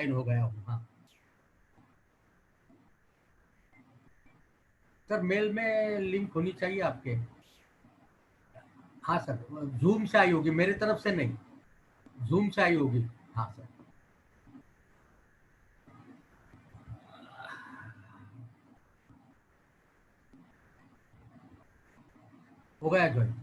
हो गया हूँ। हाँ सर, मेल में लिंक होनी चाहिए आपके। हाँ सर, जूम से आई होगी, मेरी तरफ से नहीं, जूम से आई होगी। हाँ सर, हो गया ज्वाइन।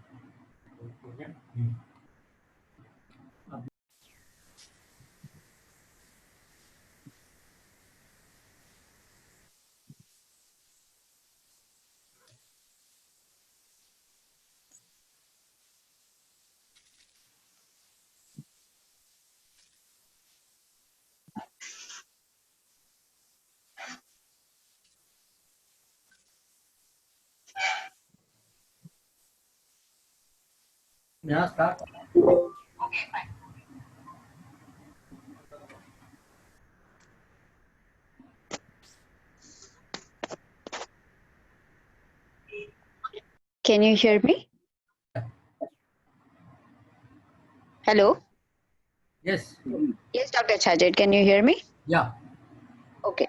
यहाँ start. Okay, fine. Can you hear me? Hello? Yes. Yes, Dr. Satyajeeth, can you hear me? Yeah. Okay.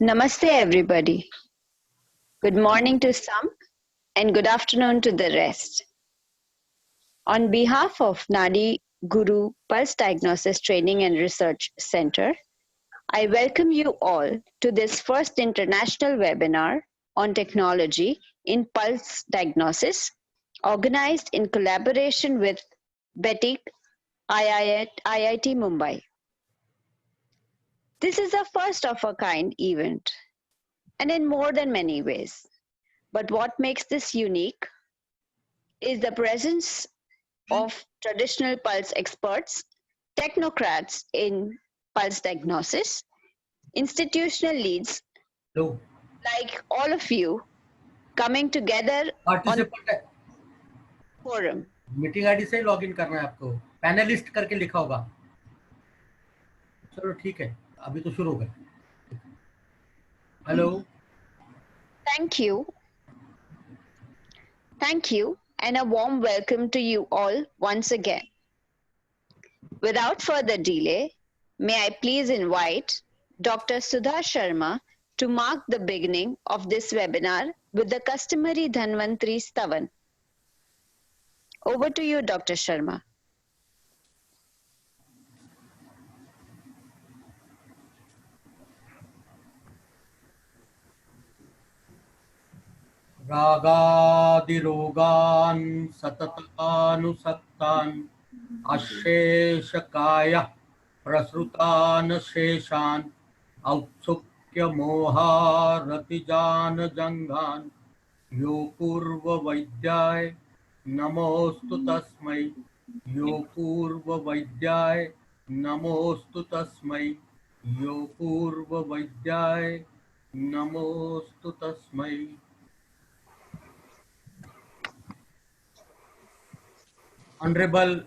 Namaste, everybody. Good morning to some and good afternoon to the rest. On behalf of Nadi Guru Pulse Diagnosis Training and Research Center, I welcome you all to this first international webinar on technology in pulse diagnosis, organized in collaboration with BETIC, IIT Mumbai. This is a first of a kind event, and in more than many ways. But what makes this unique is the presence of traditional pulse experts, technocrats in pulse diagnosis, institutional leads Hello. like all of you coming together on participant forum. Meeting ID से log in करना है आपको, panelist करके लिखा होगा। चलो ठीक है, अभी तो शुरू हो गए। Hello. Thank you. Thank you, and a warm welcome to you all once again. Without further delay, may I please invite Dr. Sudha Sharma to mark the beginning of this webinar with the customary Dhanvantri Stavan. Over to you, Dr. Sharma. रागादिरोगान् सततानुसक्तान् अशेषकाय प्रसृतान् शेषान् औत्सुक्यमोहारतिजान् जङ्घान् यो पूर्ववैद्याय नमोऽस्तु तस्मै, यो पूर्ववैद्याय नमोऽस्तु तस्मै, यो पूर्ववैद्याय नमोऽस्तु तस्मै। Honorable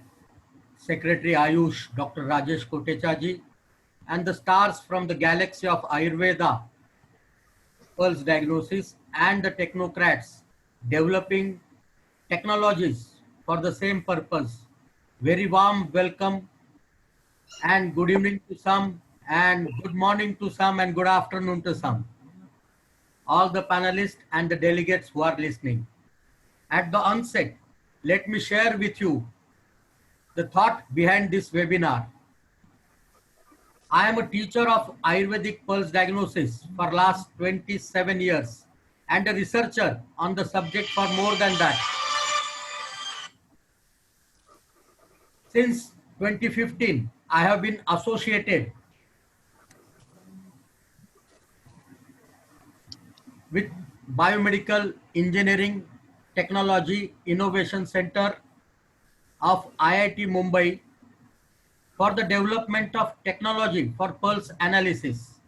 Secretary Ayush, Dr. Rajesh Kotecha ji, and the stars from the galaxy of Ayurveda, pulse diagnosis, and the technocrats developing technologies for the same purpose. Very warm welcome and good evening to some, and good morning to some, and good afternoon to some. All the panelists and the delegates who are listening. At the onset, let me share with you the thought behind this webinar. I am a teacher of Ayurvedic pulse diagnosis for last 27 years and a researcher on the subject for more than that. Since 2015, I have been associated with Biomedical Engineering Technology Innovation Center of IIT Mumbai for the development of technology for pulse analysis.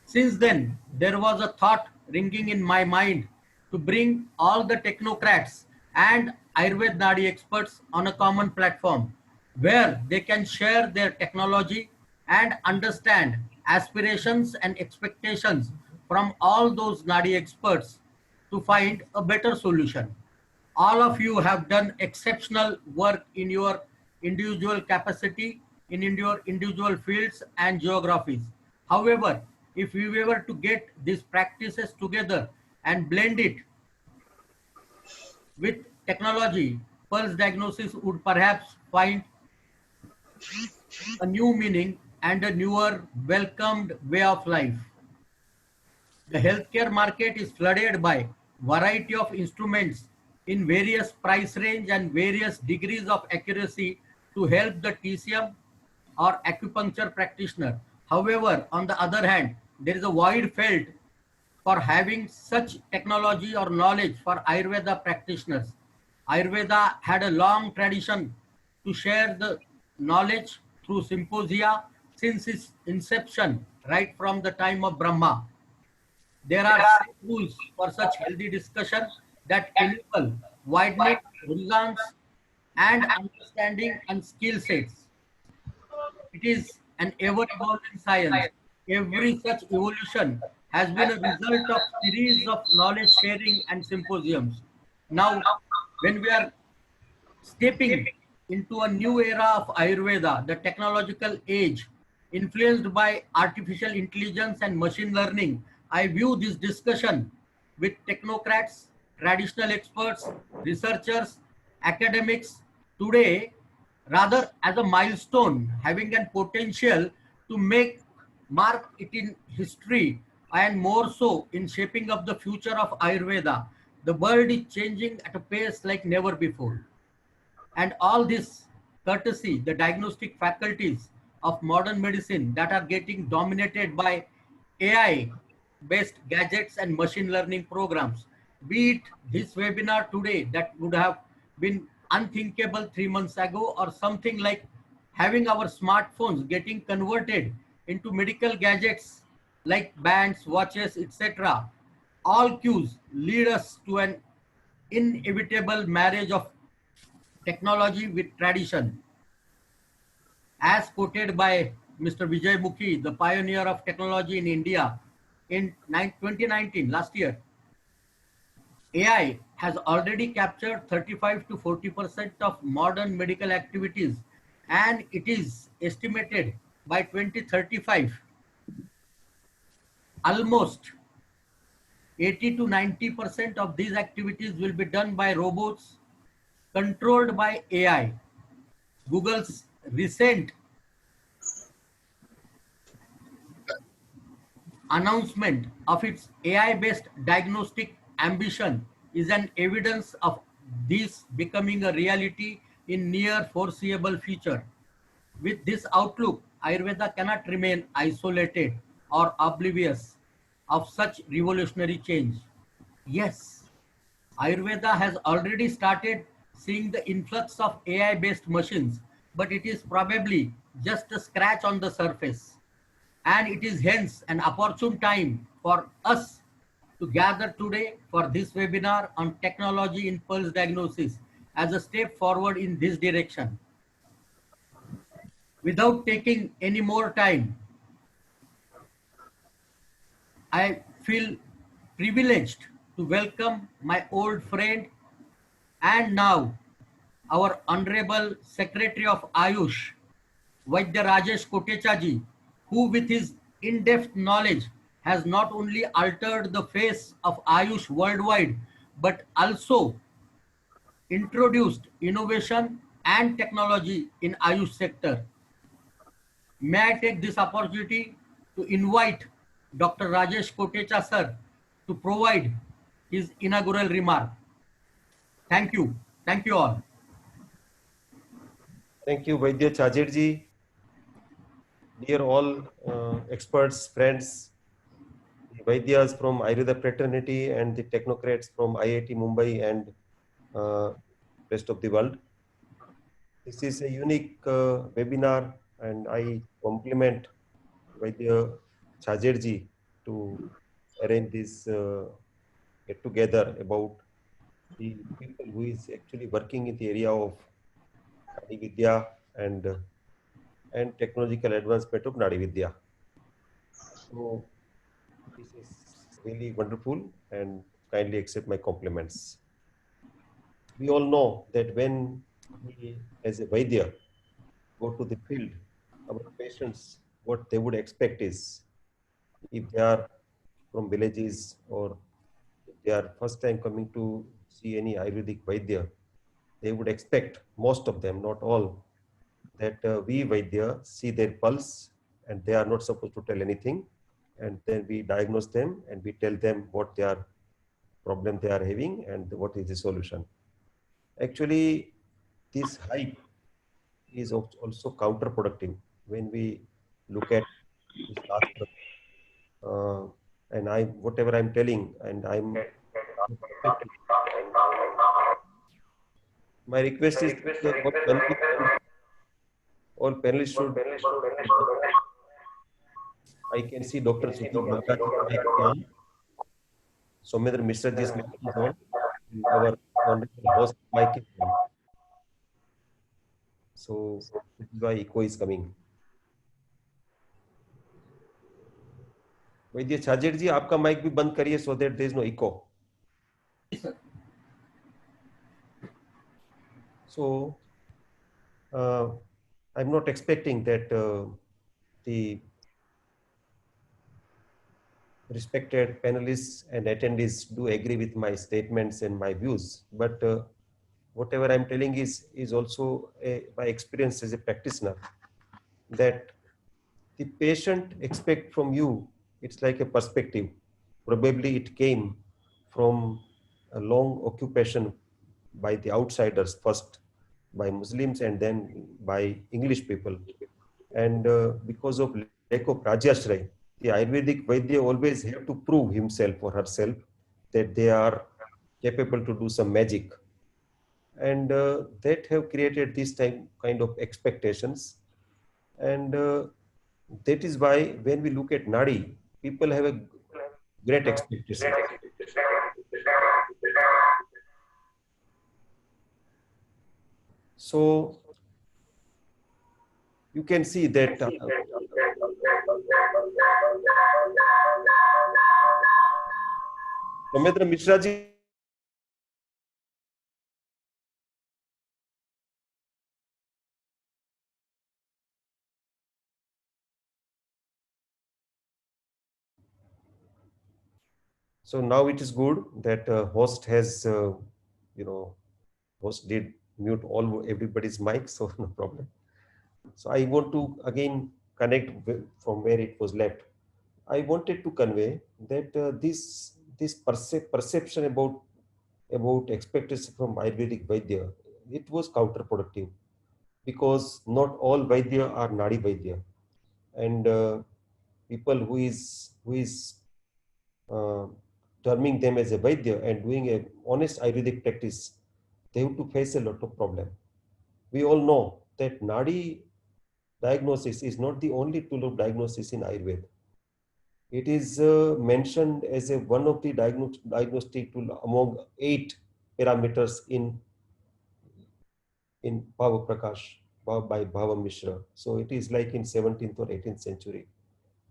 Since then, there was a thought ringing in my mind to bring all the technocrats and Ayurveda Nadi experts on a common platform where they can share their technology and understand aspirations and expectations from all those Nadi experts to find a better solution. All of you have done exceptional work in your individual capacity, in your individual fields and geographies. However, if we were to get these practices together and blend it with technology, pulse diagnosis would perhaps find a new meaning and a newer welcomed way of life. The healthcare market is flooded by variety of instruments in various price range and various degrees of accuracy to help the TCM or acupuncture practitioner. However, on the other hand, there is a void felt for having such technology or knowledge for Ayurveda practitioners. Ayurveda had a long tradition to share the knowledge through symposia since its inception, right from the time of Brahma. There are set rules for such healthy discussion that enable widening horizons and understanding and skill sets. It is an ever-evolving science. Every such evolution has been a result of series of knowledge sharing and symposiums. Now, when we are stepping into a new era of Ayurveda, the technological age, influenced by artificial intelligence and machine learning, I view this discussion with technocrats, traditional experts, researchers, academics today rather as a milestone having a potential to make mark it in history and more so in shaping up the future of Ayurveda. The world is changing at a pace like never before. And all this courtesy, the diagnostic faculties of modern medicine that are getting dominated by AI based gadgets and machine learning programs. Be it this webinar today that would have been unthinkable 3 months ago, or something like having our smartphones getting converted into medical gadgets like bands, watches, etc. All cues lead us to an inevitable marriage of technology with tradition, as quoted by Mr. Vijay Mukhi, the pioneer of technology in India in 2019, last year. AI has already captured 35 to 40% of modern medical activities, and it is estimated by 2035 almost 80 to 90% of these activities will be done by robots controlled by AI. Google's recent announcement of its AI-based diagnostic ambition is an evidence of this becoming a reality in near foreseeable future. With this outlook, Ayurveda cannot remain isolated or oblivious of such revolutionary change. Yes, Ayurveda has already started seeing the influx of AI-based machines, but it is probably just a scratch on the surface. And it is hence an opportune time for us to gather today for this webinar on technology in pulse diagnosis as a step forward in this direction. Without taking any more time, I feel privileged to welcome my old friend and now our Honorable Secretary of AYUSH, Vaidya Rajesh Kotecha ji, who with his in-depth knowledge has not only altered the face of AYUSH worldwide, but also introduced innovation and technology in AYUSH sector. May I take this opportunity to invite Dr. Rajesh Kotecha sir to provide his inaugural remark. Thank you. Thank you all. Thank you, Vaidya Chajerji. Dear all experts, friends, the Vaidyas from Ayurveda fraternity and the technocrats from IIT Mumbai and rest of the world. This is a unique webinar, and I compliment Vaidya Chajerji to arrange this get together about the people who is actually working in the area of Nadi Vidya and technological advancement of Nadi Vidya. So this is really wonderful, and kindly accept my compliments. we all know that when we, as a Vaidya, go to the field, our patients, what they would expect is, if they are from villages or if they are first time coming to see any Ayurvedic Vaidya, they would expect, most of them, not all, that we Vaidya see their pulse and they are not supposed to tell anything. And then we diagnose them and we tell them what their problem they are having and what is the solution. Actually, this hype is also counterproductive when we look at this last and I whatever I'm telling and I'm my request is that all panelists should I can see Dr. Sudhir Bagga mic is on, Somendra Mishra ji's mic is on, and our honorable host mic is on. So this is why echo is coming. वैद्य छाजेठ जी आपका mic भी बंद करिए so that there is no echo. So I'm not expecting that the respected panelists and attendees do agree with my statements and my views, but whatever I'm telling is also my experience as a practitioner, that the patient expect from you, it's like a perspective. Probably it came from a long occupation by the outsiders first, by Muslims and then by English people. And because of lack of Rajashray, the Ayurvedic Vaidya always have to prove himself or herself that they are capable to do some magic. And that have created this kind of expectations. And that is why when we look at Nadi, people have a great expectation. So you can see that Somendra Mishra ji. So now it is good that host has, host did mute all everybody's mic, so no problem. So I want to again connect from where it was left. I wanted to convey that this perception about expectation from Ayurvedic Vaidya, it was counterproductive because not all Vaidya are Nadi Vaidya, and people who is uh, terming them as a Vaidya and doing a honest Ayurvedic practice, they have to face a lot of problem. We all know that Nadi diagnosis is not the only tool of diagnosis in Ayurveda. It is mentioned as a one of the diagnostic tool among 8 parameters in Bhava Prakash by Bhava Mishra. So it is like in 17th or 18th century.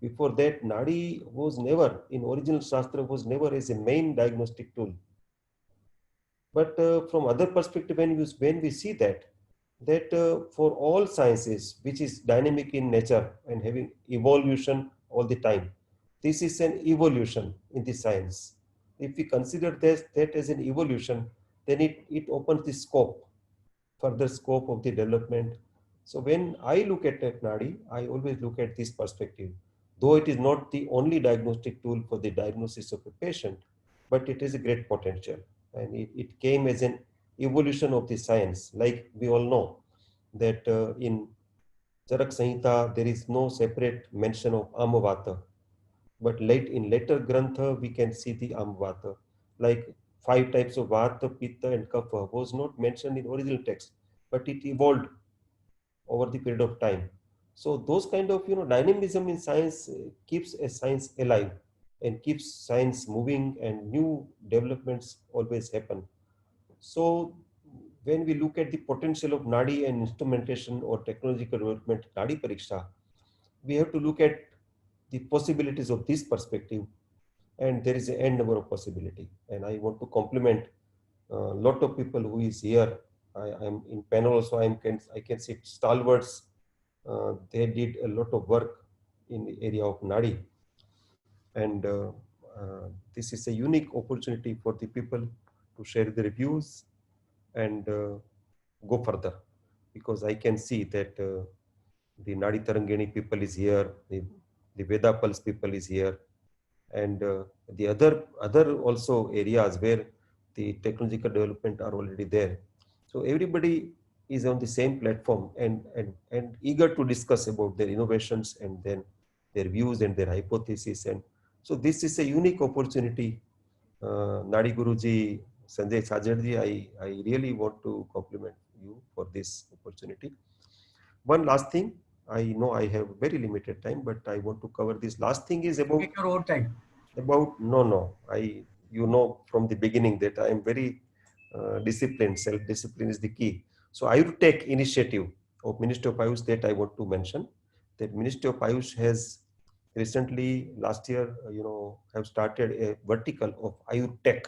Before that, Nadi was never, in original Shastra, was never as a main diagnostic tool. But from other perspective, when we see that for all sciences, which is dynamic in nature and having evolution all the time, this is an evolution in the science. If we consider that as an evolution, then it opens the scope, further scope of the development. So when I look at Nadi, I always look at this perspective. Though it is not the only diagnostic tool for the diagnosis of a patient, but it has a great potential. And it came as an evolution of the science. Like we all know that in Charak Samhita, there is no separate mention of Amavata. But in later Grantha, we can see the Amavata. Like 5 types of Vata, Pitta and Kapha was not mentioned in original text, but it evolved over the period of time. So those kind of dynamism in science keeps a science alive and keeps science moving, and new developments always happen. So when we look at the potential of Nadi and instrumentation or technological development, Nadi Pariksha, we have to look at the possibilities of this perspective, and there is an end number of possibility. And I want to compliment lot of people who is here. I am in panel also. I can see stalwarts. They did a lot of work in the area of Nadi, and this is a unique opportunity for the people to share their views and go further, because I can see that the Nadi Tarangini people is here, the Veda Pulse people is here, and the other also areas where the technological development are already there. So everybody is on the same platform and eager to discuss about their innovations and then their views and their hypotheses. And so this is a unique opportunity. Nadi Guruji, Sanjay Sajarji, I really want to compliment you for this opportunity. One last thing, I know I have very limited time, but I want to cover this. Last thing is about Take your own time. You know from the beginning that I am very disciplined. Self-discipline is the key. So AYURTech initiative of Ministry of Ayush that I want to mention. That Ministry of Ayush has recently, last year, have started a vertical of AYURTech.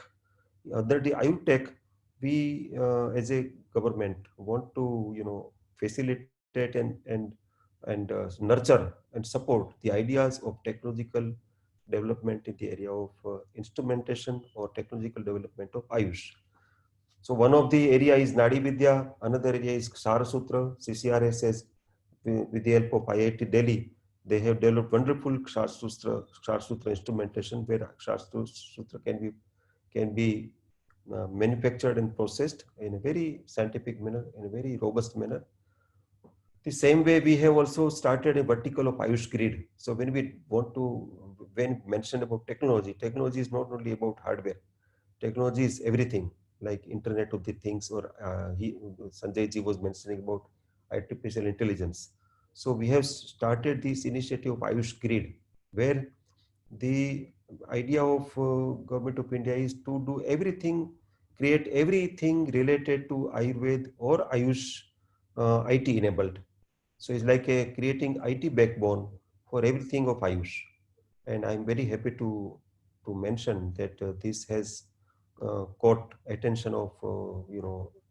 Under the AYURTech, we as a government want to facilitate and nurture and support the ideas of technological development in the area of instrumentation or technological development of Ayush. So one of the area is Nadi Vidya, another area is Ksara Sutra. CCRS has, with the help of IIT Delhi, they have developed wonderful Ksara Sutra instrumentation where Ksara Sutra can be manufactured and processed in a very scientific manner, in a very robust manner. The same way we have also started a vertical of Ayush grid. So when mentioned about technology, technology is not only about hardware. Technology is everything, like Internet of the Things, or Sanjay ji was mentioning about artificial intelligence. So we have started this initiative of Ayush grid, where the idea of Government of India is to do everything, create everything related to Ayurveda or Ayush IT enabled. So it's like creating IT backbone for everything of Ayush. And I'm very happy to mention that this has caught attention of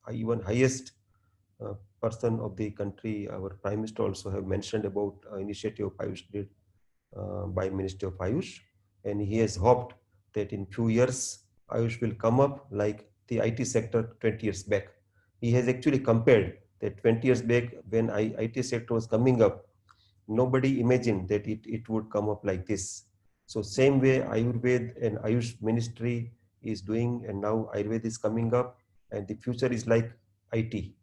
even highest person of the country. Our Prime Minister also have mentioned about initiative of Ayush Grid by Ministry of Ayush, and he has hoped that in few years Ayush will come up like the IT sector 20 years back. He has actually compared that 20 years back when IT sector was coming up, nobody imagined that it would come up like this. So same way Ayurveda and Ayush ministry is doing, and now Ayurveda is coming up, and the future is like IT.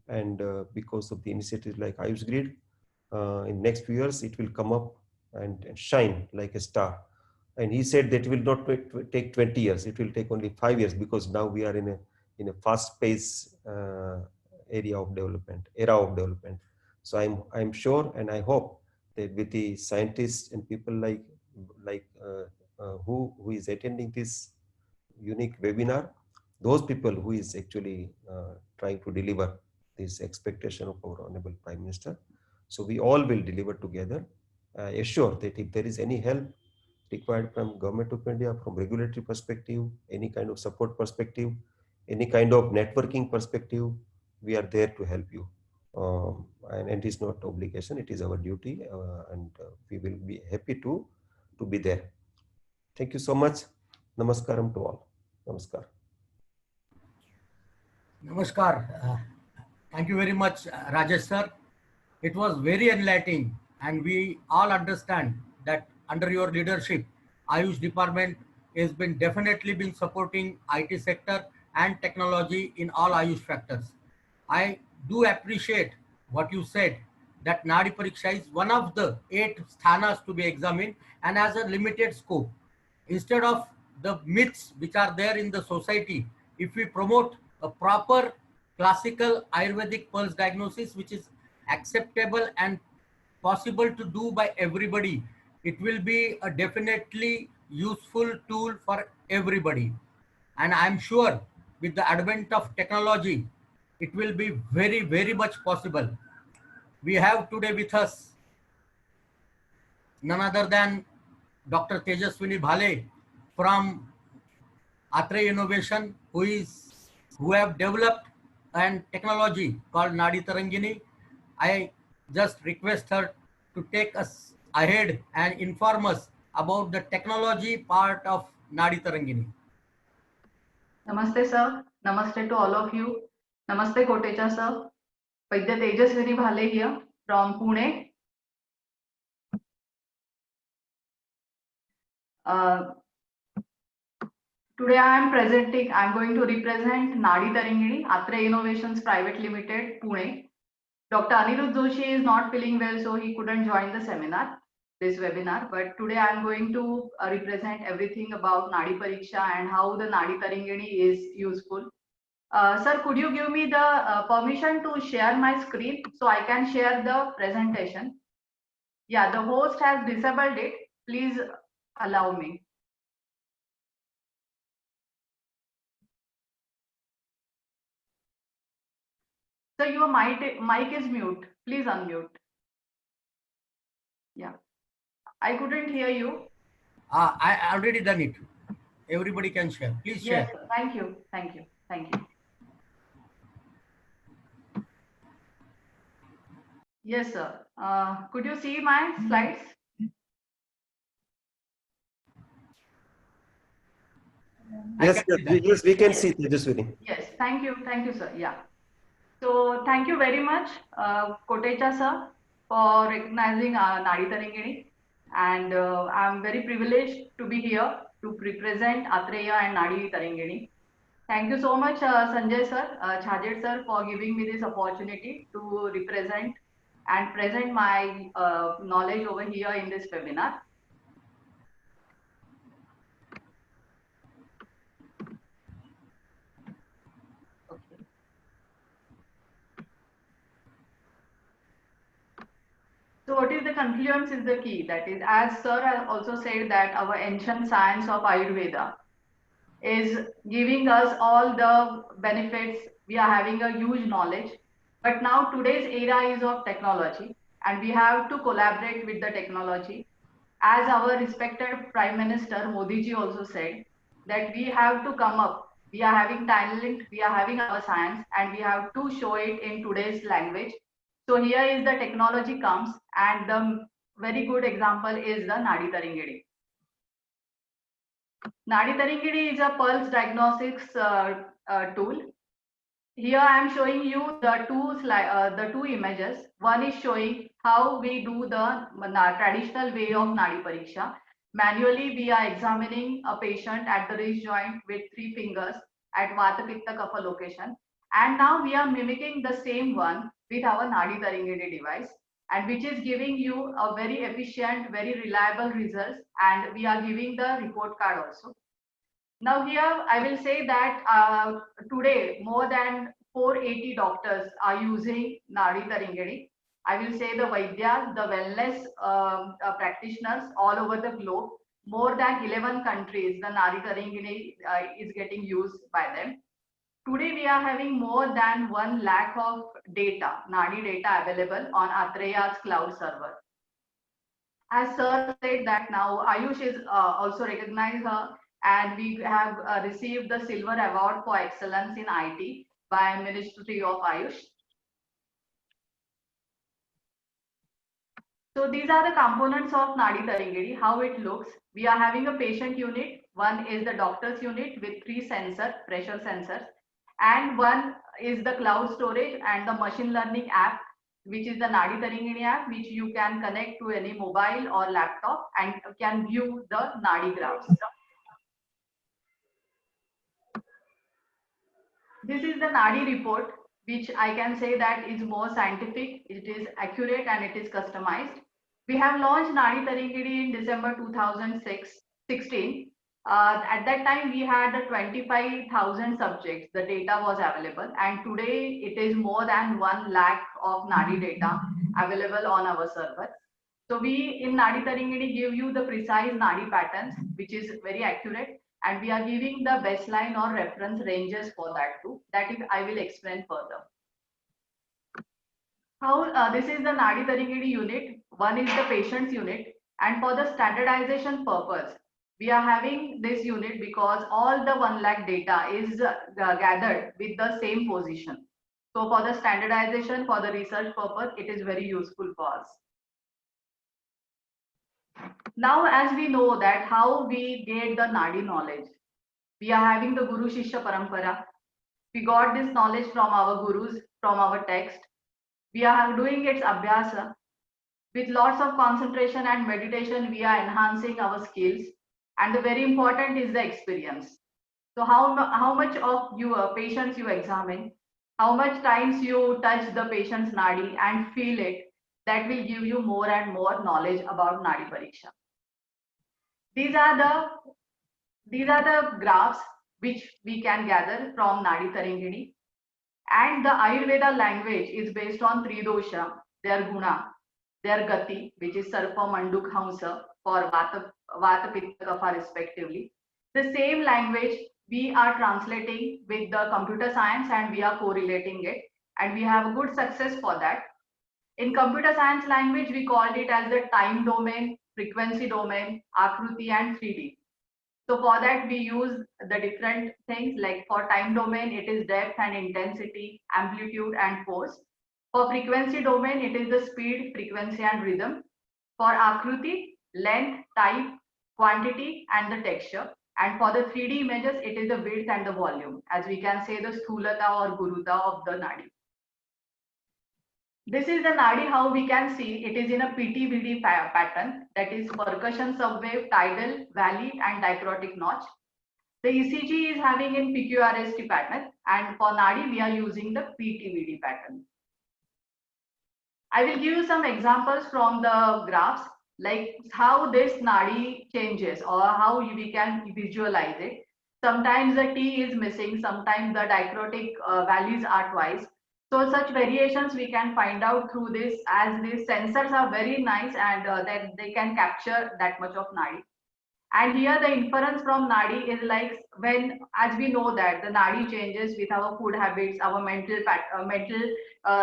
And because of the initiatives like Ayush Grid, in next few years it will come up and shine like a star. And he said that it will not take 20 years, it will take only 5 years, because now we are in a fast pace era of development. So I'm sure and I hope that with the scientists and people who is attending this unique webinar, those people who is actually trying to deliver this expectation of our Honorable Prime Minister. So we all will deliver together. Assure that if there is any help required from Government of India, from regulatory perspective, any kind of support perspective, any kind of networking perspective, we are there to help you. And it is not obligation, it is our duty, and we will be happy to be there. Thank you so much. Namaskaram to all. Namaskar. Namaskar. Thank you very much, Rajesh sir. It was very enlightening, and we all understand that under your leadership, Ayush department has been definitely been supporting IT sector and technology in all Ayush factors. I do appreciate what you said, that Nadi Pariksha is one of the 8 sthanas to be examined and has a limited scope. Instead of the myths which are there in the society, if we promote a proper classical Ayurvedic pulse diagnosis, which is acceptable and possible to do by everybody, it will be a definitely useful tool for everybody. And I'm sure with the advent of technology, it will be very, very much possible. We have today with us none other than Dr. Tejaswini Bhale from Atre Innovation, who is who have developed an technology called Nadi Tarangini. I just request her to take us ahead and inform us about the technology part of Nadi Tarangini. Namaste, sir. Namaste to all of you. Namaste, Kotecha, sir. Rajesh Vd here from Pune. Today I'm going to represent Nadi Tarangini, Atre Innovations Private Limited, Pune. Dr. Anirudh Joshi is not feeling well, so he couldn't join the seminar, this webinar. But today I'm going to represent everything about Nadi Pariksha and how the Nadi Tarangini is useful. Sir, could you give me the permission to share my screen so I can share the presentation? Yeah, the host has disabled it. Please allow me. So your mic is mute. Please unmute. Yeah, I couldn't hear you. I already done it. Everybody can share. Please share. Yes, sir. Thank you. Thank you. Thank you. Yes, sir. Could you see my slides? Yes, yes, we can see Tejaswini. Yes, thank you, sir. Yeah. So thank you very much, Kotecha sir, for recognizing Nadi Tarangini, and I'm very privileged to be here to represent Atreya and Nadi Tarangini. Thank you so much, Sanjay sir, Satyajeeth sir, for giving me this opportunity to represent and present my knowledge over here in this webinar. Okay. So what is the confluence is the key. That is, as sir has also said, that our ancient science of Ayurveda is giving us all the benefits. We are having a huge knowledge, but now today's era is of technology, and we have to collaborate with the technology. As our respected Prime Minister Modi ji also said, that we have to come up. We are having talent, we are having our science, and we have to show it in today's language. So here is the technology comes, and the very good example is the Nadi Tarangini. Nadi Tarangini is a pulse diagnostics tool. Here I am showing you the two images. One is showing how we do the traditional way of Nadi Pariksha. Manually, we are examining a patient at the wrist joint with 3 fingers at Vata Pitta Kapha location. And now we are mimicking the same one with our Nadi Tarangini device, and which is giving you a very efficient, very reliable results, and we are giving the report card also. Now here I will say that today more than 480 doctors are using Nadi Tarangini. I will say the Vaidyas, the wellness practitioners all over the globe. More than 11 countries, the Nadi Tarangini is getting used by them. Today we are having more than 1 lakh of data, Nadi data available on Atreya's cloud server. As sir said that now Ayush is also recognized her, and we have received the Silver Award for Excellence in IT by Ministry of Ayush. So these are the components of Nadi Tarangini, how it looks. We are having a patient unit. One is the doctor's unit with 3 pressure sensors, and one is the cloud storage and the machine learning app, which is the Nadi Tarangini app, which you can connect to any mobile or laptop and can view the Nadi graphs. This is the Nadi report, which I can say that is more scientific, it is accurate, and it is customized. We have launched Nadi Tarangini in December 2016. At that time, we had 25,000 subjects. The data was available, and today it is more than 1 lakh of Nadi data available on our server. So we in Nadi Tarangini give you the precise Nadi patterns, which is very accurate, and we are giving the baseline or reference ranges for that too. That is, I will explain further. How this is the Nadi Tarangini unit. One is the patient's unit, and for the standardization purpose, We are having this unit because all the 1 lakh data is gathered with the same position. So for the standardization, for the research purpose, it is very useful for us. Now, as we know that how we get the Nadi knowledge, we are having the Guru Shishya Parampara. We got this knowledge from our gurus, from our text. We are doing its abhyasa. With lots of concentration and meditation, we are enhancing our skills. And the very important is the experience. So how much of your patients you examine, how much times you touch the patient's Nadi and feel it, that will give you more and more knowledge about Nadi Pariksha. These are the graphs which we can gather from Nadi Tarangini. And the Ayurveda language is based on 3 dosha, their guna, their gati, which is Sarpa, Manduk, Hamsa for Vata, Pitta, Kapha respectively. The same language we are translating with the computer science and we are correlating it. And we have a good success for that. In computer science language, we called it as the time domain, frequency domain, Akruti and 3D. So for that, we use the different things like for time domain, it is depth and intensity, amplitude and force. For frequency domain, it is the speed, frequency and rhythm. For Akruti, length, type, quantity and the texture. And for the 3D images, it is the width and the volume, as we can say the Sthulata or Guruta of the Nadi. This is the Nadi, how we can see it is in a PT-VD pattern, that is percussion subwave, tidal, valley and dichrotic notch. The ECG is having in PQRST pattern, and for Nadi we are using the PT-VD pattern. I will give you some examples from the graphs, like how this Nadi changes or how we can visualize it. Sometimes the T is missing, sometimes the dichrotic values are twice. So such variations we can find out through this, as these sensors are very nice and that they can capture that much of Nadi. And here the inference from Nadi is like when, as we know that the Nadi changes with our food habits, our mental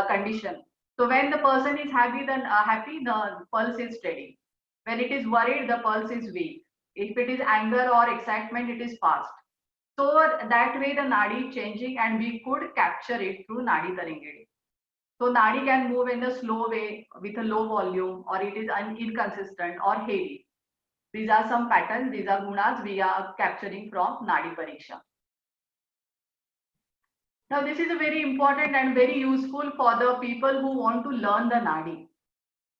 condition. So when the person is happy, then the pulse is steady. When it is worried, the pulse is weak. If it is anger or excitement, it is fast. So that way the Nadi changing and we could capture it through Nadi Tarangini. So Nadi can move in a slow way with a low volume, or it is inconsistent or heavy. These are some patterns, these are gunas we are capturing from Nadi Pariksha. Now this is a very important and very useful for the people who want to learn the Nadi.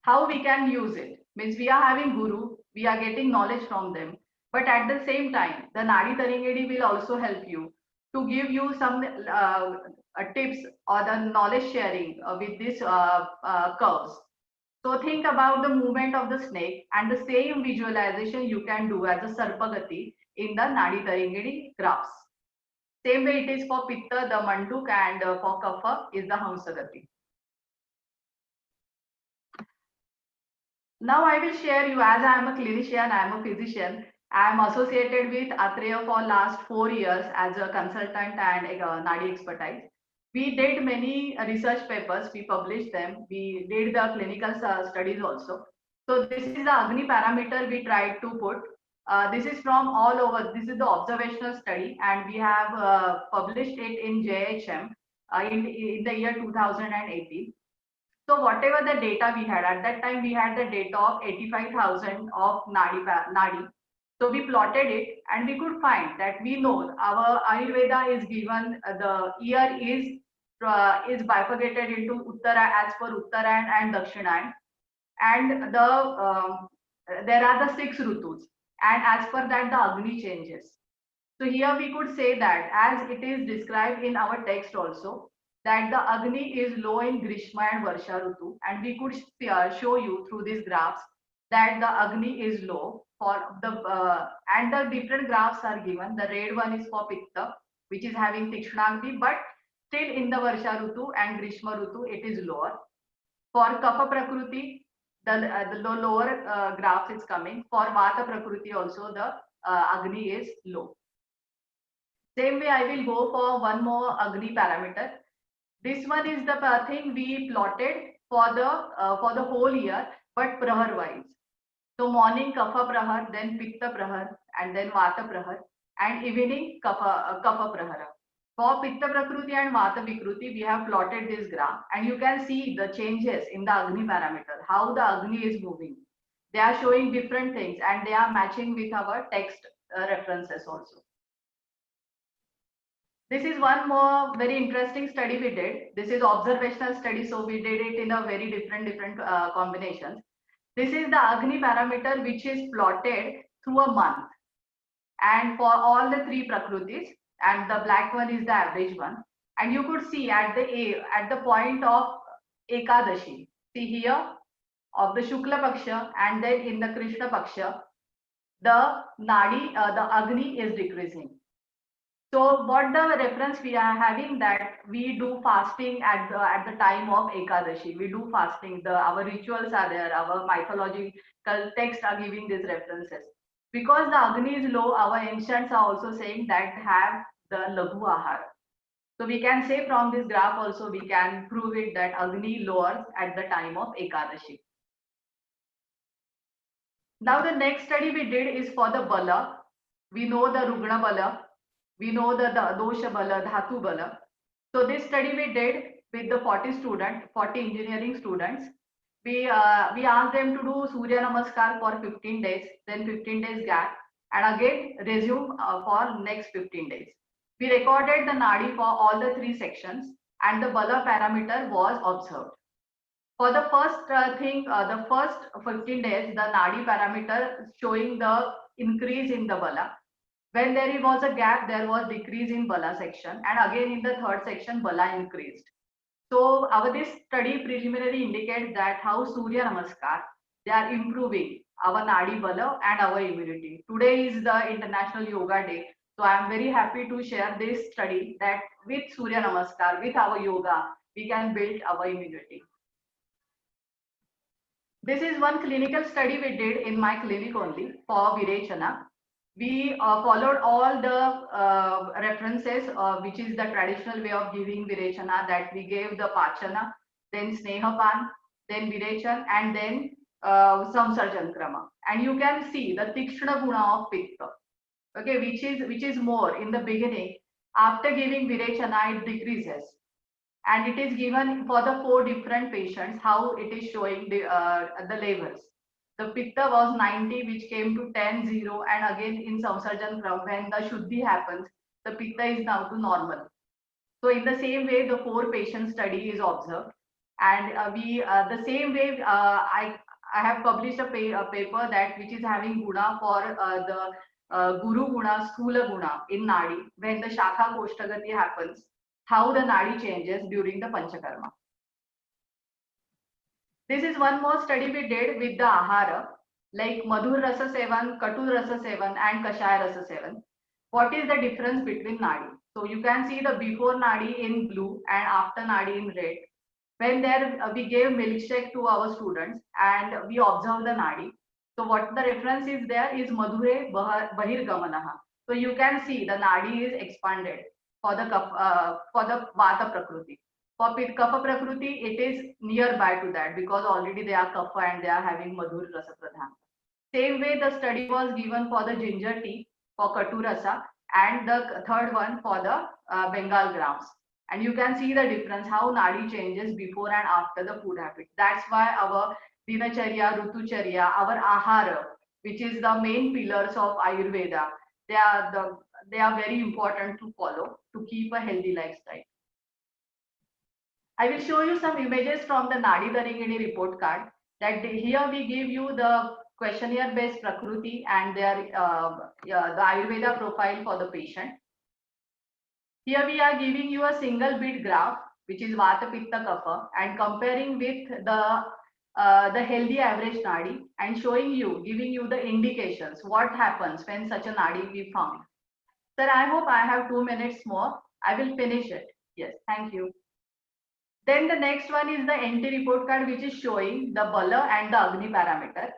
How we can use it? Means we are having guru, we are getting knowledge from them. But at the same time, the Nadi Tarangini will also help you to give you some tips or the knowledge sharing with these curves. So think about the movement of the snake, and the same visualization you can do as a Sarpagati in the Nadi Tarangini graphs. Same way it is for Pitta, the Manduk, and for Kapha is the Hamsagati. Now I will share you, as I am a clinician, I am a physician. I am associated with Atreya for last 4 years as a consultant and Nadi expertise. We did many research papers, we published them. We did the clinical studies also. So this is the Agni parameter we tried to put. This is from all over. This is the observational study, and we have published it in JHM in the year 2018. So whatever the data we had at that time, we had the data of 85,000 of Nadi. So we plotted it, and we could find that we know our Ayurveda is given the year is bifurcated into Uttara as per Uttarayan and Dakshinan, and there are the 6 Rutus, and as per that the Agni changes. So here we could say that, as it is described in our text also, that the Agni is low in Grishma and Varsha Rutu, and we could show you through these graphs that the Agni is low for the and the different graphs are given. The red one is for Pitta, which is having Tikshnagni, but still in the Varsha Rutu and Grishma Rutu it is lower. For Kapha Prakriti, the lower graph is coming. For Vata Prakriti also the Agni is low. Same way I will go for one more Agni parameter. This one is the thing we plotted for the whole year, but prahar wise. So morning Kapha Prahar, then Pitta Prahar, and then Vata Prahar, and evening Kapha Prahara. For Pitta Prakruti and Vata Vikruti, we have plotted this graph, and you can see the changes in the Agni parameter, how the Agni is moving. They are showing different things, and they are matching with our text references also. This is one more very interesting study we did. This is observational study, so we did it in a very different combinations. This is the Agni parameter which is plotted through a month, and for all the three Prakrutis, and the black one is the average one. And you could see at the point of Ekadashi, see here of the Shukla Paksha, and then in the Krishna Paksha, the Nadi, the Agni is decreasing. So what the reference we are having, that we do fasting at the time of Ekadashi. We do fasting. Our rituals are there. Our mythological texts are giving these references. Because the Agni is low, our ancients are also saying that have the Laghu Ahara. So we can say from this graph also we can prove it that Agni lowers at the time of Ekadashi. Now the next study we did is for the Bala. We know the Rugna Bala. We know the Dosha Bala, Dhatu Bala. So this study we did with the 40 engineering students. We asked them to do Surya Namaskar for 15 days, then 15 days gap, and again resume for next 15 days. We recorded the Nadi for all the three sections, and the Bala parameter was observed. For the first the first 15 days, the Nadi parameter showing the increase in the Bala. When there was a gap, there was decrease in Bala section, and again in the third section, Bala increased. So this study preliminary indicates that how Surya Namaskar, they are improving our Nadi Bala and our immunity. Today is the International Yoga Day. So I am very happy to share this study that with Surya Namaskar, with our yoga, we can build our immunity. This is one clinical study we did in my clinic only for Virechana. We followed all the references, which is the traditional way of giving Virechana, that we gave the Pachana, then Snehapan, then Virechan, and then Samsarjan Krama. And you can see the Tikshna Guna of Pitta, okay, which is more in the beginning. After giving Virechana, it decreases. And it is given for the 4 different patients, how it is showing the levels. The Pitta was 90, which came to 10, 0, and again in Samsarjan Kram, when the Shuddhi happens, the Pitta is now to normal. So in the same way, the 4 patient study is observed. And the same way, I have published a paper that which is having Guna for the Guru Guna, Sthula Guna in Nadi, when the Shakha Koshtagati happens, how the Nadi changes during the Panchakarma. This is one more study we did with the Ahara, like Madhur Rasa Sevan, Katur Rasa Sevan, and Kashaya Rasa Sevan. What is the difference between Nadi? So you can see the before Nadi in blue and after Nadi in red. When there we gave milkshake to our students and we observed the Nadi. So what the reference is there is Madhure Bahirgamanaha. So you can see the Nadi is expanded for the Vata Prakruti. For Kapha Prakruti, it is nearby to that because already they are Kapha and they are having Madhur Rasa Pradhan. Same way the study was given for the ginger tea for Katu Rasa, and the third one for the Bengal grams. And you can see the difference, how Nadi changes before and after the food habit. That's why our Dinacharya, Rutucharya, our Ahara, which is the main pillars of Ayurveda, they are very important to follow to keep a healthy lifestyle. I will show you some images from the Nadi Tarangini report card. That here we give you the questionnaire based Prakruti and their the Ayurveda profile for the patient. Here we are giving you a single bit graph, which is Vata Pitta Kapha, and comparing with the healthy average Nadi, and showing you, giving you the indications what happens when such a Nadi we found. Sir, I hope I have 2 minutes more. I will finish it. Yes, thank you. Then the next one is the NT report card, which is showing the Bala and the Agni parameter.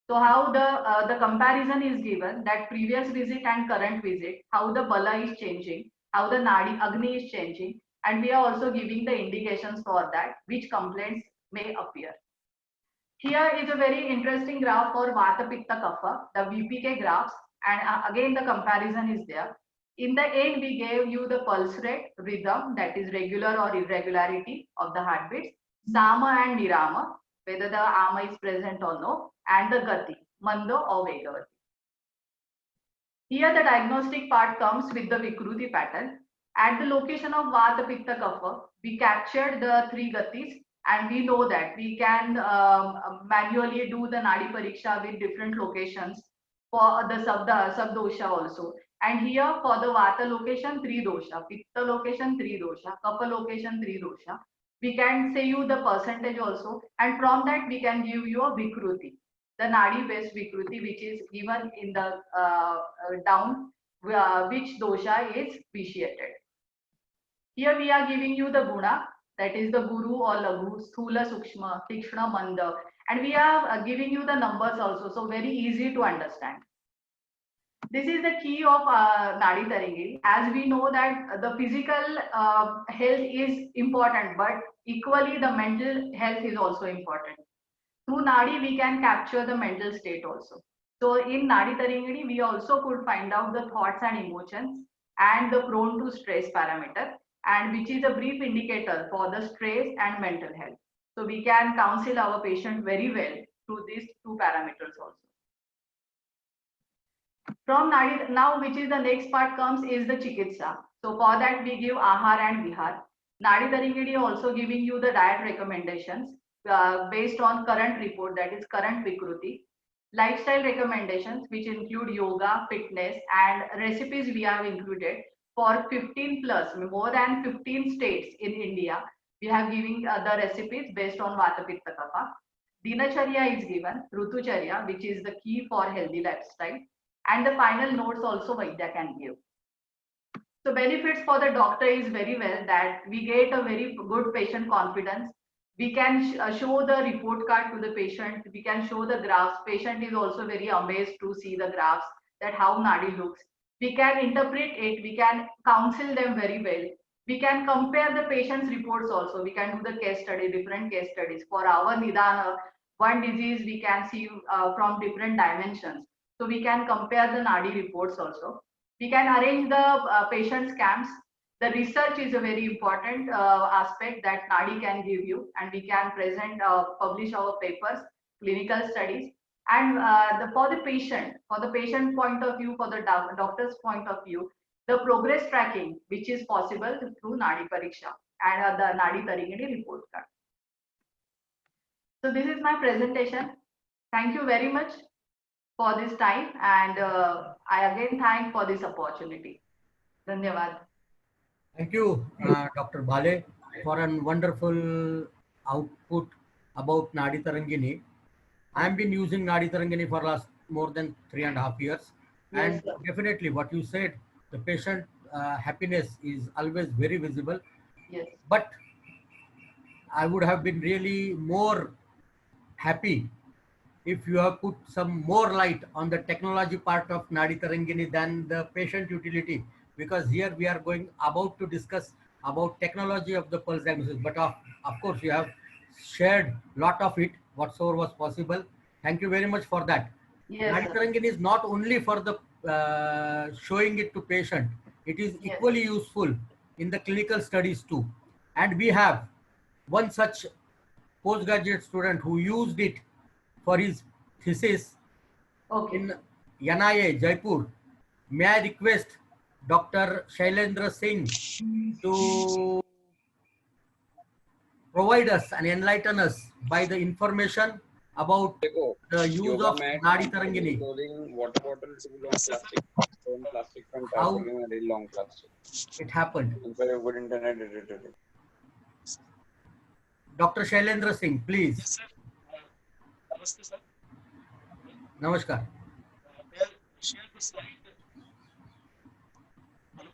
So how the comparison is given, that previous visit and current visit, how the Bala is changing, how the Nadi Agni is changing, and we are also giving the indications for that, which complaints may appear. Here is a very interesting graph for Vata Pitta Kapha, the VPK graphs, and again the comparison is there. In the end, we gave you the pulse rate, rhythm, that is regular or irregularity of the heartbeats, Sama and Nirama, whether the Ama is present or no, and the Gati, Mando or Vegavati. Here the diagnostic part comes with the Vikruti pattern. At the location of Vata Pitta Kapha, we captured the 3 Gatis, and we know that we can manually do the Nadi Pariksha with different locations for the Sabdosha also. And here for the Vata location 3 dosha, Pitta location 3 dosha, Kapha location 3 dosha. We can say you the percentage also, and from that we can give you a Vikruti, the Nadi based Vikruti, which is given in the down which dosha is vitiated. Here we are giving you the guna, that is the Guru or Laghu, Sthula, Sukshma, Tikshna, Manda, and we are giving you the numbers also, so very easy to understand. This is the key of Nadi Tarangini. As we know that the physical health is important, but equally the mental health is also important. Through Nadi, we can capture the mental state also. So in Nadi Tarangini, we also could find out the thoughts and emotions and the prone to stress parameter, and which is a brief indicator for the stress and mental health. So we can counsel our patient very well through these 2 parameters also. From Nadi, now which is the next part comes is the Chikitsa. So for that we give Ahar and Vihar. Nadi Tarangini also giving you the diet recommendations based on current report, that is current Vikruti. Lifestyle recommendations which include yoga, fitness, and recipes we have included for 15 plus, more than 15 states in India. We have giving the recipes based on Vata Pitta Kapha. Dinacharya is given, Rutucharya, which is the key for healthy lifestyle. And the final notes also Vaidya can give. So benefits for the doctor is very well that we get a very good patient confidence. We can show the report card to the patient. We can show the graphs. Patient is also very amazed to see the graphs, that how Nadi looks. We can interpret it. We can counsel them very well. We can compare the patient's reports also. We can do the case study, different case studies. For our Nidana, one disease we can see from different dimensions. So we can compare the Nadi reports also. We can arrange the patient's camps. The research is a very important aspect that Nadi can give you, and we can present, publish our papers, clinical studies. And for the patient point of view, for the doctor's point of view, the progress tracking, which is possible through Nadi Pariksha and the Nadi Tarangini report card. So this is my presentation. Thank you very much for this time, and I again thank for this opportunity. Dhanyavad. Thank you, Dr. Bhale, for a wonderful output about Nadi Tarangini. I have been using Nadi Tarangini for last more than 3.5 years. Yes, And sir. definitely what you said, the patient happiness is always very visible. Yes. But I would have been really more happy if you have put some more light on the technology part of Nadi Tarangini than the patient utility, because here we are about to discuss about technology of the pulse diagnosis. But of course, you have shared lot of it, whatsoever was possible. Thank you very much for that. Yes, Nadi sir. Tarangini is not only for the showing it to patient, it is Yes. equally useful in the clinical studies too. And we have one such postgraduate student who used it for his thesis Okay. in NIA, Jaipur. May I request Dr. Shailendra Singh to provide us and enlighten us by the information about देखो the use yoga of mat Nadi and Tarangini. clothing, water bottle, too long plastic, stone plastic from How tarpaulin, a very long plastic. it happened. In fact, a good internet edited. Dr. Shailendra Singh, please. Yes, sir. Namaste, sir. Namaskar. May I share the slide? Hello?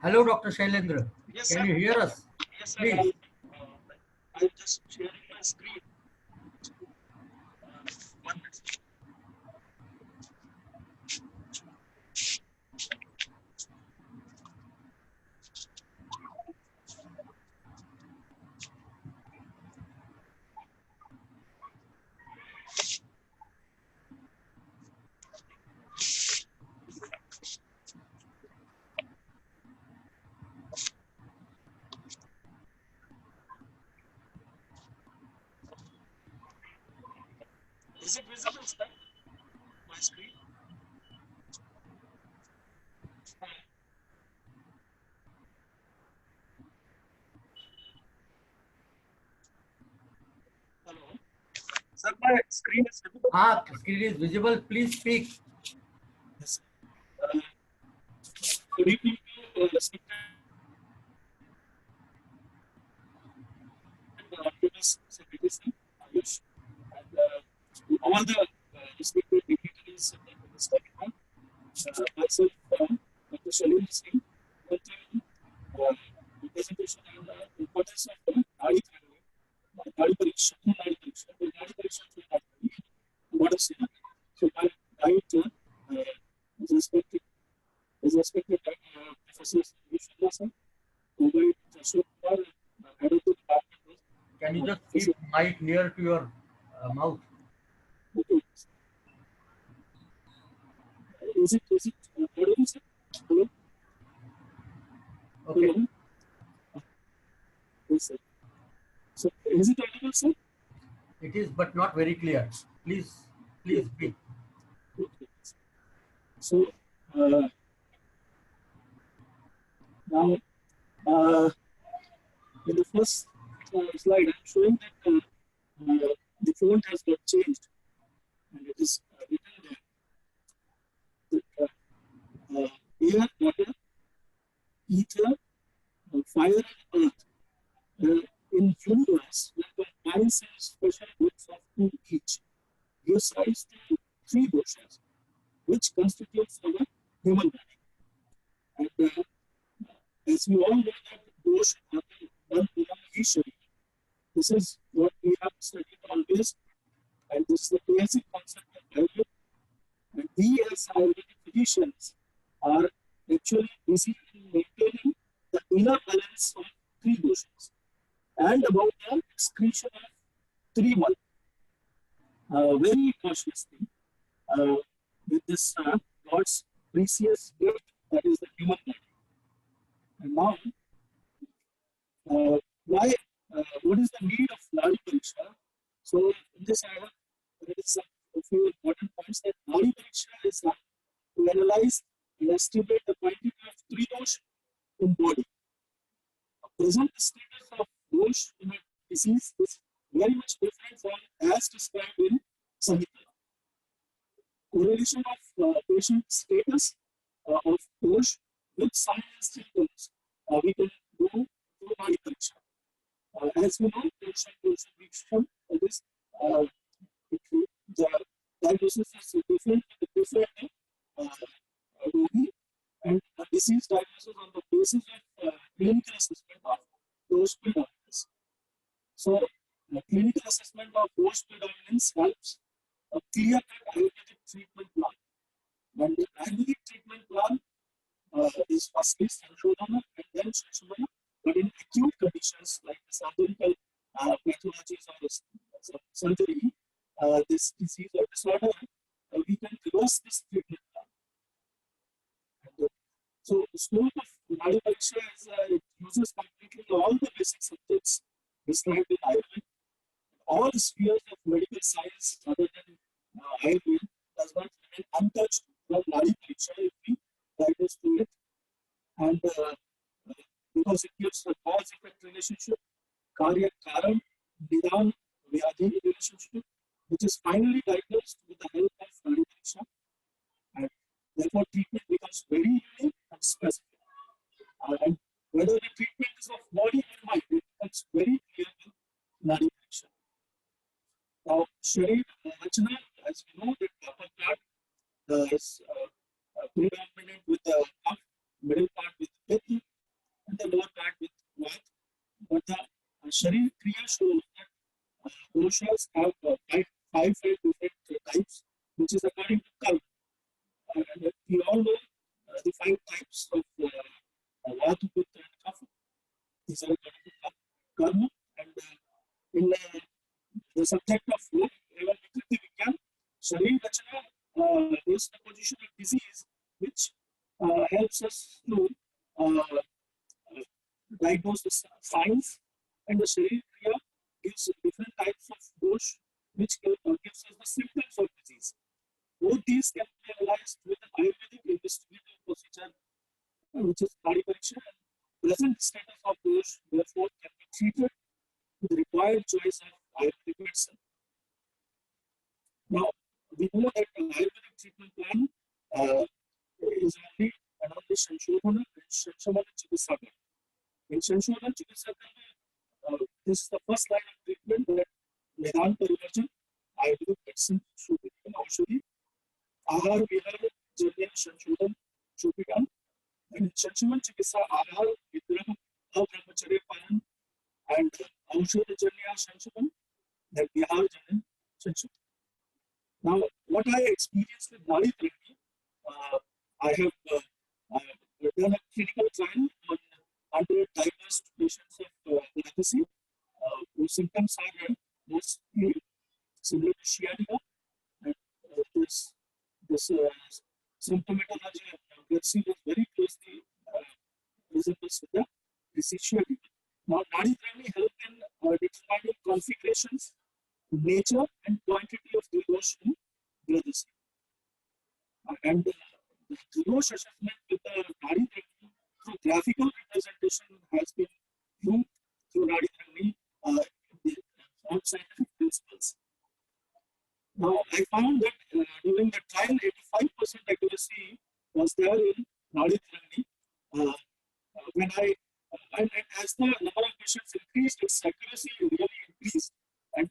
Hello, Dr. Shailendra. Yes, Can sir. you hear us? Yes, sir. Please. I'm just sharing my screen. 1 minute. Is it visible, sir? My screen? Hello. Sir, my screen is visible. Screen is visible. Please speak. Yes. Good evening to respected secretaries, Ayush, and all the respected dignitaries in this document. Myself, Dr. Shalim Singh, went through the presentation on the importance of Nadi therapy, Nadi Pariksha, Nadi Pariksha, Nadi Pariksha through Nadi, what is it? So, my guide is respected Professor Vishva, sir, who guide Ashok Kumar, head of the department. Can you just keep mic near to your mouth? Okay. Is it audible, sir? Hello? Okay. Hello? Yes, sir. So, is it audible, sir? It is, but not very clear. Please speak. Okay. So, now, in the first slide, I'm showing that the font has got changed, and it is written there that air, water, ether, fire, and earth. In universe, when combines a special groups of two each, gives rise to three doshas, which constitutes our human body. And as we all know that dosha happen one human. This is what we have studied always, and this is the basic concept of Ayurveda. And we as Ayurvedic physicians are actually busy in maintaining the inner balance of three doshas and about the excretion of three one. Very cautiously with this God's precious gift, that is the human body. And now, why? What is the need of Nadi Pariksha? So, in this I have a few important points that Nadi Pariksha is to analyze and estimate the quantity of three dosh in body. Present status of dosh in a disease is very much different from as described in Samhita. Correlation of patient status of dosh with signs and symptoms we can do through Nadi Pariksha. As we know, patient Vishva, that is, the diagnosis is different with different and disease diagnosis on the basis of clinical assessment of those predominance. So, clinical assessment of those predominance helps a clear-cut Ayurvedic treatment plan. When the Ayurvedic treatment plan is firstly Sanchodhana and then Shashmana, but in acute conditions like surgical pathologies or surgery, this disease or disorder, we can reverse this treatment plan. And, so, the scope of Nadi Pariksha is it uses completely all the basic subjects described in Ayurveda. All spheres of medical science other than Ayurveda does not remain untouched from Nadi Pariksha if we dive into it. And because it gives a cause-effect relationship, Karya Karan, Nidan, Vyadhi relationship, which is finally diagnosed with the help of Nadi Pariksha. And therefore, treatment becomes very unique and specific. And whether the treatment is of body or mind, it becomes very clear in Nadi Pariksha. Now, Sharir Rachana, as we know, that upper part is predominant with the upper, middle part with Piti, Sharir Kriya shows that doshas have five different types, which is according to Kal. We all know the 5 types of Vata, Pitta, and Kapha. These are according to Karma. And in the subject of yoga, Vikriti Vigyan, Sharir Rachana is the position of disease, which helps us to diagnose the signs, and the Sharir Kriya gives different types of dosh, which gives us the symptoms of disease. Both these can be analyzed with an Ayurvedic investigative procedure, which is Nadi Pariksha, and present status of dosh, therefore, can be treated with the required choice of Ayurvedic medicine. Now, we know that the Ayurvedic treatment plan is only Shanshodhana and Shanshamana Chikitsaka. In Shanshodhana Chikitsaka, this is the first line of treatment that Madan Parivarjan, Ayurvedic medicine should be done. Aushadhi, Ahar, Vihar, Janyan, Shanshodhan should be done. And in Shanshamana Chikitsa, Ahar, Vidram, Abrahmacharya Palan, and Aushadha Janya Shanshodhan, then Vihar, Janyan, Shanshodhan. Now, what I experienced with Nadi Tarangini, I have done a clinical trial on under-diagnosed patients of leprosy, whose symptoms are mostly similar to sciatica, and this symptomatology of leprosy was very closely resembles with the disease sciatica. Now, Nadi Tarangini helped in determining configurations, nature, and quantity of the dosh in leprosy. And the dosh assessment with the Nadi Tarangini through graphical representation has been proved through Nadi Tarangini on scientific principles. Now, I found that during the trial, 85% accuracy was there in Nadi Tarangini. And as the number of patients increased, its accuracy really increased. And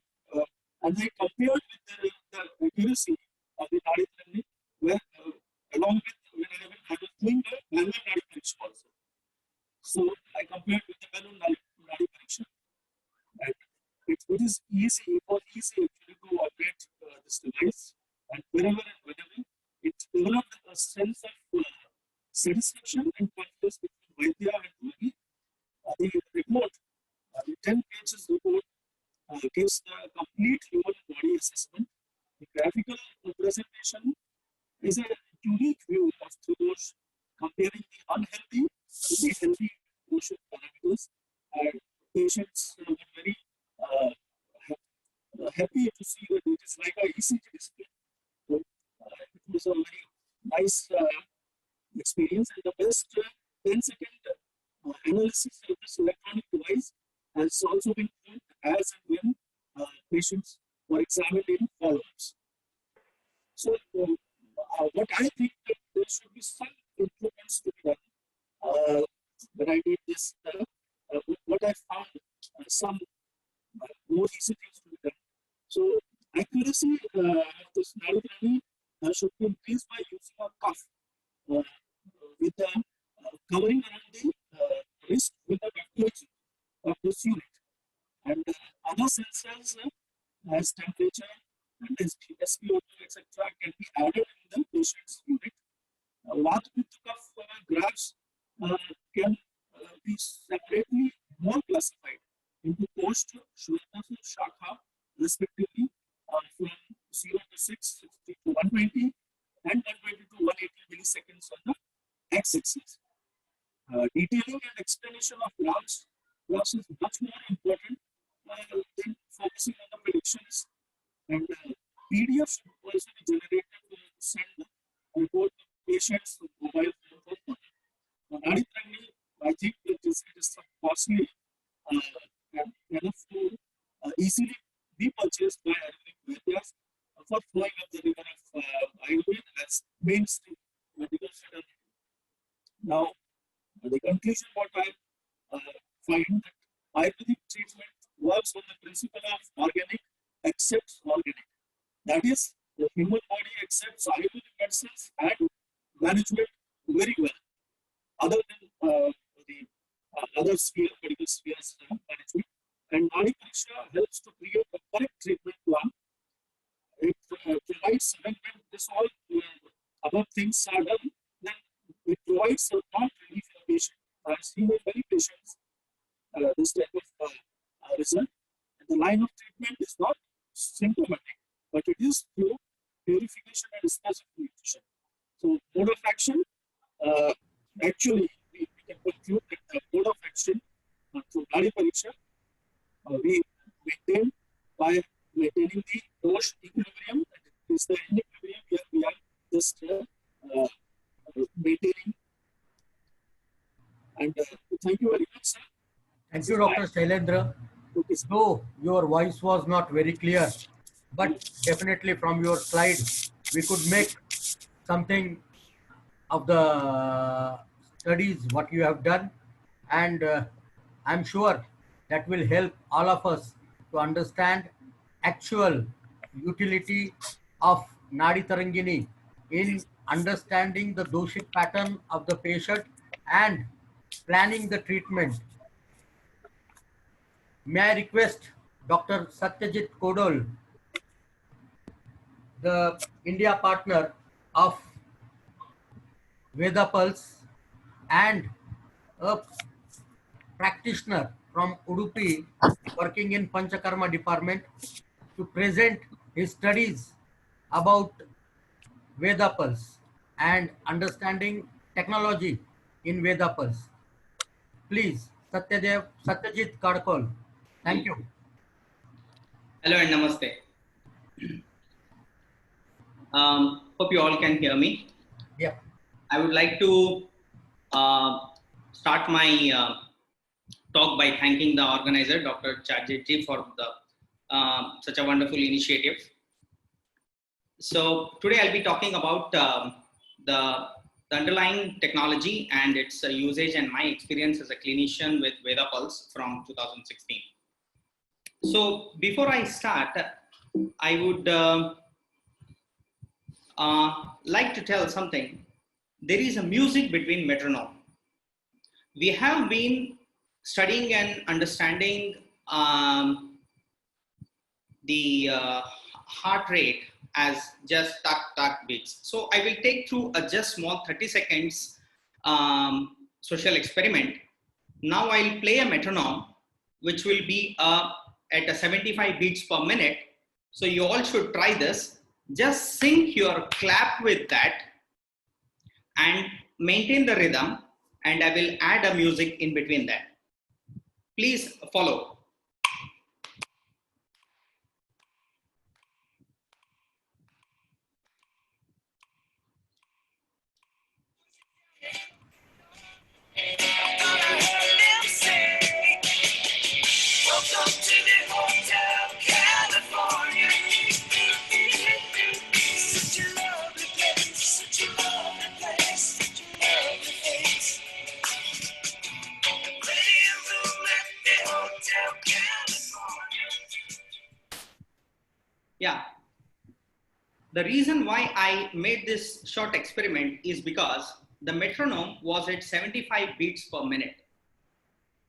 I compared with the accuracy of the Nadi Tarangini, where along with when I was doing the manual Nadi Pariksha also. So I compared with the manual Nadi Pariksha. And it is easy, it was easy actually to operate this device. And wherever and whenever, it developed a sense of satisfaction and confidence between Vaidya and Ravi. The report, the 10 pages report, gives the complete human body assessment. The graphical presentation is a unique view of dosh, comparing the unhealthy to the healthy doshal parameters. And patients were very happy to see that it is like a ECG display. So, it was a very nice experience, and the best 10-second analysis of this electronic device has also been proved as and when patients were examined in follow-ups. So, what I think that there should be some improvements to be done. When I did this, what I found some more easy things to be done. So, accuracy of this Nadi Tarangini should be increased by using a cuff with the covering around the wrist with the cartilage of this unit. And other sensors as temperature and SpO2, etc., can be added in the patient's unit. Vata Pitta cuff graphs can be separately more classified into post, Shweta, Shakha, respectively, from 0 to 6, 60 to 120, and 120 to 180 milliseconds on the x-axis. Detailing and explanation of graphs is much more important than focusing on the predictions. And PDFs should also be generated to send the report to patients with mobile phone for further. Nadi Tarangini, I think it is costly enough to easily be purchased by Ayurvedic Vedas for flowing up the river of Ayurveda as mainstream medical fraternity. Now, the conclusion what I find that Ayurvedic treatment works on the principle of organic accepts organic. That is, the human body accepts Ayurvedic medicines and management very well, other than the other sphere, medical spheres management. And Nadi Pariksha helps to create a correct treatment plan. It provides, when this all above things are done, then it provides a prompt relief for the patient. I've seen in many patients this type of result. And the line of treatment is not symptomatic, but it is through purification and specific nutrition. So mode of action, actually, we can conclude that the mode of action through Nadi Pariksha, we maintain by maintaining the dose equilibrium. It is the equilibrium where we are just maintaining. And thank you very much, sir. Thank you, Dr. Shailendra. Though your voice was not very clear, but definitely from your slide, we could make something of the studies what you have done, and I'm sure that will help all of us to understand actual utility of Nadi Tarangini in understanding the doshic pattern of the patient and planning the treatment. May I request Dr. Satyajeeth Kodol, the India partner of Veda Pulse and a practitioner from Udupi working in Panchakarma department, to present his studies about Veda Pulse and understanding technology in Veda Pulse. Please, Satyajeeth Kadkol. Thank you. Hello and namaste. Hope you all can hear me. Yeah. I would like to start my talk by thanking the organizer, Dr. Satyajeeth, for such a wonderful initiative. So today I'll be talking about the underlying technology and its usage and my experience as a clinician with Veda Pulse from 2016. So before I start, I would like to tell something. There is a music between metronome. We have been studying and understanding the heart rate as just tuck beats. So I will take through a just small 30 seconds social experiment. Now I'll play a metronome, which will be at a 75 beats per minute. So you all should try this. Just sync your clap with that and maintain the rhythm, and I will add a music in between that. Please follow. Welcome to the Hotel California. Such a lovely place, such a lovely place, such a lovely place. Play a room at the Hotel California. Yeah. The reason why I made this short experiment is because the metronome was at 75 beats per minute.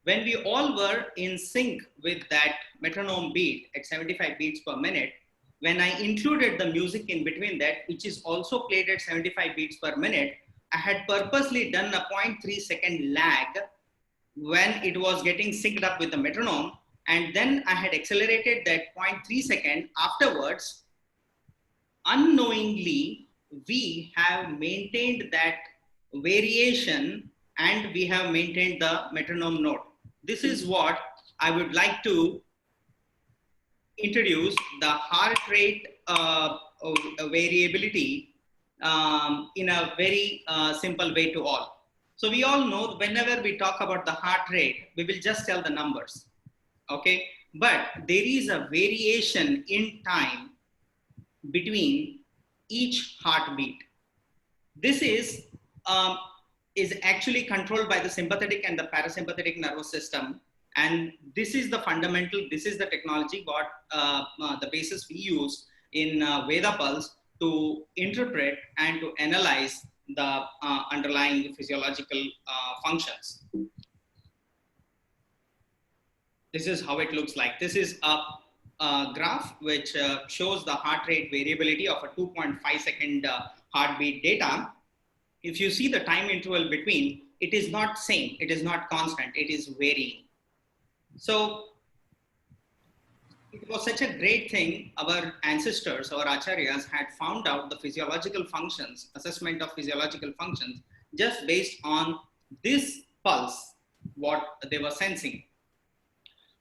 When we all were in sync with that metronome beat at 75 beats per minute, when I included the music in between that, which is also played at 75 beats per minute, I had purposely done a 0.3 second lag when it was getting synced up with the metronome. And then I had accelerated that 0.3 second afterwards. Unknowingly, we have maintained that variation and we have maintained the metronome note. This is what I would like to introduce, the heart rate variability in a very simple way to all. So we all know whenever we talk about the heart rate, we will just tell the numbers, okay? But there is a variation in time between each heartbeat. This is actually controlled by the sympathetic and the parasympathetic nervous system. And this is the fundamental, this is the technology, what the basis we use in Veda Pulse to interpret and to analyze the underlying physiological functions. this is how it looks like. This is a graph which shows the heart rate variability of a 2.5 second heartbeat data. If you see the time interval between, it is not same, it is not constant, it is varying. So it was such a great thing. Our ancestors, our acharyas had found out the physiological functions, assessment of physiological functions, just based on this pulse, what they were sensing.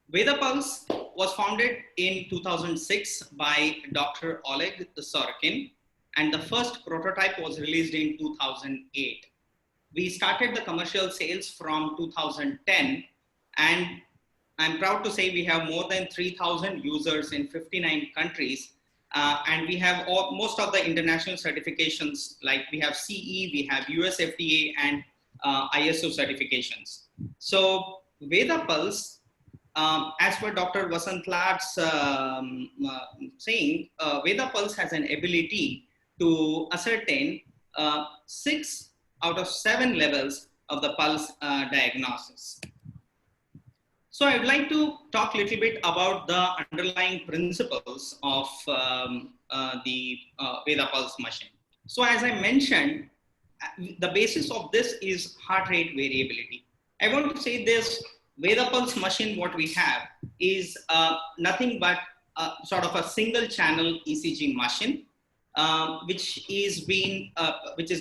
Veda Pulse was founded in 2006 by Dr. Oleg Sorokin, and the first prototype was released in 2008. We started the commercial sales from 2010, and I'm proud to say we have more than 3,000 users in 59 countries, and we have most of the international certifications, like we have CE, we have US FDA, and ISO certifications. So Veda Pulse, as per Dr. Vasant Lad's saying, Veda Pulse has an ability to ascertain 6 out of 7 levels of the pulse diagnosis. So I'd like to talk a little bit about the underlying principles of the Veda Pulse machine. So as I mentioned, the basis of this is heart rate variability. I want to say this, Veda Pulse machine, what we have is nothing but sort of a single channel ECG machine, which is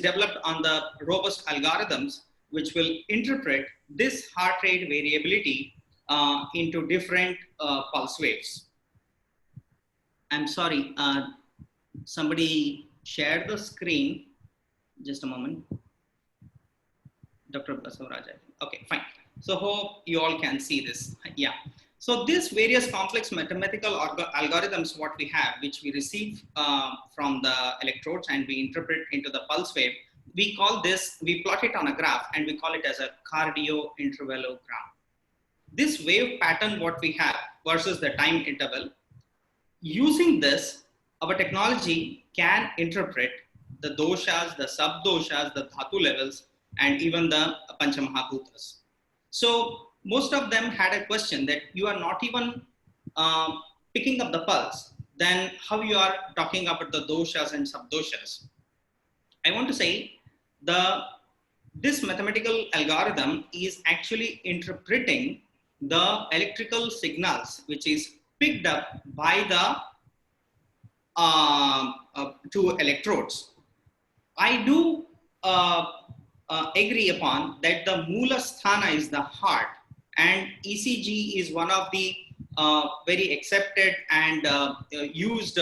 developed on the robust algorithms, which will interpret this heart rate variability into different pulse waves. I'm sorry, somebody shared the screen. Just a moment. Dr. Basavraj. Okay, fine. So hope you all can see this. Yeah. So these various complex mathematical algorithms, what we have, which we receive from the electrodes and we interpret into the pulse wave, we call this, we plot it on a graph and we call it as a cardio intervalogram. This wave pattern, what we have versus the time interval, using this, our technology can interpret the doshas, the sub-doshas, the dhatu levels, and even the Panchamahabhutas. So most of them had a question that you are not even picking up the pulse, then how you are talking about the doshas and sub-doshas. I want to say this mathematical algorithm is actually interpreting the electrical signals which is picked up by the two electrodes. I do agree upon that the Mula Sthana is the heart, and ECG is one of the very accepted and used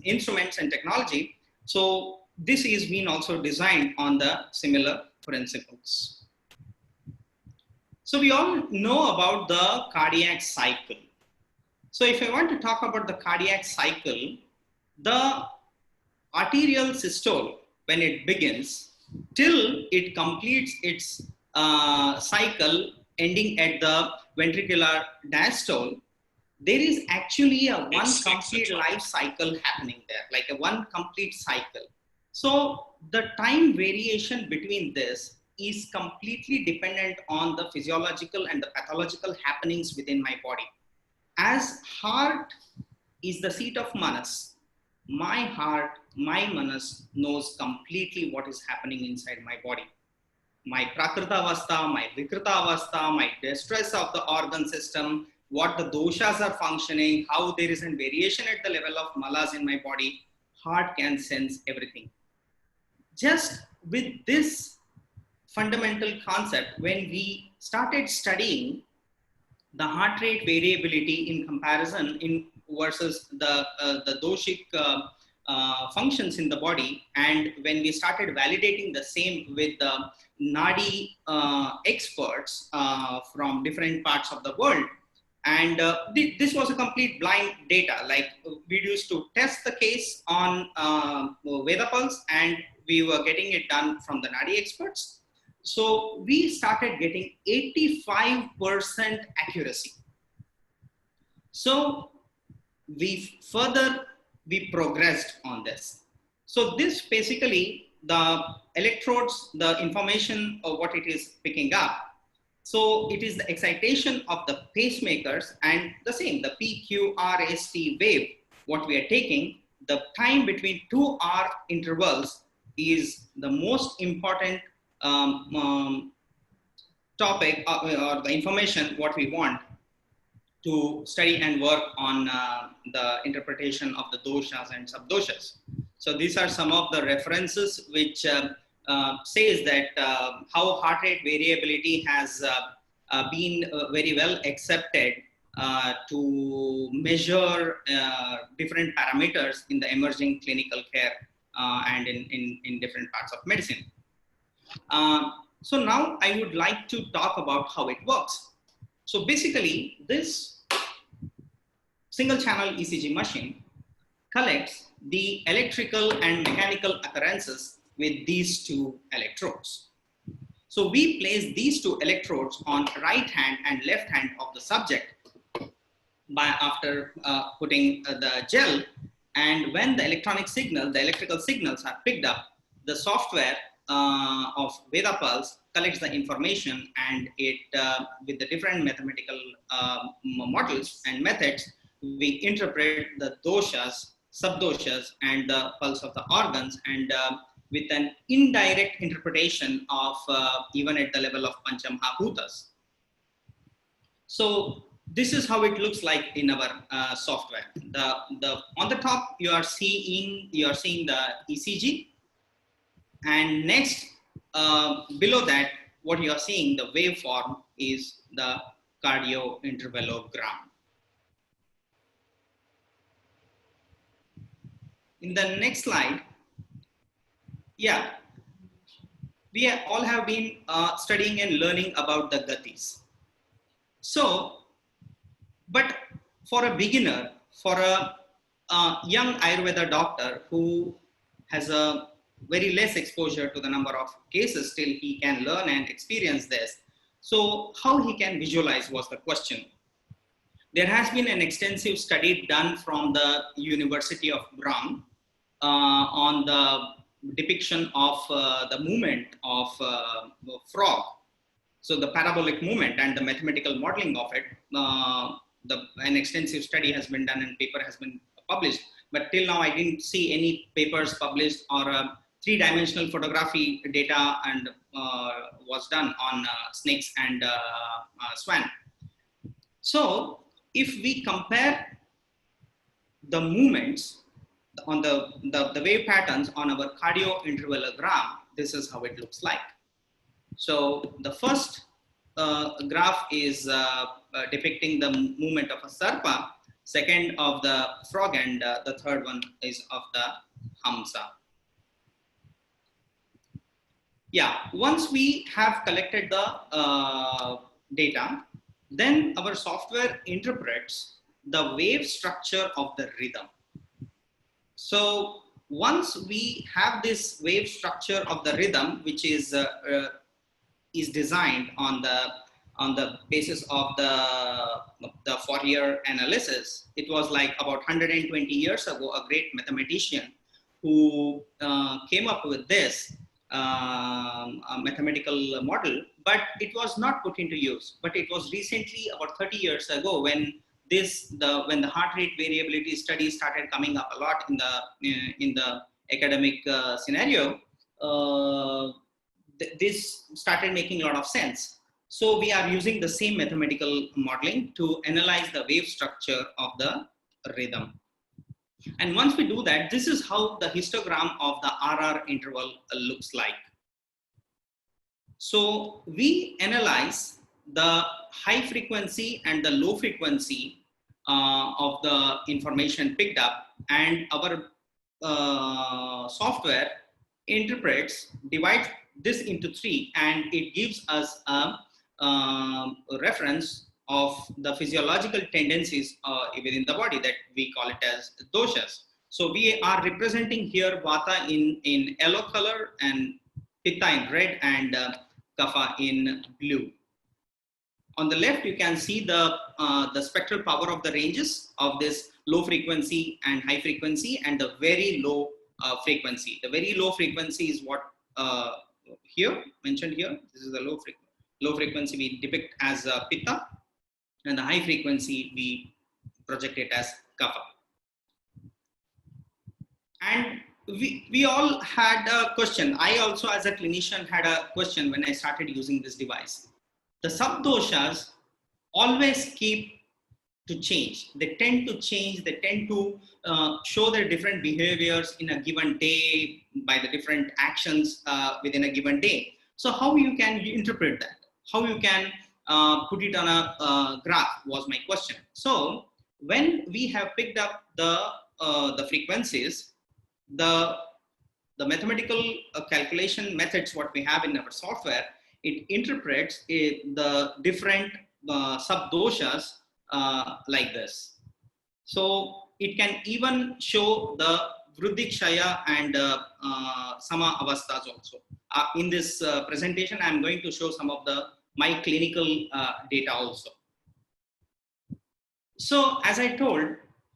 instruments and technology. So this is being also designed on the similar principles. So we all know about the cardiac cycle. So if I want to talk about the cardiac cycle, the arterial systole, when it begins, till it completes its cycle ending at the ventricular diastole, there is actually a one complete life cycle happening there, like a one complete cycle. So the time variation between this is completely dependent on the physiological and the pathological happenings within my body. As heart is the seat of Manas, my heart, my Manas knows completely what is happening inside my body. My Prakrita Avastha, my Vikrita Avastha, my distress of the organ system, what the doshas are functioning, how there is a variation at the level of malas in my body, heart can sense everything. Just with this fundamental concept, when we started studying the heart rate variability in comparison versus the doshic functions in the body, and when we started validating the same with the Nadi experts from different parts of the world, and this was a complete blind data. Like we used to test the case on Veda Pulse, and we were getting it done from the Nadi experts. So we started getting 85% accuracy. So we progressed on this. So this basically, the electrodes, the information of what it is picking up, So it is the excitation of the pacemakers and the same, the PQRST wave, what we are taking, the time between 2 hour intervals is the most important topic or the information what we want to study and work on the interpretation of the doshas and subdoshas. So these are some of the references which says that how heart rate variability has been very well accepted to measure different parameters in the emerging clinical care and in different parts of medicine. So now I would like to talk about how it works. So basically this single channel ECG machine collects the electrical and mechanical occurrences with these 2 electrodes. So we place these 2 electrodes on right hand and left hand of the subject after putting the gel, and when the electrical signals are picked up, the software of Veda Pulse collects the information, and it with the different mathematical models and methods, we interpret the doshas, subdoshas, and the pulse of the organs, and with an indirect interpretation of even at the level of Panchamahabhutas. So this is how it looks like in our software. On the top you are seeing the ECG, and next below that what you are seeing, the waveform, is the cardiointervalogram. In the next slide, yeah, we all have been studying and learning about the gatis. So, but for a beginner, for a young Ayurveda doctor who has a very less exposure to the number of cases till he can learn and experience this. So how he can visualize was the question. There has been an extensive study done from the University of Braun on the depiction of the movement of frog. So the parabolic movement and the mathematical modeling of it, an extensive study has been done and paper has been published. But till now, I didn't see any papers published or 3-dimensional photography data and was done on snakes and swan. So if we compare the movements on the wave patterns on our cardiointervalogram, this is how it looks like. So the first graph is depicting the movement of a sarpa, second of the frog, and the third one is of the hamsa. Yeah, once we have collected the data, then our software interprets the wave structure of the rhythm. So once we have this wave structure of the rhythm, which is designed on the basis of the Fourier analysis, it was like about 120 years ago, a great mathematician who came up with this mathematical model, but it was not put into use. But it was recently, about 30 years ago, when when the heart rate variability studies started coming up a lot in the academic scenario, this started making a lot of sense. So we are using the same mathematical modeling to analyze the wave structure of the rhythm. And once we do that, this is how the histogram of the RR interval looks like. So we analyze the high frequency and the low frequency of the information picked up, and our software divides this into 3, and it gives us a reference of the physiological tendencies within the body that we call it as doshas. So we are representing here Vata in yellow color, and Pitta in red, and Kapha in blue. On the left, you can see the spectral power of the ranges of this low frequency and high frequency, and the very low frequency. The very low frequency is what here mentioned here. This is the low frequency. Low frequency we depict as Pitta, and the high frequency we project it as Kapha. And we all had a question. I also, as a clinician, had a question when I started using this device. The subdoshas always keep to change. They tend to change. They tend to show their different behaviors in a given day by the different actions within a given day. So how you can interpret that? How you can put it on a graph was my question. So when we have picked up the frequencies, the mathematical calculation methods what we have in our software, it interprets the different subdoshas like this. So it can even show the Vriddhi Kshaya and Sama Avasthas also. In this presentation, I'm going to show some of my clinical data also. So as I told,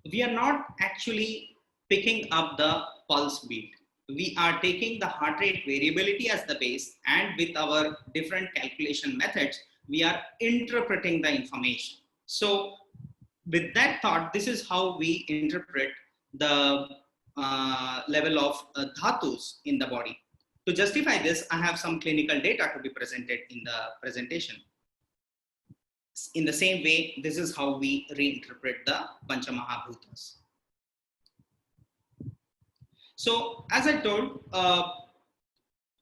we are not actually picking up the pulse beat. We are taking the heart rate variability as the base, and with our different calculation methods, we are interpreting the information. So with that thought, this is how we interpret the level of dhatus in the body. To justify this, I have some clinical data to be presented in the presentation. In the same way, this is how we reinterpret the Panchamahabhutas. So as I told,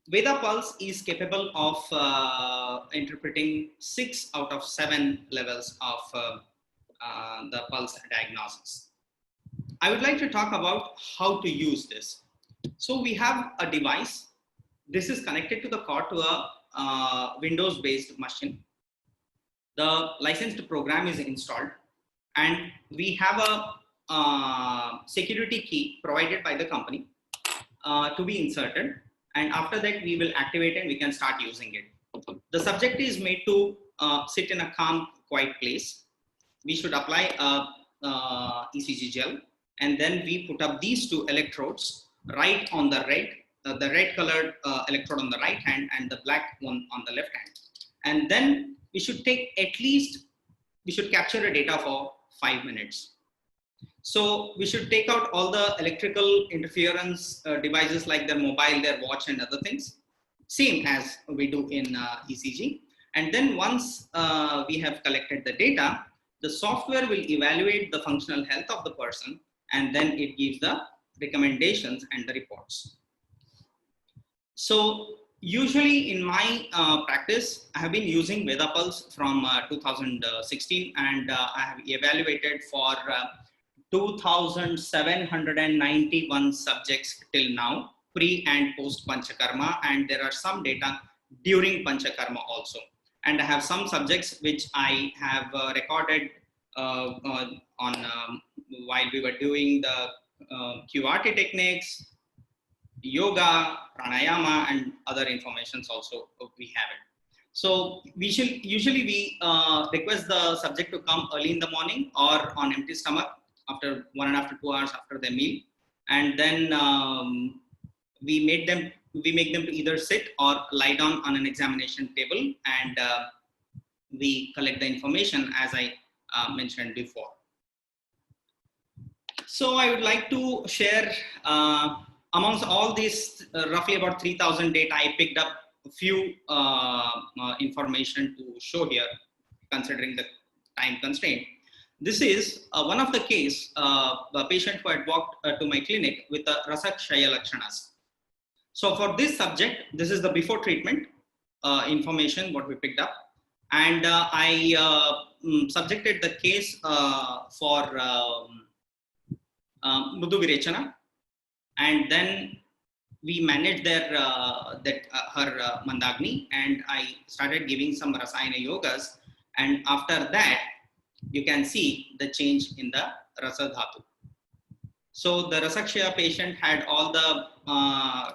Veda Pulse is capable of interpreting 6 out of 7 levels of the pulse diagnosis. I would like to talk about how to use this. So we have a device. This is connected to the cord to a Windows-based machine. The licensed program is installed, and we have a security key provided by the company to be inserted. And after that, we will activate and we can start using it. The subject is made to sit in a calm, quiet place. We should apply a ECG gel, and then we put up these 2 electrodes right on the red colored electrode on the right hand and the black one on the left hand. And then we should take we should capture a data for 5 minutes. So we should take out all the electrical interference devices like their mobile, their watch and other things, same as we do in ECG. And then once we have collected the data, the software will evaluate the functional health of the person, and then it gives the recommendations and the reports. So usually in my practice, I have been using Veda Pulse from 2016, and I have evaluated for 2,791 subjects till now, pre and post Panchakarma, and there are some data during Panchakarma also. And I have some subjects which I have recorded while we were doing the QRT techniques, yoga, pranayama, and other informations also we have it. So we should usually request the subject to come early in the morning or on empty stomach after 1.5 to 2 hours after the meal, and then we make them to either sit or lie down on an examination table, and we collect the information as I mentioned before. So I would like to share amongst all these roughly about 3,000 data, I picked up a few information to show here, considering the time constraint. This is one of the case, the patient who had walked to my clinic with a Rasa Kshaya Lakshanas. So for this subject, this is the before treatment information what we picked up, and I subjected the case for Mudhu Virechana, and then we managed their her Mandagni, and I started giving some Rasayana yogas, and after that you can see the change in the Rasa Dhatu. So the Rasakshaya patient had all the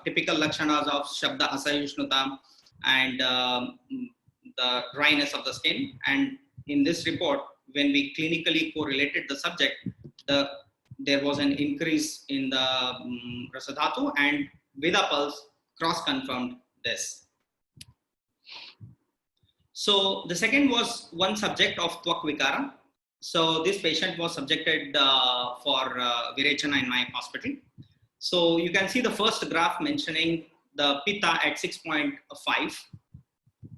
typical lakshanas of Shabda Asayushnuta and the dryness of the skin. And in this report, when we clinically correlated the subject, there was an increase in the Rasa Dhatu, and Veda Pulse cross-confirmed this. So the second was one subject of Twak Vikara. So this patient was subjected for Virechana in my hospital. So you can see the first graph mentioning the Pitta at 6.5.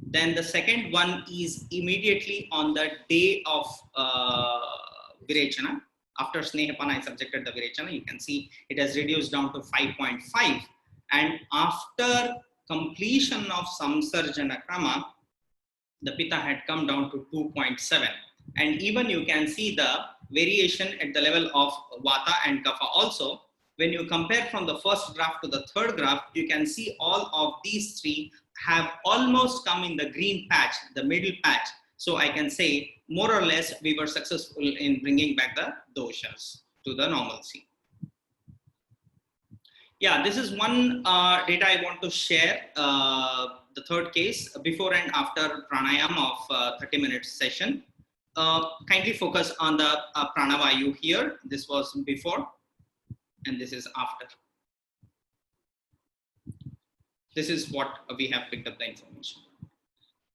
Then the second one is immediately on the day of Virechana. After Snehapana, I subjected the Virechana. You can see it has reduced down to 5.5. And after completion of Samsarjana Krama, the Pitta had come down to 2.7. And even you can see the variation at the level of Vata and Kapha also. When you compare from the first graph to the third graph, you can see all of these three have almost come in the green patch, the middle patch. So I can say more or less we were successful in bringing back the doshas to the normalcy. Yeah, this is one data I want to share. The third case, before and after pranayam of 30 minutes session. Kindly focus on the pranavayu here. This was before and this is after. This is what we have picked up the information.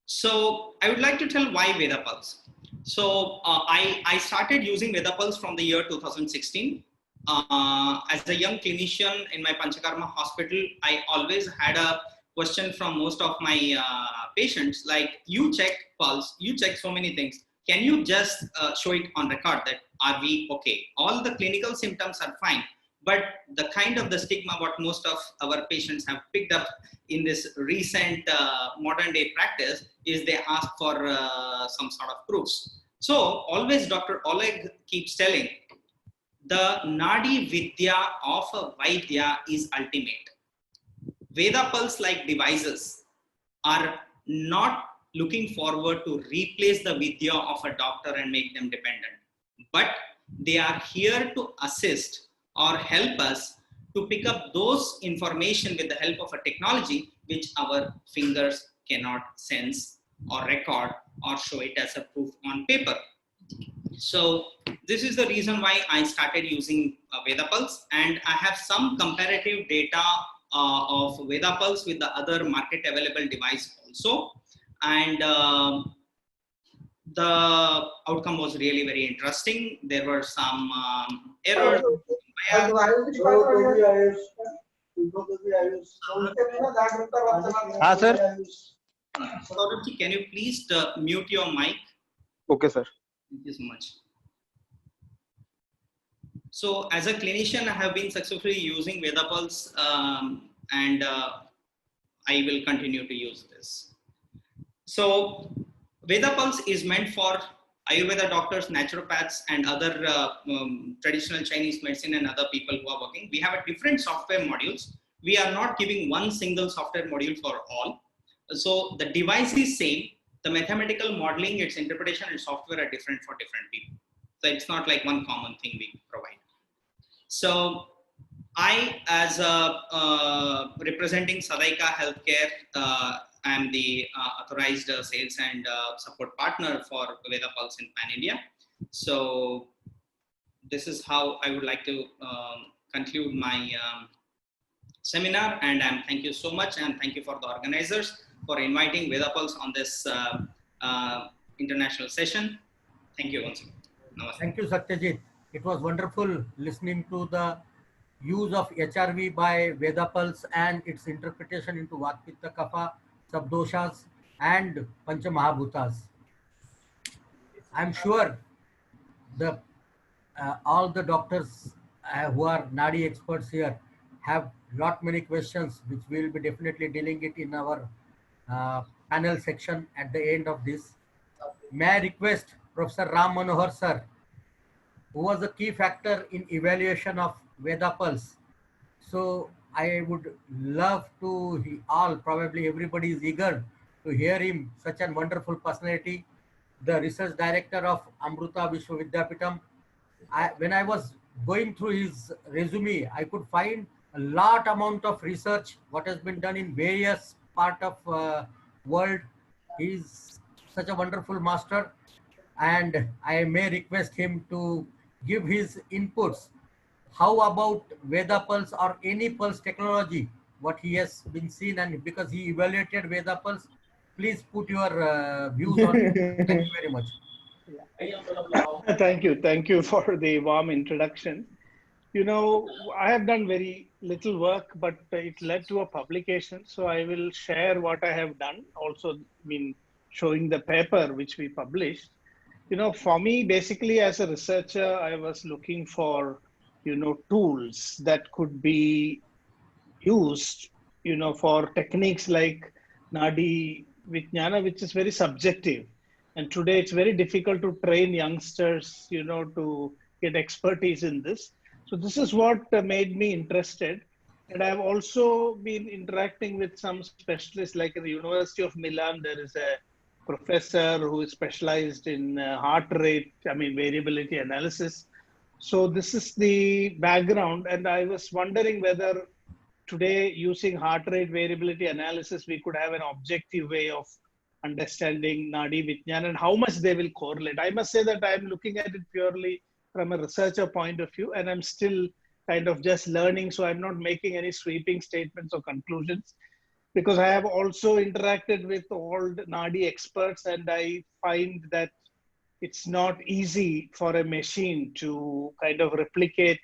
So I would like to tell why Veda Pulse. So I started using Veda Pulse from the year 2016. As a young clinician in my Panchakarma hospital, I always had a question from most of my patients, like, you check pulse, you check so many things. Can you just show it on record that are we okay? All the clinical symptoms are fine, but the kind of the stigma what most of our patients have picked up in this recent modern day practice is they ask for some sort of proofs. So always Dr. Oleg keeps telling, the Nadi Vidya of a Vaidya is ultimate. Veda Pulse like devices are not looking forward to replace the Vidya of a doctor and make them dependent, but they are here to assist or help us to pick up those information with the help of a technology which our fingers cannot sense or record or show it as a proof on paper. So this is the reason why I started using Veda Pulse, and I have some comparative data of Veda Pulse with the other market available device also. And the outcome was really very interesting. There were some errors. Sir. Saurabh, can you please mute your mic? Okay, sir. Thank you so much. So as a clinician, I have been successfully using Veda Pulse, and I will continue to use this. So Veda Pulse is meant for Ayurveda doctors, naturopaths, and other traditional Chinese medicine and other people who are working. We have a different software modules. We are not giving one single software module for all. So the device is same. The mathematical modeling, its interpretation and software are different for different people. So it's not like one common thing we provide. So I, as representing Sadaika Healthcare, I am the authorized sales and support partner for Veda Pulse in Pan India. So this is how I would like to conclude my seminar, and thank you so much, and thank you for the organizers for inviting Veda Pulse on this international session. Thank you once again. Namaste. Thank you, Satyajeeth. It was wonderful listening to the use of HRV by Veda Pulse and its interpretation into Vatpitta Kapha, Sabdoshas and Pancha Mahabhutas. I'm sure the all the doctors who are Nadi experts here have many questions, which we will be definitely dealing it in our panel section at the end of this. May I request Professor Ram Manohar sir, who was a key factor in evaluation of Veda Pulse. So I would love to, probably everybody is eager to hear him, such a wonderful personality, the research director of Amruta Vishwa Vidyapeetham. When I was going through his resume, I could find a lot amount of research, what has been done in various part of world. He's such a wonderful master, and I may request him to give his inputs. How about Veda Pulse or any pulse technology, what he has been seen, and because he evaluated Veda Pulse, please put your views on it. Thank you very much. Thank you for the warm introduction. You know, I have done very little work, but it led to a publication. So I will share what I have done. Also, showing the paper which we published. You know, for me, basically as a researcher, I was looking for, tools that could be used, for techniques like Nadi Vijnana, which is very subjective. And today it's very difficult to train youngsters, to get expertise in this. So this is what made me interested. And I've also been interacting with some specialists, like at the University of Milan, there is a professor who is specialized in heart rate, variability analysis. So this is the background. And I was wondering whether today, using heart rate variability analysis, we could have an objective way of understanding Nadi Vijnana and how much they will correlate. I must say that I'm looking at it purely from a researcher point of view, and I'm still kind of just learning, so I'm not making any sweeping statements or conclusions, because I have also interacted with old Nadi experts, and I find that it's not easy for a machine to kind of replicate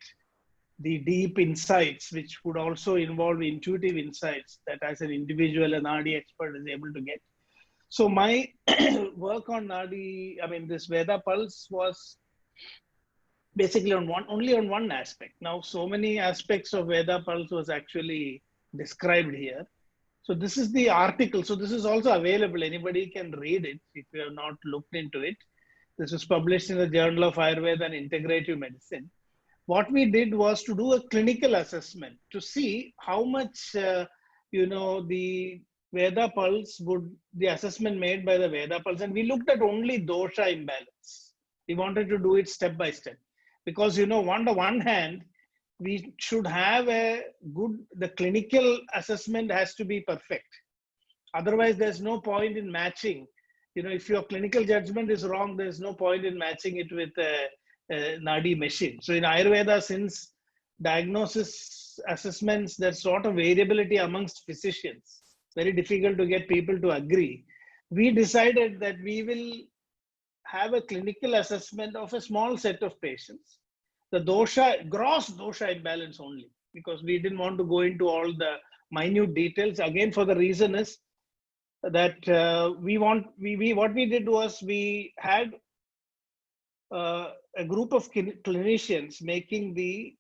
the deep insights, which would also involve intuitive insights that as an individual, an Nadi expert is able to get. So my work on Nadi, this Veda pulse was basically only on one aspect. Now, so many aspects of Veda pulse was actually described here. So this is the article. So this is also available. Anybody can read it if you have not looked into it. This was published in the Journal of Ayurveda and Integrative Medicine. What we did was to do a clinical assessment to see how much, the Veda pulse the assessment made by the Veda pulse. And we looked at only dosha imbalance. We wanted to do it step by step. Because, on the one hand, we should have the clinical assessment has to be perfect. Otherwise, there's no point in matching. If your clinical judgment is wrong, there's no point in matching it with a Nadi machine. So in Ayurveda, since diagnosis assessments, there's sort of variability amongst physicians, very difficult to get people to agree. We decided that we will have a clinical assessment of a small set of patients, the gross dosha imbalance only, because we didn't want to go into all the minute details. Again, for the reason is that what we did was we had a group of clinicians making the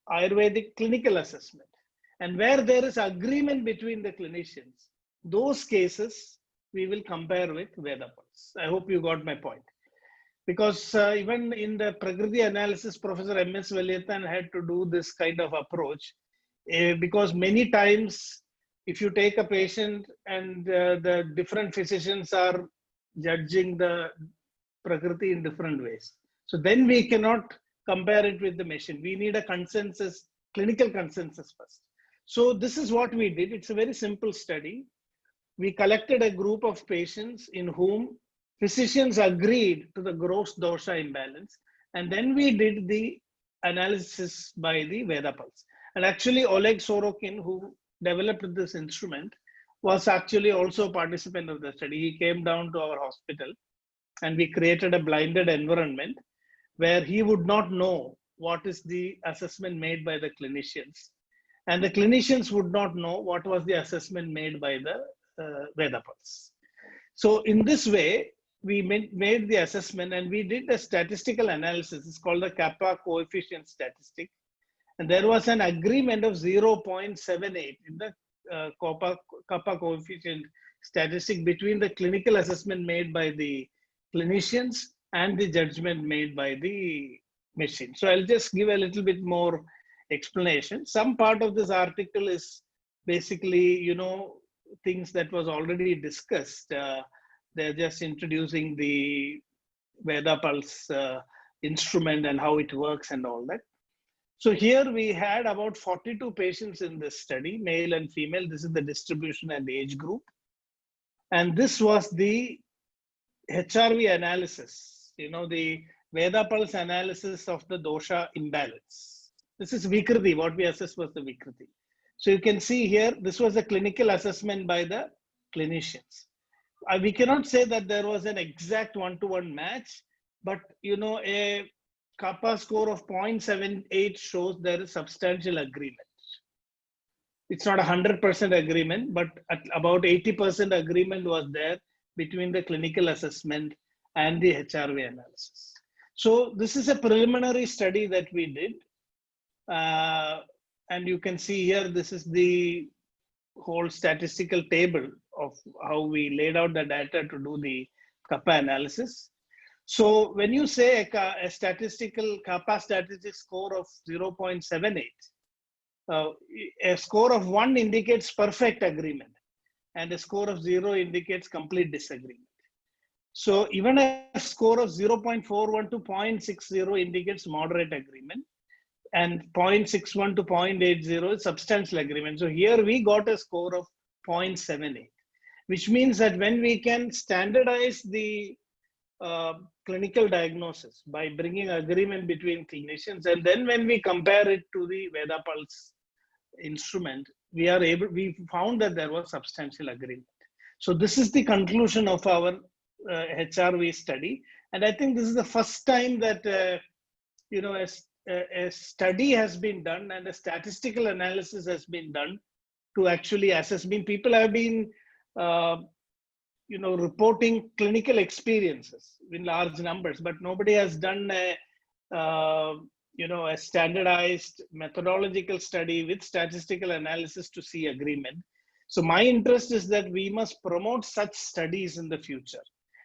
Ayurvedic clinical assessment. And where there is agreement between the clinicians, those cases we will compare with Veda pulse. I hope you got my point. Because even in the Prakriti analysis, Professor M.S. Veliathan had to do this kind of approach, because many times if you take a patient and the different physicians are judging the Prakriti in different ways. So then we cannot compare it with the machine. We need a consensus, clinical consensus first. So this is what we did. It's a very simple study. We collected a group of patients in whom physicians agreed to the gross dosha imbalance. And then we did the analysis by the Veda pulse. And actually Oleg Sorokin, who developed this instrument, was actually also a participant of the study. He came down to our hospital and we created a blinded environment where he would not know what is the assessment made by the clinicians. And the clinicians would not know what was the assessment made by the Veda pulse. So in this way, we made the assessment and we did a statistical analysis. It's called the kappa coefficient statistic. And there was an agreement of 0.78 in the kappa coefficient statistic between the clinical assessment made by the clinicians and the judgment made by the machine. So I'll just give a little bit more explanation. Some part of this article is basically, things that was already discussed. They're just introducing the Veda pulse instrument and how it works and all that. So here we had about 42 patients in this study, male and female. This is the distribution and age group. And this was the HRV analysis, the Veda pulse analysis of the dosha imbalance. This is Vikriti. What we assessed was the Vikriti. So you can see here, this was a clinical assessment by the clinicians. We cannot say that there was an exact one-to-one match, but a kappa score of 0.78 shows there is substantial agreement. It's not 100% agreement, but at about 80% agreement was there between the clinical assessment and the HRV analysis. So this is a preliminary study that we did. And you can see here, this is the whole statistical table of how we laid out the data to do the kappa analysis. So when you say a statistical kappa statistic score of 0.78, a score of 1 indicates perfect agreement and a score of 0 indicates complete disagreement. So even a score of 0.41 to 0.60 indicates moderate agreement, and 0.61 to 0.80 is substantial agreement. So here we got a score of 0.78, which means that when we can standardize the clinical diagnosis by bringing agreement between clinicians, and then when we compare it to the Veda Pulse instrument, we found that there was substantial agreement. So this is the conclusion of our HRV study, and I think this is the first time that a study has been done and a statistical analysis has been done to actually assess. People have been reporting clinical experiences in large numbers, but nobody has done a standardized methodological study with statistical analysis to see agreement. So my interest is that we must promote such studies in the future.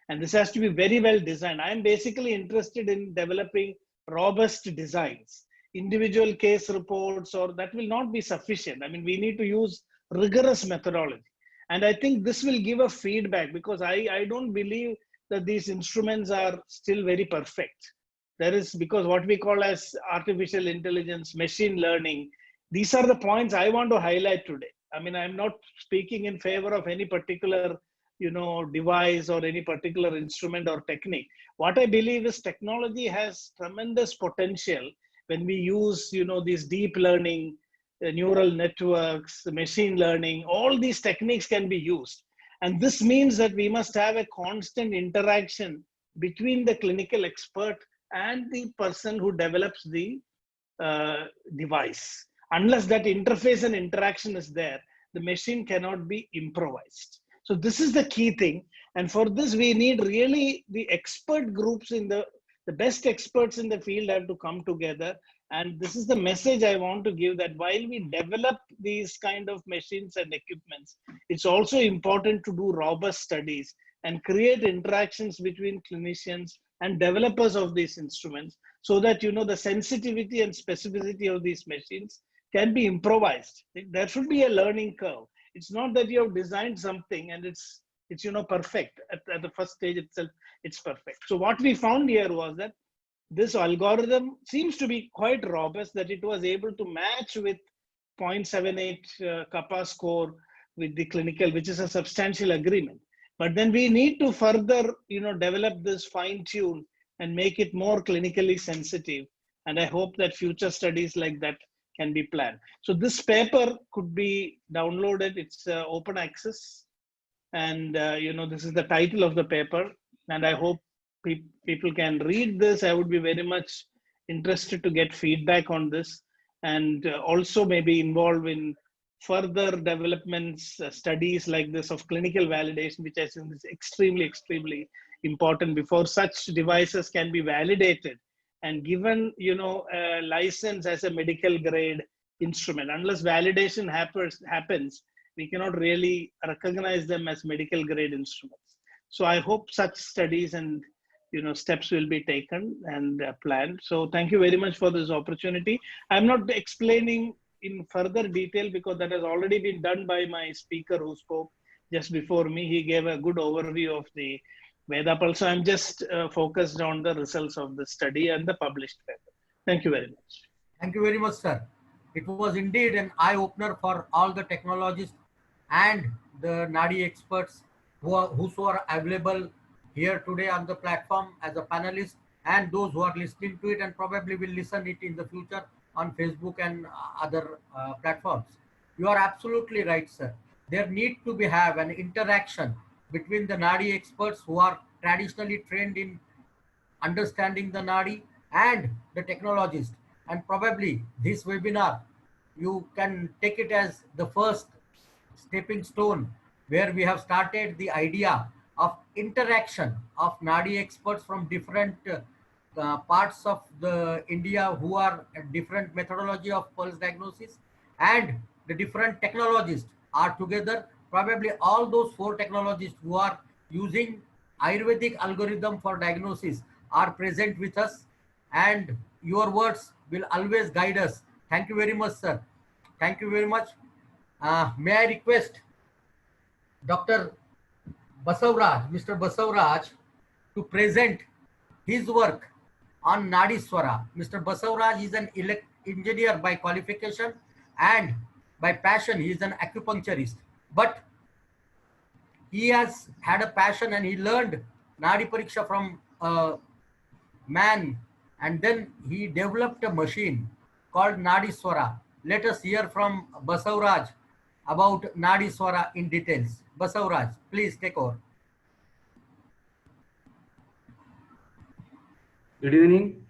And this has to be very well designed. I'm basically interested in developing robust designs. Individual case reports, or that will not be sufficient. I mean, we need to use rigorous methodology. And I think this will give a feedback, because I don't believe that these instruments are still very perfect. There is, because what we call as artificial intelligence, machine learning, these are the points I want to highlight today. I mean, I'm not speaking in favor of any particular device or any particular instrument or technique. What I believe is technology has tremendous potential when we use these deep learning, neural networks, machine learning. All these techniques can be used, and this means that we must have a constant interaction between the clinical expert and the person who develops the device. Unless that interface and interaction is there, the machine cannot be improvised. So this is the key thing. And for this, we need really the expert groups the best experts in the field have to come together. And this is the message I want to give, that while we develop these kind of machines and equipments, it's also important to do robust studies and create interactions between clinicians and developers of these instruments, so that the sensitivity and specificity of these machines can be improvised. There should be a learning curve. It's not that you have designed something and it's perfect at the first stage itself. It's perfect. So what we found here was that this algorithm seems to be quite robust, that it was able to match with 0.78 kappa score with the clinical, which is a substantial agreement. But then we need to further develop this, fine tune, and make it more clinically sensitive. And I hope that future studies like that can be planned. So this paper could be downloaded. It's open access, and this is the title of the paper, and I hope people can read this. I would be very much interested to get feedback on this, and also maybe involved in further developments, studies like this of clinical validation, which I think is extremely, extremely important before such devices can be validated and given, a license as a medical grade instrument. Unless validation happens, we cannot really recognize them as medical grade instruments. So I hope such studies and steps will be taken and planned. So thank you very much for this opportunity. I'm not explaining in further detail because that has already been done by my speaker who spoke just before me. He gave a good overview of the Veda Pulse. So I'm just focused on the results of the study and the published paper. Thank you very much. Thank you very much, sir. It was indeed an eye-opener for all the technologists and the Nadi experts who are available here today on the platform as a panelist, and those who are listening to it and probably will listen it in the future on Facebook and other platforms. You are absolutely right, sir. there need to be have an interaction between the Nadi experts who are traditionally trained in understanding the Nadi and the technologist. And probably this webinar, you can take it as the first stepping stone where we have started the idea of interaction of Nadi experts from different parts of the India who are a different methodology of pulse diagnosis, and the different technologists are together. Probably all those 4 technologists who are using Ayurvedic algorithm for diagnosis are present with us, and your words will always guide us. Thank you very much, sir. Thank you very much. May I request Dr. Basavraj, Mr. Basavraj, to present his work on Nadi Swara. Mr. Basavraj is an engineer by qualification, and by passion he is an acupuncturist. But he has had a passion and he learned Nadi Pariksha from a man, and then he developed a machine called Nadi Swara. Let us hear from Basavraj about Nadi Swara in details. Basavraj, please take over. Good evening.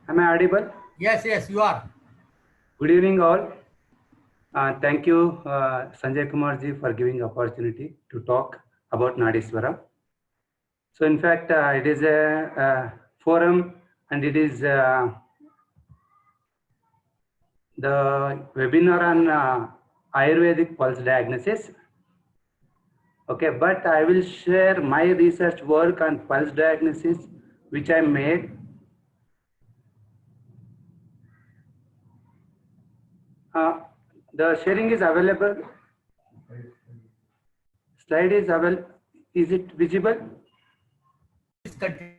Am I audible? Yes, yes, you are. Good evening, all. Thank you, Sanjay Kumarji, for giving opportunity to talk about Nadi Swara. So, in fact, it is a forum, and it is the webinar on Ayurvedic pulse diagnosis. Okay, but I will share my research work on pulse diagnosis, which I made. The sharing is available. Slide is available. Is it visible? Please continue.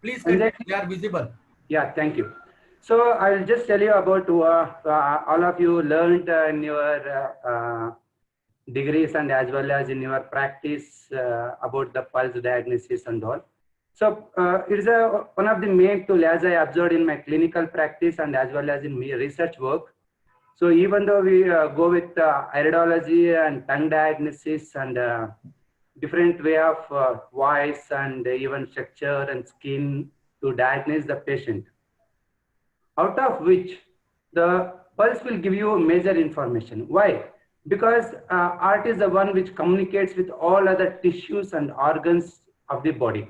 Please continue. They are visible. Yeah, thank you. So I will just tell you about all of you learned in your degrees and as well as in your practice about the pulse diagnosis and all. So it is one of the main tools as I observed in my clinical practice and as well as in my research work. So even though we go with iridology and tongue diagnosis and different way of voice and even structure and skin to diagnose the patient, out of which the pulse will give you major information. Why? Because art is the one which communicates with all other tissues and organs of the body.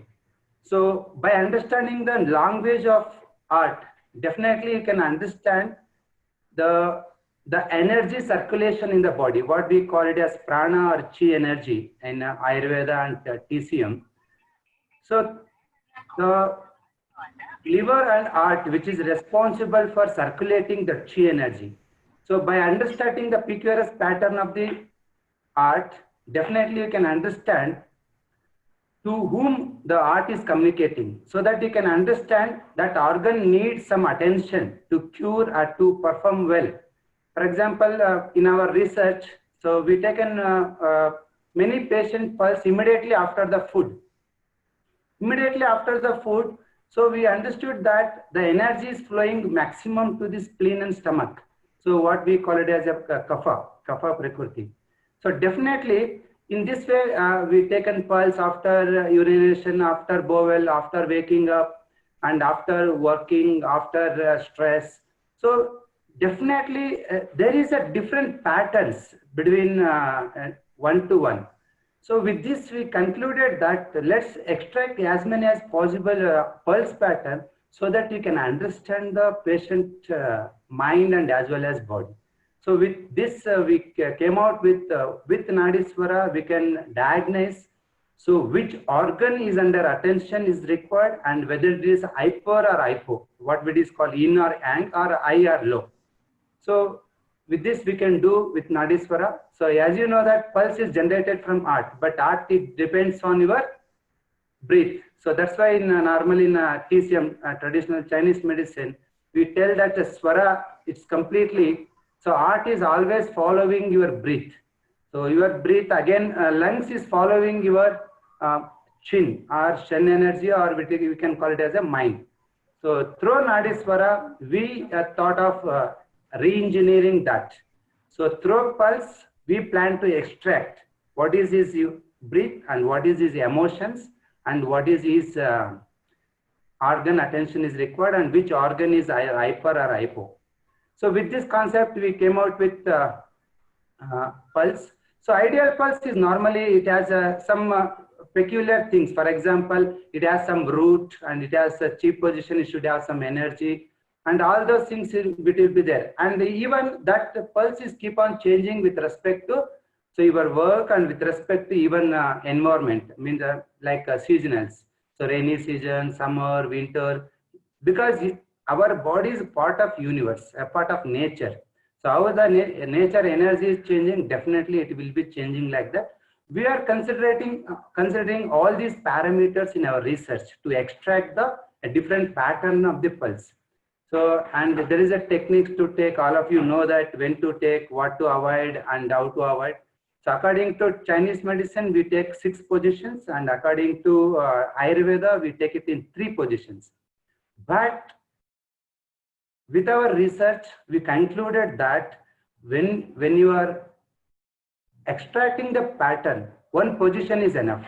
So by understanding the language of art, definitely you can understand the energy circulation in the body, what we call it as prana or chi energy in Ayurveda and TCM. So the liver and heart, which is responsible for circulating the chi energy. So by understanding the peculiar pattern of the art, definitely you can understand to whom the art is communicating, so that you can understand that organ needs some attention to cure or to perform well. For example, in our research, so we taken many patient pulse immediately after the food. Immediately after the food, so we understood that the energy is flowing maximum to the spleen and stomach. So what we call it as a kapha prakriti. So definitely in this way, we taken pulse after urination, after bowel, after waking up, and after working, after stress. So definitely there is a different patterns between one to one. So with this, we concluded that let's extract as many as possible pulse pattern so that you can understand the patient mind and as well as body. So with this, we came out with Nadi Swara, we can diagnose so which organ is under attention is required and whether it is hyper or hypo, what it is called yin or yang or high or low. So with this we can do with Nadi Swara. So as you know that pulse is generated from heart, but heart it depends on your breath. So that's why normally in TCM, traditional Chinese medicine, we tell that the Swara, it's completely, so heart is always following your breath. So your breath again, lungs is following your chin or shen energy, or we can call it as a mind. So through Nadi Swara, we thought of re-engineering that. So through pulse, we plan to extract what is his breath and what is his emotions and what is his organ attention is required and which organ is hyper or hypo. So with this concept, we came out with pulse. So ideal pulse is normally, it has some peculiar things. For example, it has some root and it has a cheap position, it should have some energy and all those things it will be there. And even that pulse is keep on changing with respect to your work and with respect to even environment, means like seasonals. So rainy season, summer, winter, because our body is part of universe, a part of nature. So how the nature energy is changing, definitely it will be changing like that. We are considering all these parameters in our research to extract a different pattern of the pulse. So, and there is a technique to take, all of you know that when to take, what to avoid and how to avoid. So according to Chinese medicine, we take 6 positions and according to Ayurveda, we take it in 3 positions. But with our research, we concluded that when you are extracting the pattern, 1 position is enough.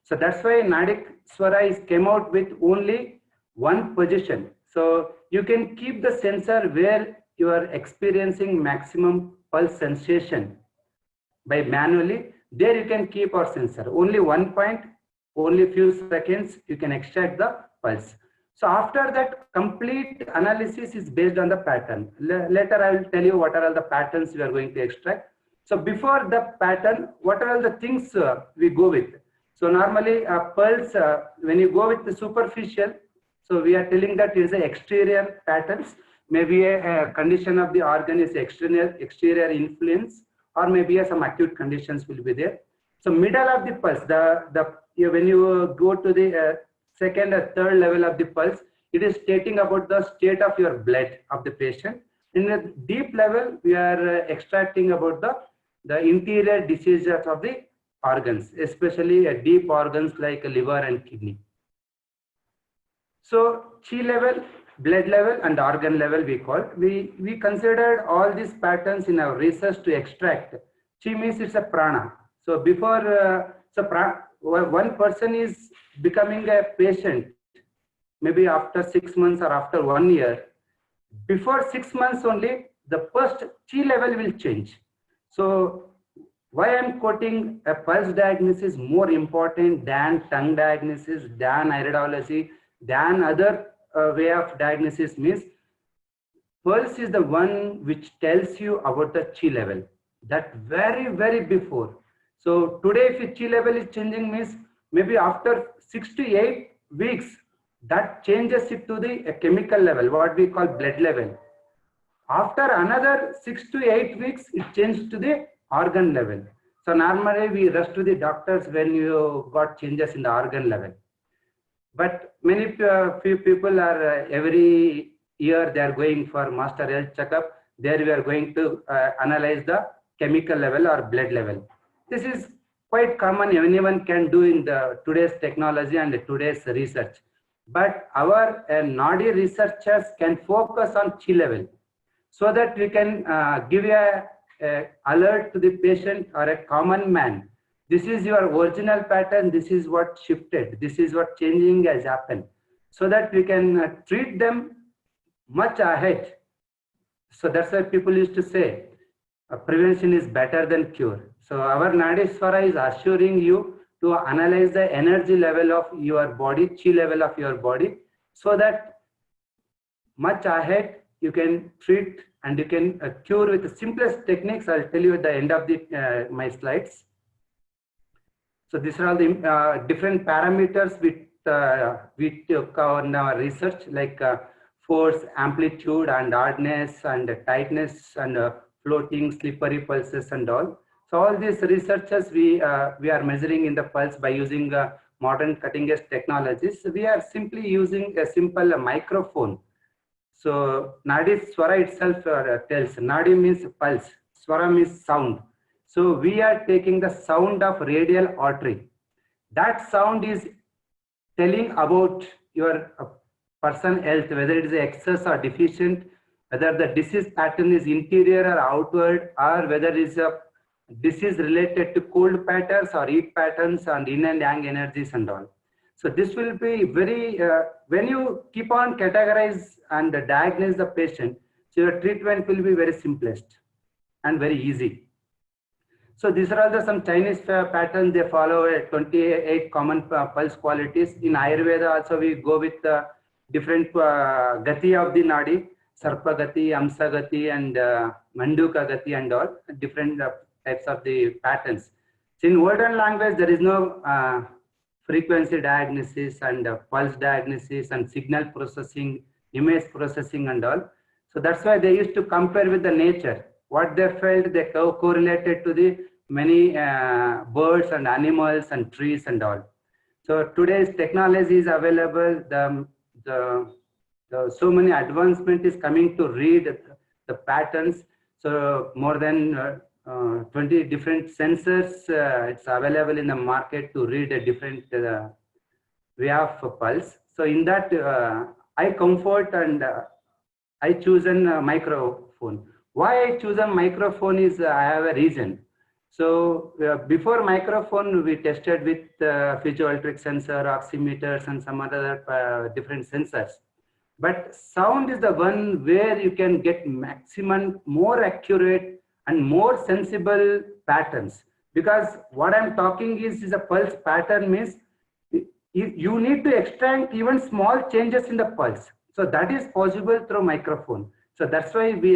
So that's why Nadi Swara came out with only 1 position. So you can keep the sensor where you are experiencing maximum pulse sensation by manually. There you can keep our sensor. Only 1 point, only few seconds, you can extract the pulse. So after that, complete analysis is based on the pattern. Later I will tell you what are all the patterns we are going to extract. So before the pattern, what are all the things we go with? So normally a pulse, when you go with the superficial, so we are telling that is the exterior patterns. Maybe a condition of the organ is exterior influence, or maybe some acute conditions will be there. So middle of the pulse, when you go to the second or third level of the pulse, it is stating about the state of your blood of the patient. In a deep level, we are extracting about the interior diseases of the organs, especially deep organs like liver and kidney. So chi level, blood level and organ level we call. We considered all these patterns in our research to extract. Chi means it's a prana. So before, one person is becoming a patient, maybe after 6 months or after 1 year. Before 6 months only, the first chi level will change. So why I'm quoting a pulse diagnosis more important than tongue diagnosis, than iridology, than other way of diagnosis means pulse is the one which tells you about the chi level. That very before. So today if your chi level is changing means maybe after 6 to 8 weeks, that changes it to the chemical level, what we call blood level. After another 6 to 8 weeks, it changes to the organ level. So normally we rush to the doctors when you got changes in the organ level. But many few people are every year they are going for master health checkup. There we are going to analyze the chemical level or blood level. This is quite common. Anyone can do in the today's technology and today's research. But our Nadi researchers can focus on chi level, so that we can give a alert to the patient or a common man. This is your original pattern. This is what shifted. This is what changing has happened, so that we can treat them much ahead. So that's why people used to say prevention is better than cure. So our Nadi Swara is assuring you to analyze the energy level of your body, chi level of your body, so that much ahead you can treat and you can cure with the simplest techniques. I'll tell you at the end of my slides. So these are all the different parameters we took on our research, like force, amplitude, and hardness, and tightness, and floating, slippery pulses, and all. So all these researchers we are measuring in the pulse by using modern cutting-edge technologies. We are simply using a simple microphone. So Nadi Swara itself tells, Nadi means pulse, Swara means sound. So we are taking the sound of radial artery. That sound is telling about your person health, whether it is excess or deficient, whether the disease pattern is interior or outward, or whether it is a disease related to cold patterns or heat patterns and yin and yang energies and all. So this will be very, when you keep on categorize and diagnose the patient, so your treatment will be very simplest and very easy. So these are also some Chinese patterns. They follow 28 common pulse qualities. In Ayurveda also we go with different gati of the Nadi, Sarpa Gati, Amsa Gati and Manduka Gati and all, different types of the patterns. So in word language there is no frequency diagnosis and pulse diagnosis and signal processing, image processing and all. So that's why they used to compare with the nature. What they felt, they correlated to the many birds and animals and trees and all. So today's technology is available. So many advancement is coming to read the patterns. So more than 20 different sensors it's available in the market to read a different way of pulse. So in that I comfort and I choose a microphone. Why I choose a microphone is I have a reason. So before microphone we tested with piezoelectric sensor, oximeters and some other different sensors. But sound is the one where you can get maximum, more accurate and more sensible patterns. Because what I'm talking is a pulse pattern means you need to extract even small changes in the pulse. So that is possible through microphone. So that's why we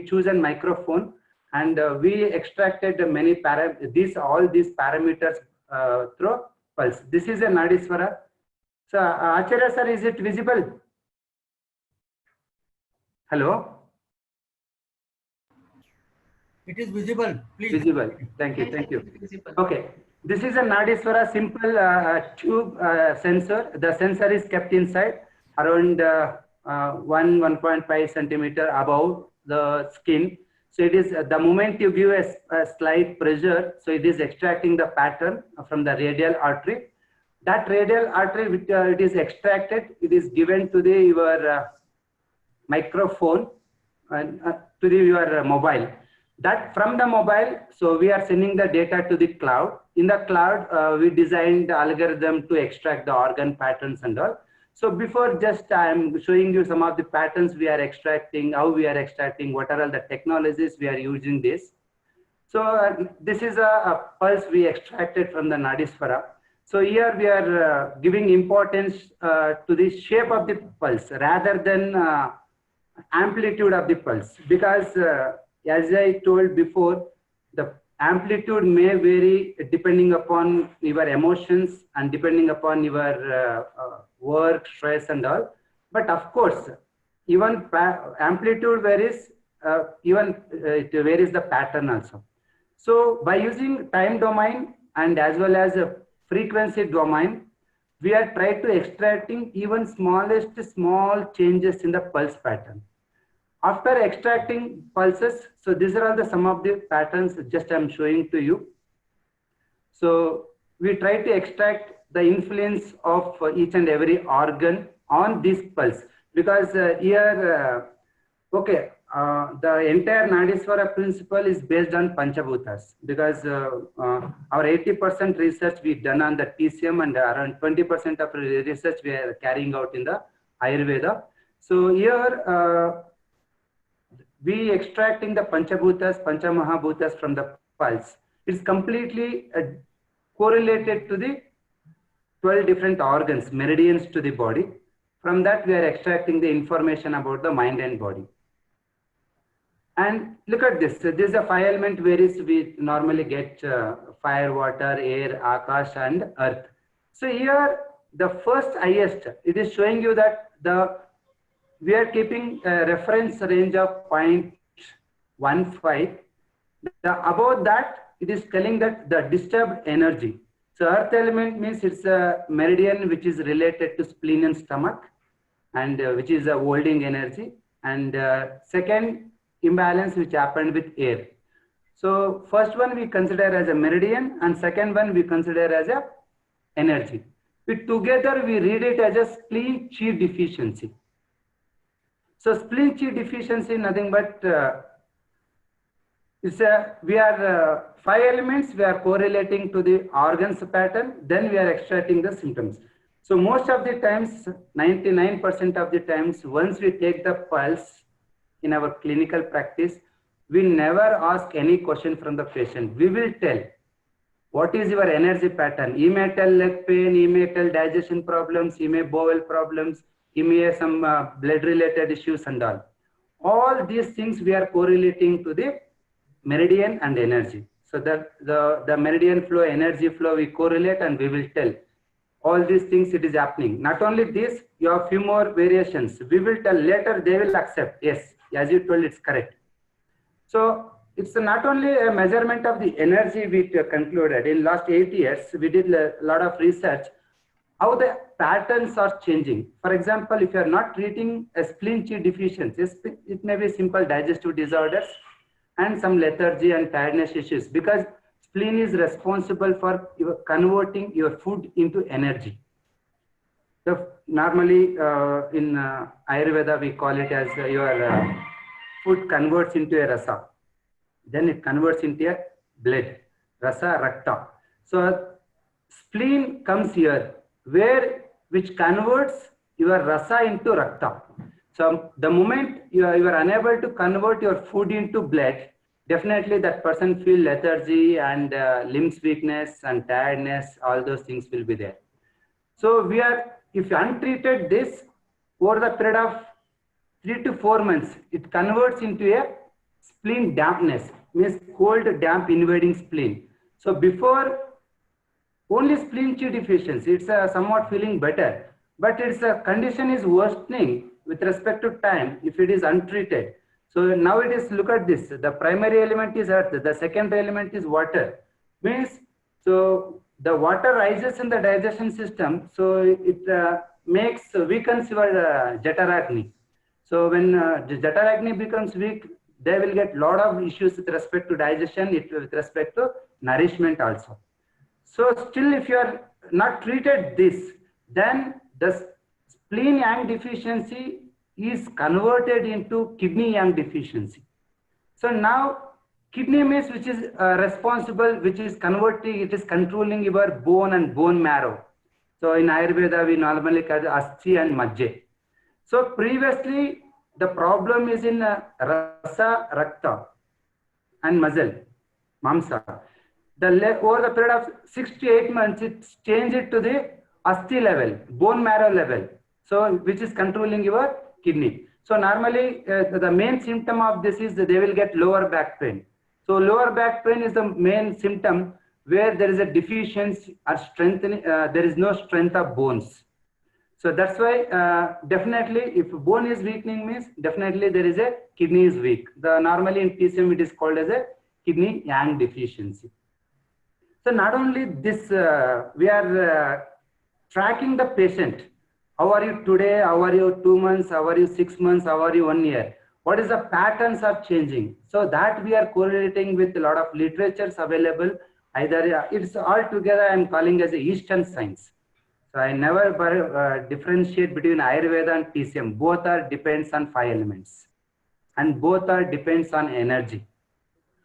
choose a microphone and we extracted many all these parameters through pulse. This is a Nadi Swara. So Acharya sir, is it visible? Hello? It is visible, please. Visible. Thank you. Thank you. Okay. This is a Nadi Swara simple tube sensor. The sensor is kept inside around 1.5 centimeter above the skin. So it is the moment you give a slight pressure, so it is extracting the pattern from the radial artery. That radial artery, which it is extracted, it is given to your microphone and to your mobile. That from the mobile, so we are sending the data to the cloud. In the cloud, we designed the algorithm to extract the organ patterns and all. So before just I'm showing you some of the patterns we are extracting, how we are extracting, what are all the technologies we are using this. So this is a pulse we extracted from the Nadi Swara. So here we are giving importance to the shape of the pulse rather than amplitude of the pulse, because as I told before, the amplitude may vary depending upon your emotions and depending upon your work, stress and all. But of course, even amplitude varies, it varies the pattern also. So by using time domain and as well as a frequency domain, we are trying to extracting even smallest small changes in the pulse pattern. After extracting pulses, so these are all the some of the patterns just I'm showing to you. So we try to extract the influence of each and every organ on this pulse, because here, okay, the entire Nadi Swara principle is based on Panchabhutas, because our 80% research we've done on the TCM and around 20% of research we are carrying out in the Ayurveda. So here, we extracting the Panchabhutas, Panchamahabhutas from the pulse. It's completely correlated to the 12 different organs, meridians to the body. From that, we are extracting the information about the mind and body. And look at this. So this is a 5 element varies. We normally get fire, water, air, akash, and earth. So here, the first highest, it is showing you that we are keeping a reference range of 0.15. Above that, it is telling that the disturbed energy. So earth element means it's a meridian which is related to spleen and stomach, and which is a holding energy. And second imbalance which happened with air. So first one we consider as a meridian, and second one we consider as a energy. Together we read it as a spleen Chi deficiency. So spleen Chi deficiency nothing but we are 5 elements we are correlating to the organs pattern, then we are extracting the symptoms. So most of the times, 99% of the times, once we take the pulse in our clinical practice, we never ask any question from the patient. We will tell what is your energy pattern. He may tell leg pain, he may tell digestion problems, he may bowel problems, he may have some blood related issues and all. All these things we are correlating to the meridian and energy. So that the meridian flow, energy flow, we correlate and we will tell. All these things it is happening. Not only this, you have few more variations. We will tell later, they will accept. Yes, as you told, it's correct. So it's not only a measurement of the energy we concluded. In last 8 years, we did a lot of research how the patterns are changing. For example, if you are not treating a spleen Chi deficiency, it may be simple digestive disorders and some lethargy and tiredness issues, because spleen is responsible for converting your food into energy. So normally in Ayurveda, we call it as your food converts into a rasa. Then it converts into a blood, rasa, rakta. So spleen comes here, which converts your rasa into rakta. So the moment you are unable to convert your food into blood, definitely that person feel lethargy and limbs weakness and tiredness, all those things will be there. So if you untreated this, over the period of 3 to 4 months, it converts into a spleen dampness, means cold, damp, invading spleen. So before, only spleen Chi deficiency, it's somewhat feeling better, but its condition is worsening with respect to time if it is untreated. So now it is, look at this, the primary element is earth, the secondary element is water. Means, so the water rises in the digestion system, so it weakens your Jataragni. So when Jataragni becomes weak, they will get lot of issues with respect to digestion, with respect to nourishment also. So still if you are not treated this, then the spleen yang deficiency is converted into kidney yang deficiency. So now kidney means which is responsible, which is converting, it is controlling your bone and bone marrow. So in Ayurveda, we normally call it asthi and majje. So previously, the problem is in rasa, rakta and muscle, mamsa. Over the period of 6 to 8 months, it's changed to the asthi level, bone marrow level. So which is controlling your kidney. So normally the main symptom of this is that they will get lower back pain. So lower back pain is the main symptom where there is a deficiency or strengthening, there is no strength of bones. So that's why definitely if bone is weakening means definitely there is a kidney is weak. Normally in TCM it is called as a kidney yang deficiency. So not only this, we are tracking the patient. How are you today? How are you 2 months? How are you 6 months? How are you 1 year? What is the patterns are changing? So that we are correlating with a lot of literatures available. Either it's all together I'm calling as a Eastern science. So I never differentiate between Ayurveda and TCM. Both are depends on 5 elements, and both are depends on energy.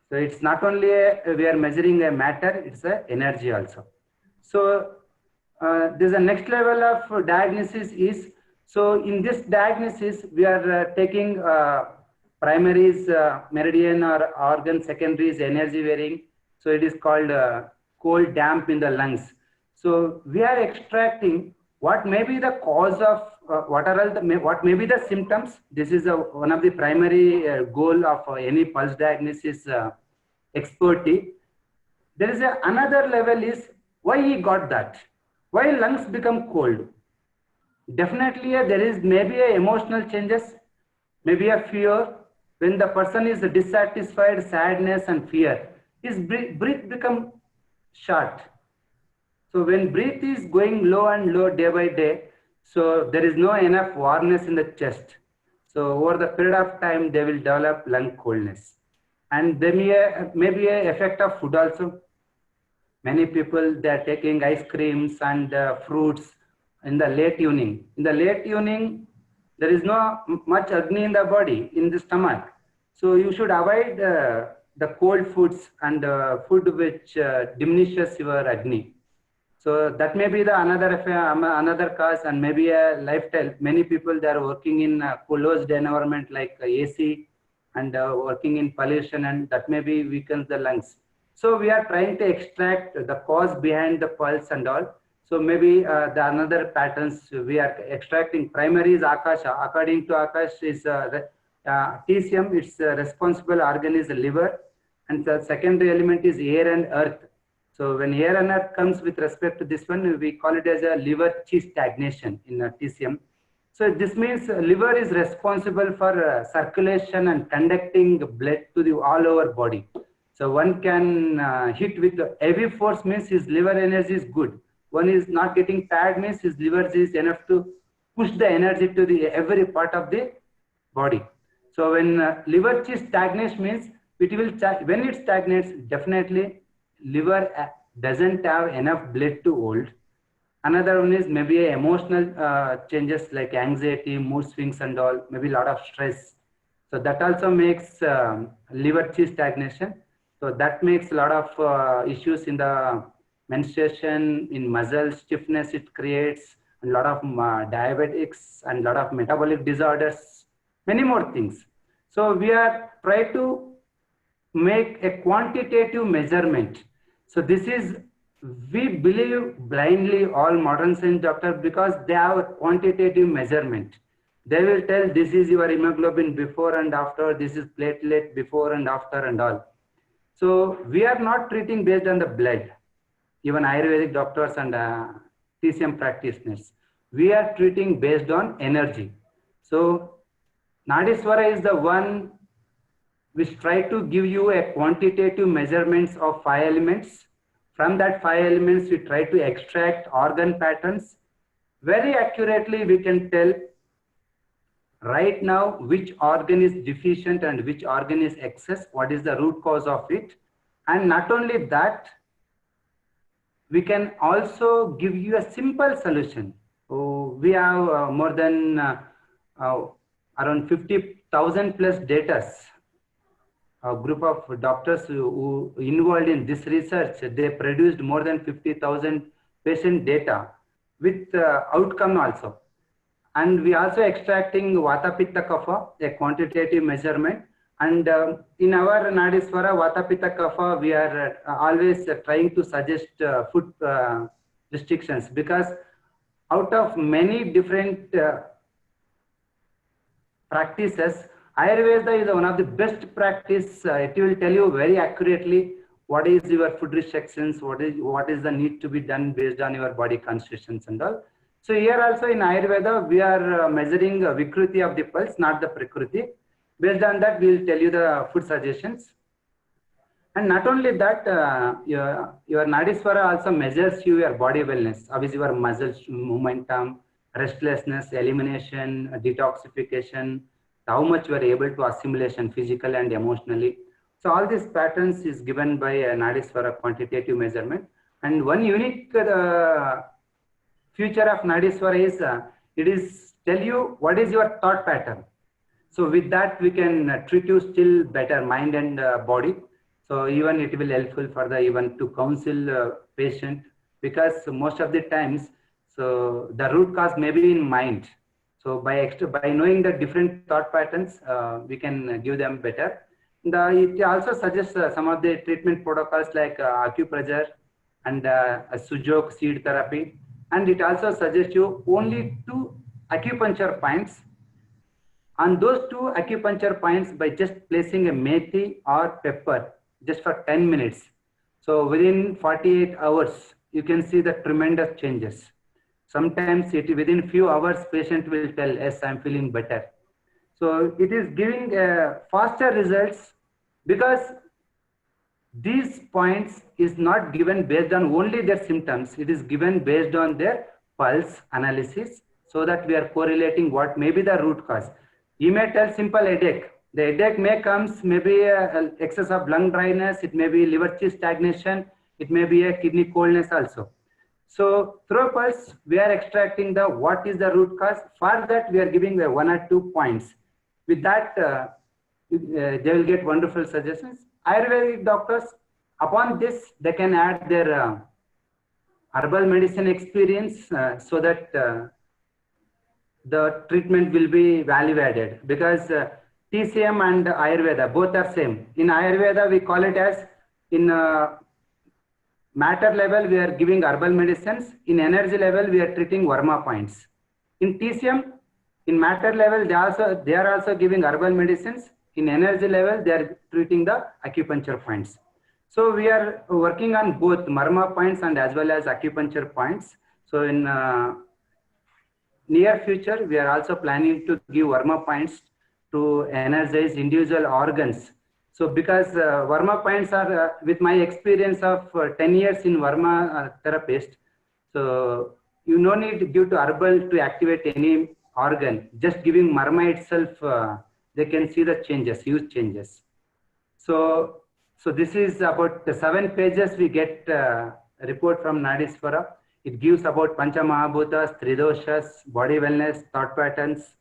So it's not only we are measuring a matter, it's a energy also. So there's a next level of diagnosis is, so in this diagnosis, we are taking primaries, meridian or organ, secondaries, energy varying. So it is called cold, damp in the lungs. So we are extracting what may be the cause of, what may be the symptoms. This is one of the primary goal of any pulse diagnosis expertise. There is another level is why he got that. Why lungs become cold? Definitely there is maybe a emotional changes, maybe a fear. When the person is dissatisfied, sadness and fear, his breath become short. So when breath is going low and low day by day, so there is no enough warmness in the chest. So over the period of time, they will develop lung coldness. And there may be a effect of food also. Many people, they are taking ice creams and fruits in the late evening. In the late evening, there is no much agni in the body, in the stomach. So you should avoid the cold foods and food which diminishes your agni. So that may be the another cause, and maybe a lifestyle. Many people, they are working in a closed environment like AC and working in pollution, and that maybe weakens the lungs. So we are trying to extract the cause behind the pulse and all. So maybe the another patterns we are extracting. Primary is Akasha. According to Akash is TCM. Its responsible organ is the liver, and the secondary element is air and earth. So when air and earth comes with respect to this one, we call it as a liver chi stagnation in TCM. So this means liver is responsible for circulation and conducting blood to the all over body. So one can hit with heavy force means his liver energy is good. One is not getting tired means his liver is enough to push the energy to the every part of the body. So when liver chi stagnates means it will, when it stagnates, definitely liver doesn't have enough blood to hold. Another one is maybe emotional changes like anxiety, mood swings and all, maybe a lot of stress. So that also makes liver chi stagnation. So that makes a lot of issues in the menstruation, in muscle stiffness it creates, and a lot of diabetics and a lot of metabolic disorders, many more things. So we are trying to make a quantitative measurement. So this is, we believe blindly all modern science doctors because they have a quantitative measurement. They will tell this is your hemoglobin before and after, this is platelet before and after and all. So we are not treating based on the blood, even Ayurvedic doctors and TCM practitioners. We are treating based on energy. So Nadi Swara is the one which try to give you a quantitative measurements of 5 elements. From that 5 elements, we try to extract organ patterns. Very accurately, we can tell right now which organ is deficient and which organ is excess, what is the root cause of it. And not only that, we can also give you a simple solution. So we have more than around 50,000 plus data. A group of doctors who involved in this research, they produced more than 50,000 patient data with outcome also. And we also extracting Vata Pitta Kapha, a quantitative measurement. And in our Nadi Swara, Vata Pitta Kapha, we are always trying to suggest food restrictions, because out of many different practices, Ayurveda is one of the best practice. It will tell you very accurately what is your food restrictions, what is the need to be done based on your body constitutions and all. So here also in Ayurveda, we are measuring Vikruti of the pulse, not the Prakruti. Based on that, we will tell you the food suggestions. And not only that, your Nadi Swara also measures your body wellness, obviously your muscle momentum, restlessness, elimination, detoxification, how much you are able to assimilation physically and emotionally. So all these patterns is given by a Nadi Swara quantitative measurement. And one unique feature of Nadi Swara is it is tell you what is your thought pattern. So with that we can treat you still better, mind and body. So even it will helpful for the even to counsel patient, because most of the times, so the root cause may be in mind. So by knowing the different thought patterns, we can give them better. It also suggests some of the treatment protocols like acupressure and sujok seed therapy. And it also suggests you only 2 acupuncture points. On those 2 acupuncture points, by just placing a methi or pepper just for 10 minutes. So within 48 hours, you can see the tremendous changes. Sometimes within few hours, patient will tell, yes, I'm feeling better. So it is giving faster results, because these points is not given based on only their symptoms. It is given based on their pulse analysis, so that we are correlating what may be the root cause. You may tell simple headache. The headache may comes maybe excess of lung dryness. It may be liver chi stagnation. It may be a kidney coldness also. So through pulse, we are extracting the what is the root cause. For that, we are giving the 1 or 2 points. With that, they will get wonderful suggestions. Ayurvedic doctors, upon this, they can add their herbal medicine experience so that the treatment will be value added, because TCM and Ayurveda both are same. In Ayurveda, we call it as in matter level, we are giving herbal medicines. In energy level, we are treating Varma points. In TCM, in matter level, they are also giving herbal medicines. In energy level, they are treating the acupuncture points. So we are working on both Marma points and as well as acupuncture points. So in near future, we are also planning to give Varma points to energize individual organs. So because Varma points are, with my experience of 10 years in Varma therapist, so you no need to give to herbal to activate any organ. Just giving Marma itself, they can see the changes, huge changes. So this is about the 7 pages we get a report from Nadi Swara. It gives about Pancha Mahabhutas, Tridoshas, body wellness, thought patterns.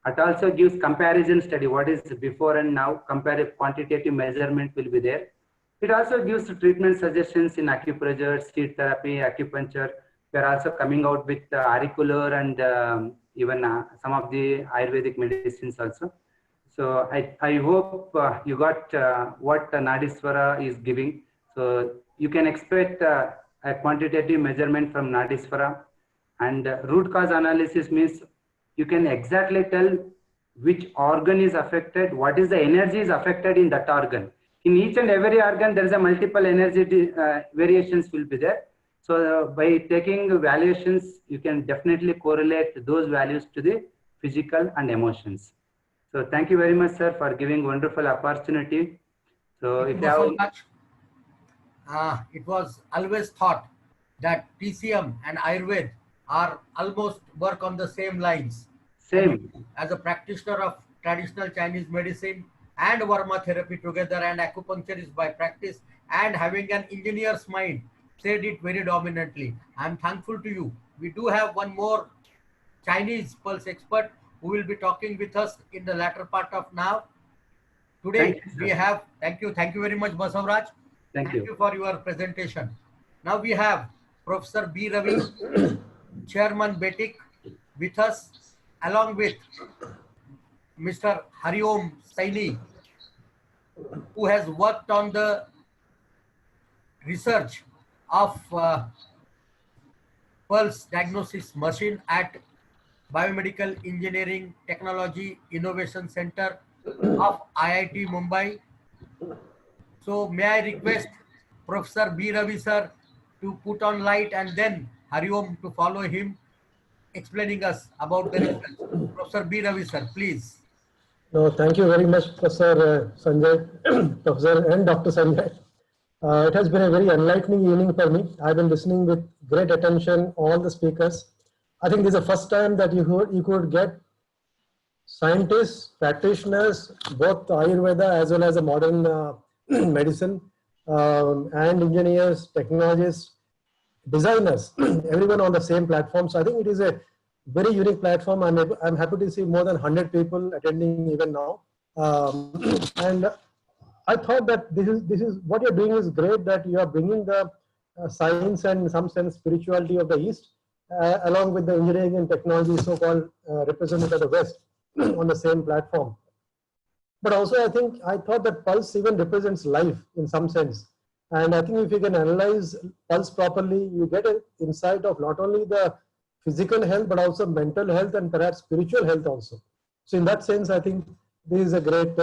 It also gives comparison study, what is before and now, comparative quantitative measurement will be there. It also gives treatment suggestions in acupressure, seed therapy, acupuncture. We are also coming out with auricular and even some of the Ayurvedic medicines also. So I hope you got what Nadi Swara is giving. So you can expect a quantitative measurement from Nadi Swara, and root cause analysis means you can exactly tell which organ is affected, what is the energy is affected in that organ. In each and every organ, there is a multiple energy variations will be there. So by taking valuations, you can definitely correlate those values to the physical and emotions. So thank you very much, sir, for giving wonderful opportunity. So if you have... It was always thought that TCM and Ayurveda are almost work on the same lines. Same. As a practitioner of traditional Chinese medicine and Varma therapy together, and acupuncture is by practice, and having an engineer's mind, said it very dominantly. I am thankful to you. We do have one more Chinese pulse expert who will be talking with us in the latter part of now. Today we have, thank you very much, Basavraj. Thank you for your presentation. Now we have Professor B. Ravi, Chairman BETIC, with us, along with Mr. Hariom Saini, who has worked on the research of pulse diagnosis machine at Biomedical Engineering Technology Innovation Center of IIT Mumbai. So may I request Professor B. Ravi sir to put on light, and then Hariom to follow him, explaining us about the research. Professor B. Ravi sir, please. No, thank you very much, Professor Sanjay, Professor and Dr. Sanjay. It has been a very enlightening evening for me. I've been listening with great attention all the speakers. I think this is the first time that you could get scientists, practitioners, both Ayurveda as well as the modern medicine, and engineers, technologists, designers, everyone on the same platform. So I think it is a very unique platform. I'm happy to see more than 100 people attending even now. And I thought that this is what you're doing is great, that you are bringing the science and in some sense spirituality of the East along with the engineering and technology so-called represented by the West on the same platform. But also I thought that pulse even represents life in some sense. And I think if you can analyze pulse properly, you get an insight of not only the physical health, but also mental health and perhaps spiritual health also. So in that sense, I think this is a great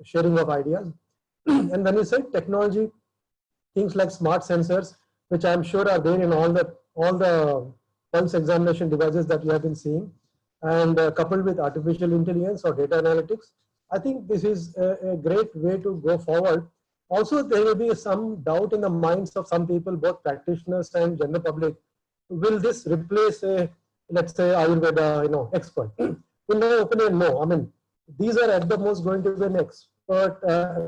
sharing of ideas. And when you say technology, things like smart sensors, which I'm sure are there in all the pulse examination devices that you have been seeing, and coupled with artificial intelligence or data analytics, I think this is a great way to go forward. Also, there will be some doubt in the minds of some people, both practitioners and general public. Will this replace a, let's say, Ayurveda, expert? In my opinion, no. I mean, these are at the most going to be an expert,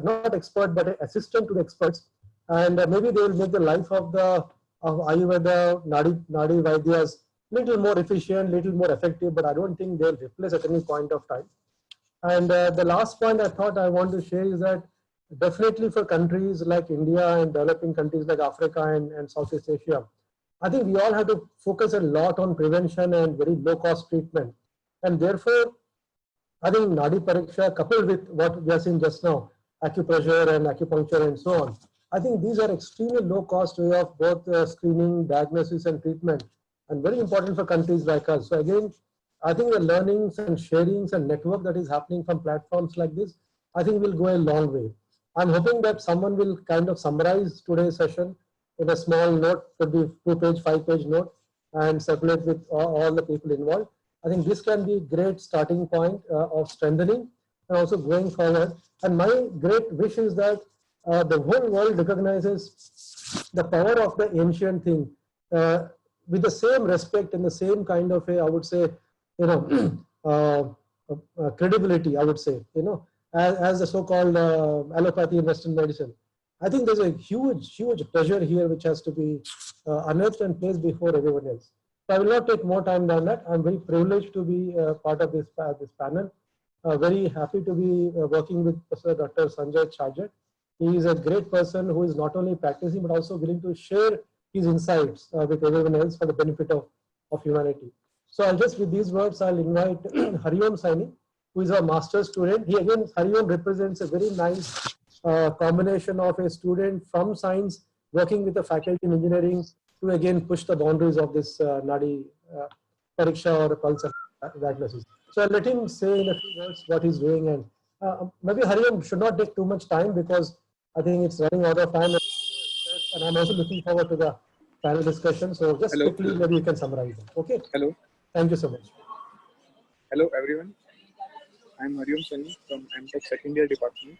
not expert, but an assistant to the experts. and maybe they will make the life of the Ayurveda Nadi Vaidyas little more efficient, little more effective, but I don't think they'll replace at any point of time. And the last point I thought I want to share is that definitely for countries like India and developing countries like Africa and Southeast Asia, I think we all have to focus a lot on prevention and very low cost treatment. And therefore, I think Nadi Pariksha coupled with what we are seeing just now, acupressure and acupuncture and so on, I think these are extremely low cost way of both screening, diagnosis and treatment, and very important for countries like us. So again, I think the learnings and sharings and network that is happening from platforms like this, I think will go a long way. I'm hoping that someone will kind of summarize today's session in a small note, could be 2-page, 5-page note, and circulate with all the people involved. I think this can be a great starting point of strengthening and also going forward. And my great wish is that the whole world recognizes the power of the ancient thing with the same respect and the same kind of a, I would say, you know, credibility, I would say, you know, as the so-called allopathy in Western medicine. I think there's a huge treasure here which has to be unearthed and placed before everyone else. So I will not take more time than that. I'm very privileged to be part of this panel. Very happy to be working with Professor Dr. Sanjay Chajat. He is a great person who is not only practicing but also willing to share his insights with everyone else for the benefit of humanity. So I'll just, with these words, I'll invite Hariom Saini, who is a master's student. He again, Hariom represents a very nice combination of a student from science working with the faculty in engineering to again push the boundaries of this Nadi Pariksha or pulse diagnosis. So I'll let him say in a few words what he's doing, and maybe Hariom should not take too much time because I think it's running out of time, and I'm also looking forward to the panel discussion. So just quickly, maybe you can summarize it. Okay. Hello. Thank you so much. Hello everyone. I'm Hariom Saini from MTech second year department,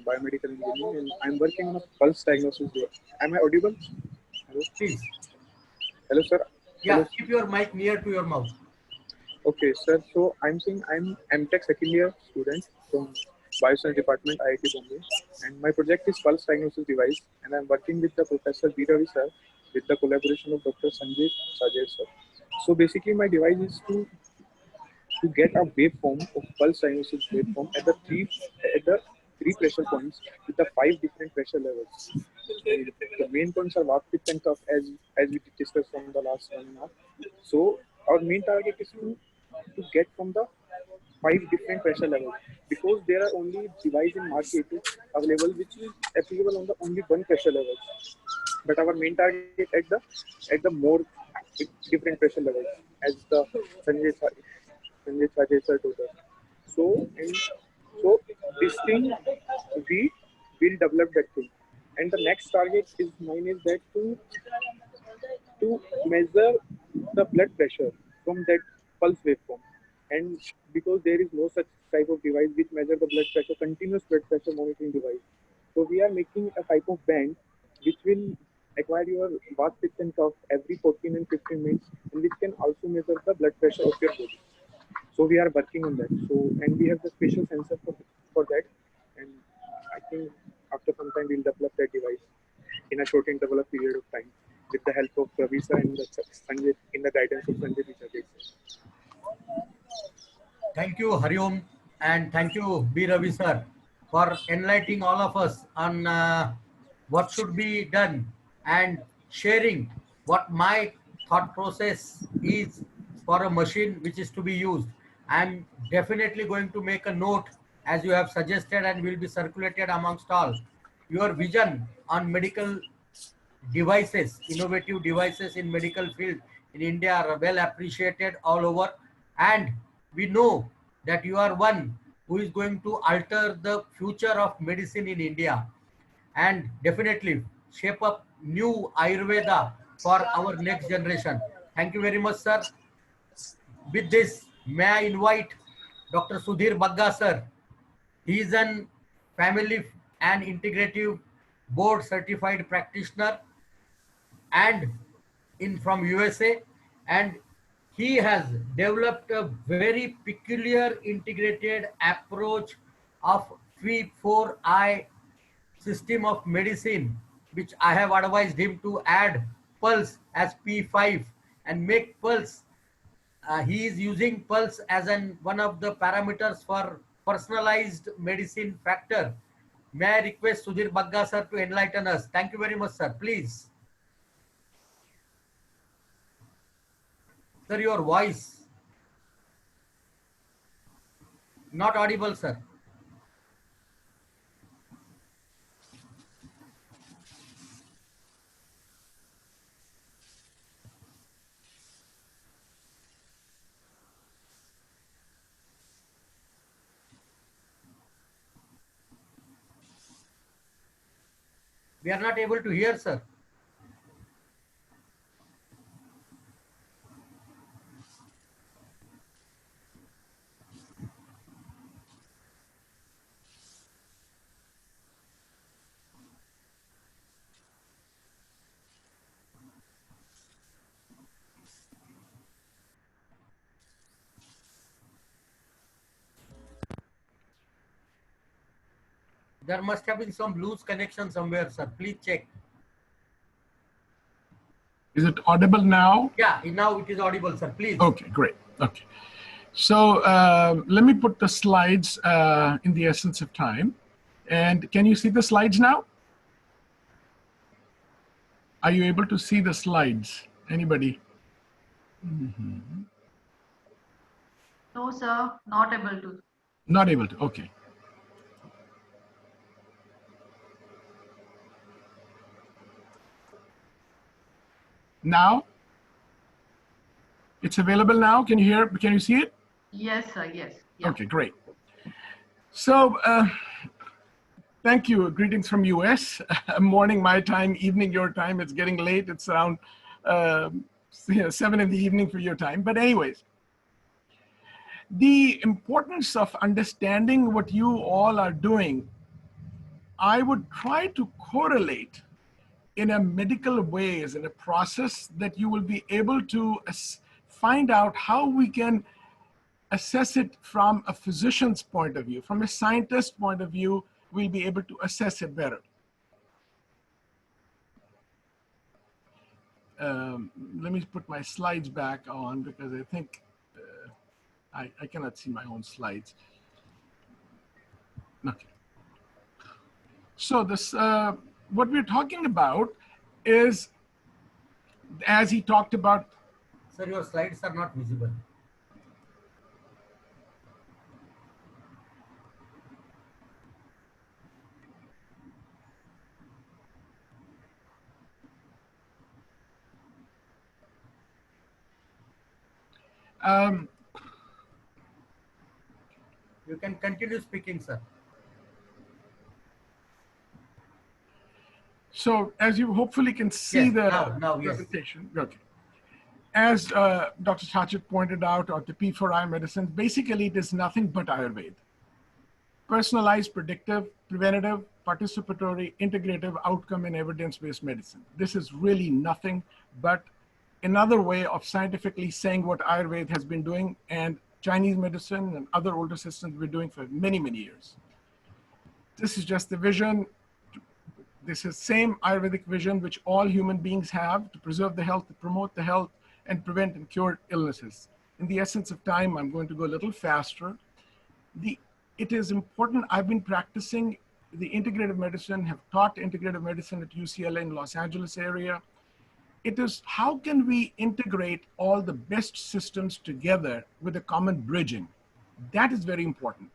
biomedical engineering, and I'm working on a pulse diagnosis. Am I audible? Hello? Please. Hello, sir. Yeah, hello. Keep your mic near to your mouth. Okay, sir. So I'm saying I'm MTech second year student from Bioscience Department, IIT Bombay, and my project is pulse diagnosis device, and I'm working with the Professor Ravi sir with the collaboration of Dr. Satyajeeth sir. So basically, my device is to get a waveform of pulse diagnosis waveform at the three pressure points with the 5 different pressure levels. The main points are Vata, Pitta and Kapha as we discussed from the last 1.5. So our main target is to get from the 5 different pressure levels, because there are only device in market available which is applicable on the only one pressure level. But our main target at the more different pressure levels, as the Sanjay sir told us. So this thing we will develop that thing, and the next target is mine is that to measure the blood pressure from that pulse waveform, and because there is no such type of device which measure the blood pressure, continuous blood pressure monitoring device. So we are making a type of band which will acquire your Vata, Pitta and Kapha every 14 and 15 minutes, and which can also measure the blood pressure of your body. So we are working on that. So, and we have the special sensor for that, and I think after some time we'll develop that device in a short interval of period of time with the help of Ravi sir and Sanjay, in the guidance of Sanjay sir. Thank you, Hariom, and thank you, B. Ravi sir, for enlightening all of us on what should be done and sharing what my thought process is for a machine which is to be used. I'm definitely going to make a note as you have suggested and will be circulated amongst all. Your vision on medical devices, innovative devices in medical field in India are well appreciated all over, and we know that you are one who is going to alter the future of medicine in India and definitely shape up new Ayurveda for our next generation. Thank you very much, sir. With this, may I invite Dr. Sudhir Bagga, sir. He is an family and integrative board certified practitioner and from USA, and he has developed a very peculiar integrated approach of 3-4-I system of medicine which I have advised him to add pulse as P5 and make pulse. He is using pulse as one of the parameters for personalized medicine factor. May I request Sudhir Bagga sir to enlighten us? Thank you very much, sir. Please. Sir, your voice. Not audible, sir. We are not able to hear, sir. There must have been some loose connection somewhere, sir. Please check. Is it audible now? Yeah, now it is audible, sir. Please. Okay, great. Okay. So let me put the slides in the essence of time. And can you see the slides now? Are you able to see the slides? Anybody? Mm-hmm. No, sir, not able to. Not able to, okay. Now? It's available now? Can you hear, can you see it? Yes, sir, yes. Yeah. Okay, great. So, thank you. Greetings from US. Morning my time, evening your time. It's getting late. It's around 7 in the evening for your time. But anyways, the importance of understanding what you all are doing, I would try to correlate in a medical ways, in a process that you will be able to find out how we can assess it from a physician's point of view. From a scientist's point of view, we'll be able to assess it better. Let me put my slides back on because I think I cannot see my own slides. Okay. So this, what we're talking about is, as he talked about. Sir, your slides are not visible. You can continue speaking, sir. So as you hopefully can see, yes, the now, presentation. Yes. Okay. As Dr. Satyajeeth pointed out, or the P4I medicine, basically it is nothing but Ayurveda. Personalized, predictive, preventative, participatory, integrative, outcome and evidence-based medicine. This is really nothing but another way of scientifically saying what Ayurveda has been doing and Chinese medicine and other older systems we're doing for many, many years. This is just the vision. This is same Ayurvedic vision which all human beings have to preserve the health, to promote the health, and prevent and cure illnesses. In the essence of time, I'm going to go a little faster. It is important. I've been practicing the integrative medicine, have taught integrative medicine at UCLA in Los Angeles area. It is how can we integrate all the best systems together with a common bridging? That is very important.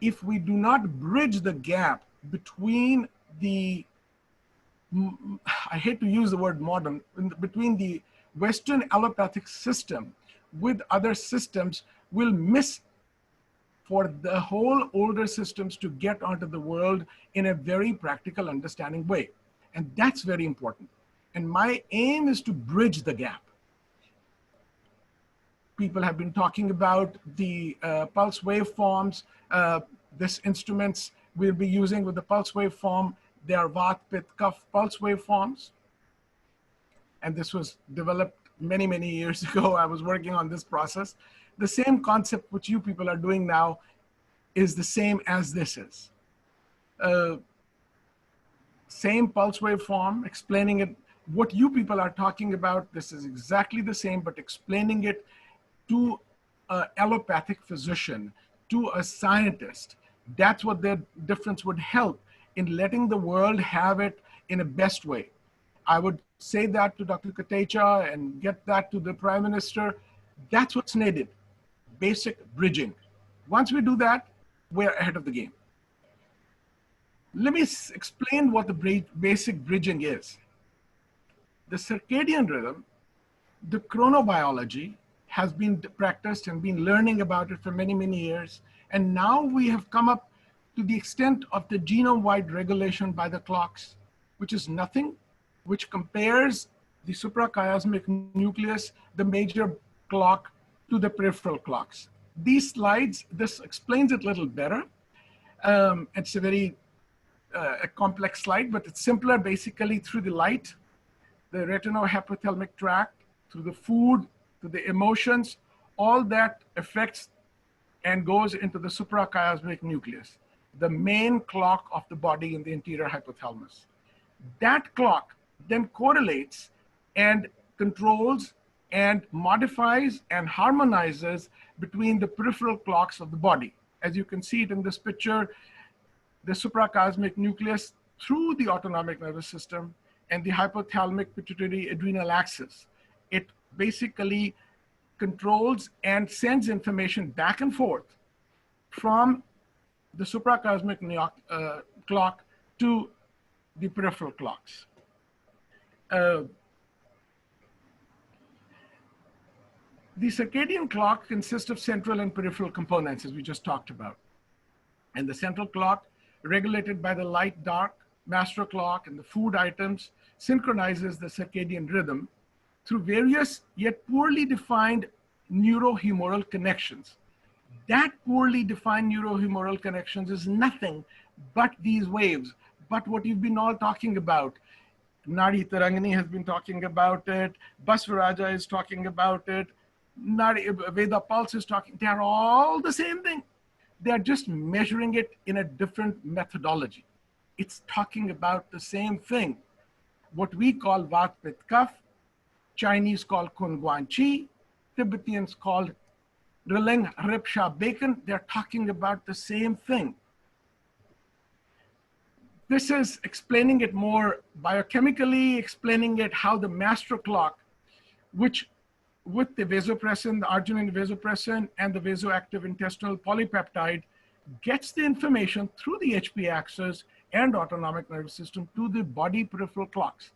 If we do not bridge the gap between the, I hate to use the word modern, between the Western allopathic system with other systems, we'll miss for the whole older systems to get onto the world in a very practical, understanding way. And that's very important. And my aim is to bridge the gap. People have been talking about the pulse waveforms. This instruments we'll be using with the pulse waveform, they are Vata, Pitta, Kapha pulse waveforms. And this was developed many, many years ago. I was working on this process. The same concept which you people are doing now is the same as this is. same pulse wave form, explaining it. What you people are talking about, this is exactly the same, but explaining it to an allopathic physician, to a scientist. That's what the difference would help in letting the world have it in a best way. I would say that to Dr. Kotecha and get that to the Prime Minister. That's what's needed, basic bridging. Once we do that, we're ahead of the game. Let me explain what the basic bridging is. The circadian rhythm, the chronobiology has been practiced and been learning about it for many, many years. And now we have come up to the extent of the genome-wide regulation by the clocks, which is nothing, which compares the suprachiasmic nucleus, the major clock, to the peripheral clocks. These slides, this explains it a little better. It's a very a complex slide, but it's simpler basically through the light, the retinohypothalamic tract, through the food, to the emotions, all that affects and goes into the suprachiasmic nucleus, the main clock of the body in the anterior hypothalamus. That clock then correlates and controls and modifies and harmonizes between the peripheral clocks of the body. As you can see it in this picture, the suprachiasmic nucleus through the autonomic nervous system and the hypothalamic pituitary adrenal axis. It basically controls and sends information back and forth from the suprachiasmic clock to the peripheral clocks. The circadian clock consists of central and peripheral components, as we just talked about. And the central clock, regulated by the light-dark master clock and the food items, synchronizes the circadian rhythm through various yet poorly defined neurohumoral connections. That poorly defined neurohumoral connections is nothing but these waves, but what you've been all talking about. Nadi Tarangini has been talking about it, Basavraj is talking about it, Nadi, Veda Pulse is talking, they are all the same thing. They are just measuring it in a different methodology. It's talking about the same thing. What we call Vat Pit Kaf, Chinese call Kun Guan Chi, Tibetans call Rileng Ripsha Bacon. They're talking about the same thing. This is explaining it more biochemically, explaining it how the master clock, which with the vasopressin, the arginine vasopressin, and the vasoactive intestinal polypeptide, gets the information through the HP axis and autonomic nervous system to the body peripheral clocks.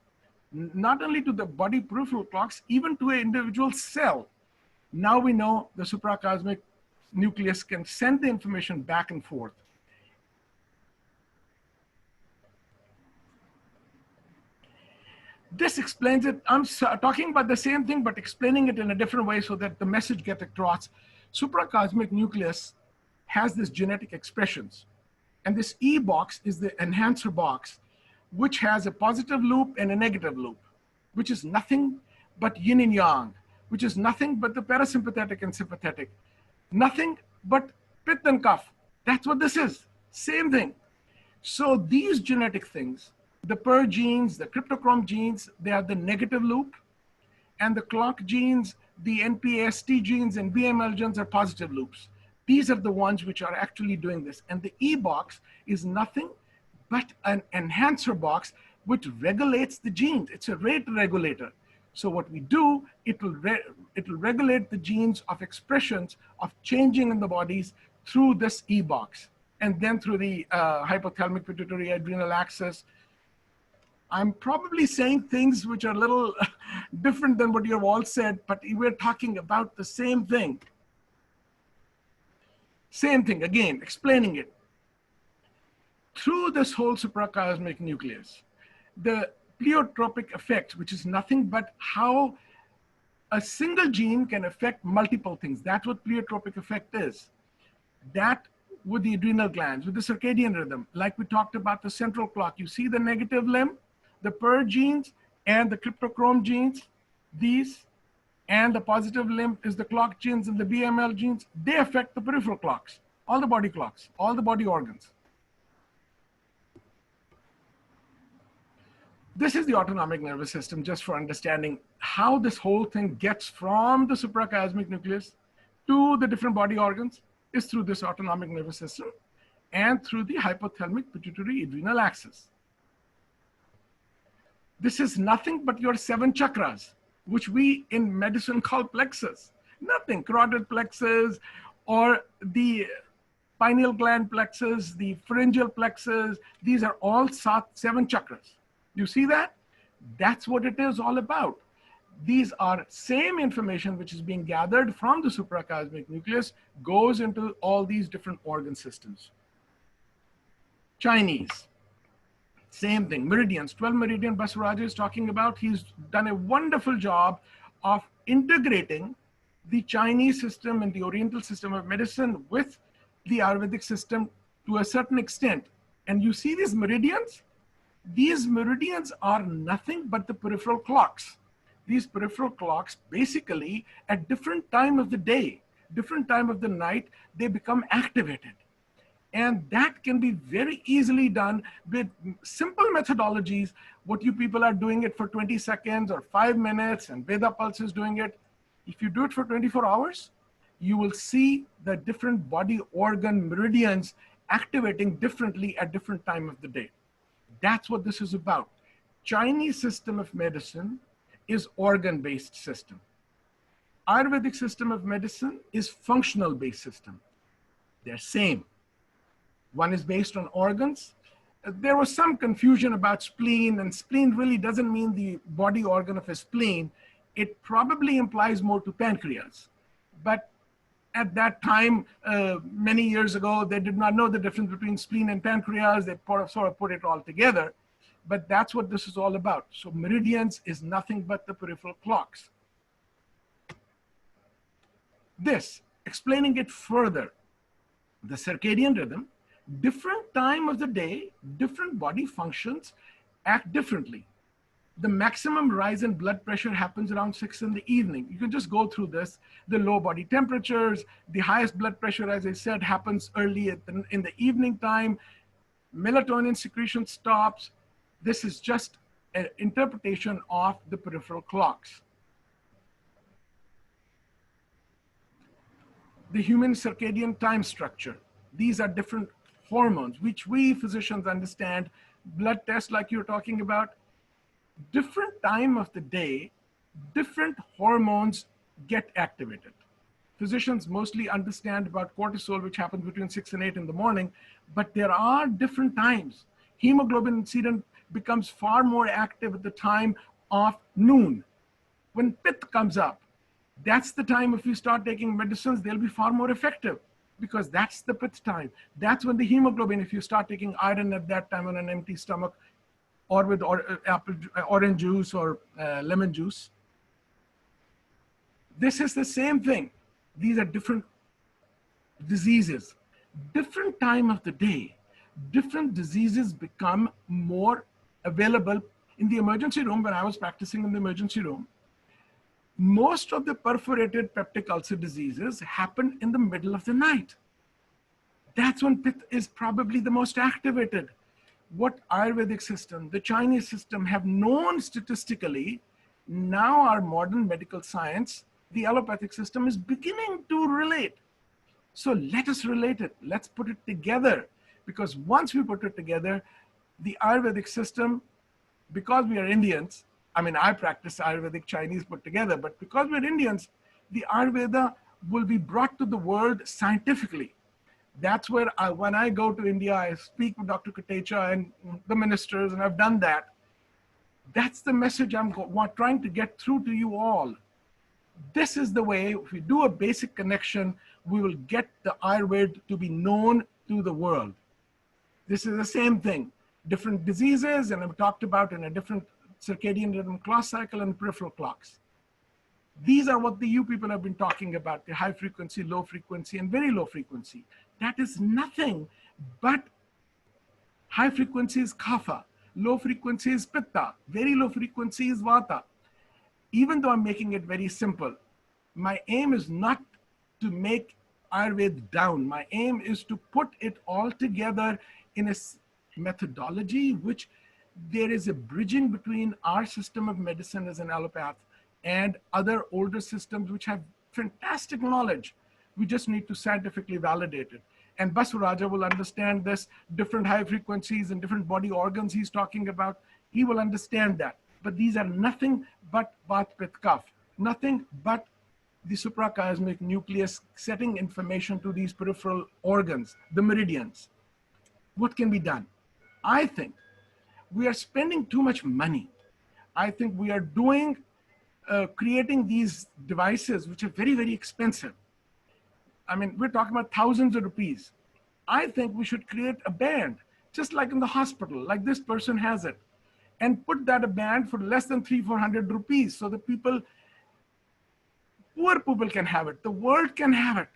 Not only to the body peripheral clocks, even to an individual cell. Now we know the suprachiasmic nucleus can send the information back and forth. This explains it. I'm talking about the same thing, but explaining it in a different way so that the message gets across. Suprachiasmic nucleus has this genetic expressions. And this E box is the enhancer box, which has a positive loop and a negative loop, which is nothing but yin and yang, which is nothing but the parasympathetic and sympathetic, nothing but pit and kaf. That's what this is, same thing. So these genetic things, the PER genes, the cryptochrome genes, they are the negative loop, and the clock genes, the NPAST genes and BML genes are positive loops. These are the ones which are actually doing this. And the E box is nothing but an enhancer box which regulates the genes. It's a rate regulator. So what we do, it will regulate the genes of expressions of changing in the bodies through this E box, and then through the hypothalamic pituitary adrenal axis. I'm probably saying things which are a little different than what you've all said, but we're talking about the same thing. Same thing, again, explaining it. Through this whole suprachiasmic nucleus, the pleiotropic effect, which is nothing but how a single gene can affect multiple things. That's what pleiotropic effect is. That with the adrenal glands, with the circadian rhythm, like we talked about the central clock, you see the negative limb, the PER genes and the cryptochrome genes, these, and the positive limb is the clock genes and the BML genes. They affect the peripheral clocks, all the body clocks, all the body organs. This is the autonomic nervous system, just for understanding how this whole thing gets from the suprachiasmatic nucleus to the different body organs is through this autonomic nervous system and through the hypothalamic pituitary adrenal axis. This is nothing but your 7 chakras, which we in medicine call plexus. Nothing, carotid plexus or the pineal gland plexus, the pharyngeal plexus, these are all 7 chakras. You see that? That's what it is all about. These are same information which is being gathered from the suprachiasmatic nucleus, goes into all these different organ systems. Chinese, same thing, meridians, 12 meridian Basavraj is talking about. He's done a wonderful job of integrating the Chinese system and the Oriental system of medicine with the Ayurvedic system to a certain extent. And you see these meridians are nothing but the peripheral clocks. These peripheral clocks basically at different time of the day, different time of the night, they become activated. And that can be very easily done with simple methodologies. What you people are doing it for 20 seconds or 5 minutes, and Veda Pulse is doing it. If you do it for 24 hours, you will see the different body organ meridians activating differently at different time of the day. That's what this is about. Chinese system of medicine is organ-based system. Ayurvedic system of medicine is functional-based system. They're same. One is based on organs. There was some confusion about spleen, and spleen really doesn't mean the body organ of a spleen. It probably implies more to pancreas. But at that time, many years ago, they did not know the difference between spleen and pancreas. They sort of put it all together. But that's what this is all about. So meridians is nothing but the peripheral clocks. This, explaining it further, the circadian rhythm, different time of the day, different body functions act differently. The maximum rise in blood pressure happens around 6 in the evening. You can just go through this. The low body temperatures, the highest blood pressure, as I said, happens early in the evening time. Melatonin secretion stops. This is just an interpretation of the peripheral clocks. The human circadian time structure. These are different hormones, which we physicians understand. Blood tests like you're talking about. Different time of the day, different hormones get activated. Physicians mostly understand about cortisol, which happens between 6 and 8 in the morning, but there are different times. Hemoglobin serum becomes far more active at the time of noon. When Pitta comes up, that's the time if you start taking medicines, they'll be far more effective because that's the Pitta time. That's when the hemoglobin, if you start taking iron at that time on an empty stomach, or with orange juice or lemon juice. This is the same thing. These are different diseases. Different time of the day, different diseases become more available. In the emergency room, when I was practicing in the emergency room, most of the perforated peptic ulcer diseases happen in the middle of the night. That's when Pitta is probably the most activated. What Ayurvedic system, the Chinese system have known statistically, now our modern medical science, the allopathic system is beginning to relate. So let us relate it. Let's put it together. Because once we put it together, the Ayurvedic system, because we are Indians, I mean, I practice Ayurvedic Chinese put together, but because we're Indians, the Ayurveda will be brought to the world scientifically. That's where when I go to India, I speak with Dr. Kotecha and the ministers, and I've done that. That's the message I'm trying to get through to you all. This is the way, if we do a basic connection, we will get the Ayurveda to be known to the world. This is the same thing. Different diseases, and I've talked about in a different circadian rhythm clock cycle and peripheral clocks. These are what you people have been talking about, the high frequency, low frequency, and very low frequency. That is nothing but high frequency is kapha, low frequency is pitta, very low frequency is vata. Even though I'm making it very simple, my aim is not to make Ayurveda down. My aim is to put it all together in a methodology which there is a bridging between our system of medicine as an allopath and other older systems which have fantastic knowledge. We just need to scientifically validate it. And Basavraj will understand this, different high frequencies and different body organs he's talking about. He will understand that. But these are nothing but Vata, Pitta, Kapha, nothing but the suprachiasmatic nucleus setting information to these peripheral organs, the meridians. What can be done? I think we are spending too much money. I think we are doing, creating these devices which are very, very expensive. I mean, we're talking about thousands of rupees. I think we should create a band, just like in the hospital, like this person has it, and put that a band for less than 300-400 rupees so that people, poor people can have it, the world can have it,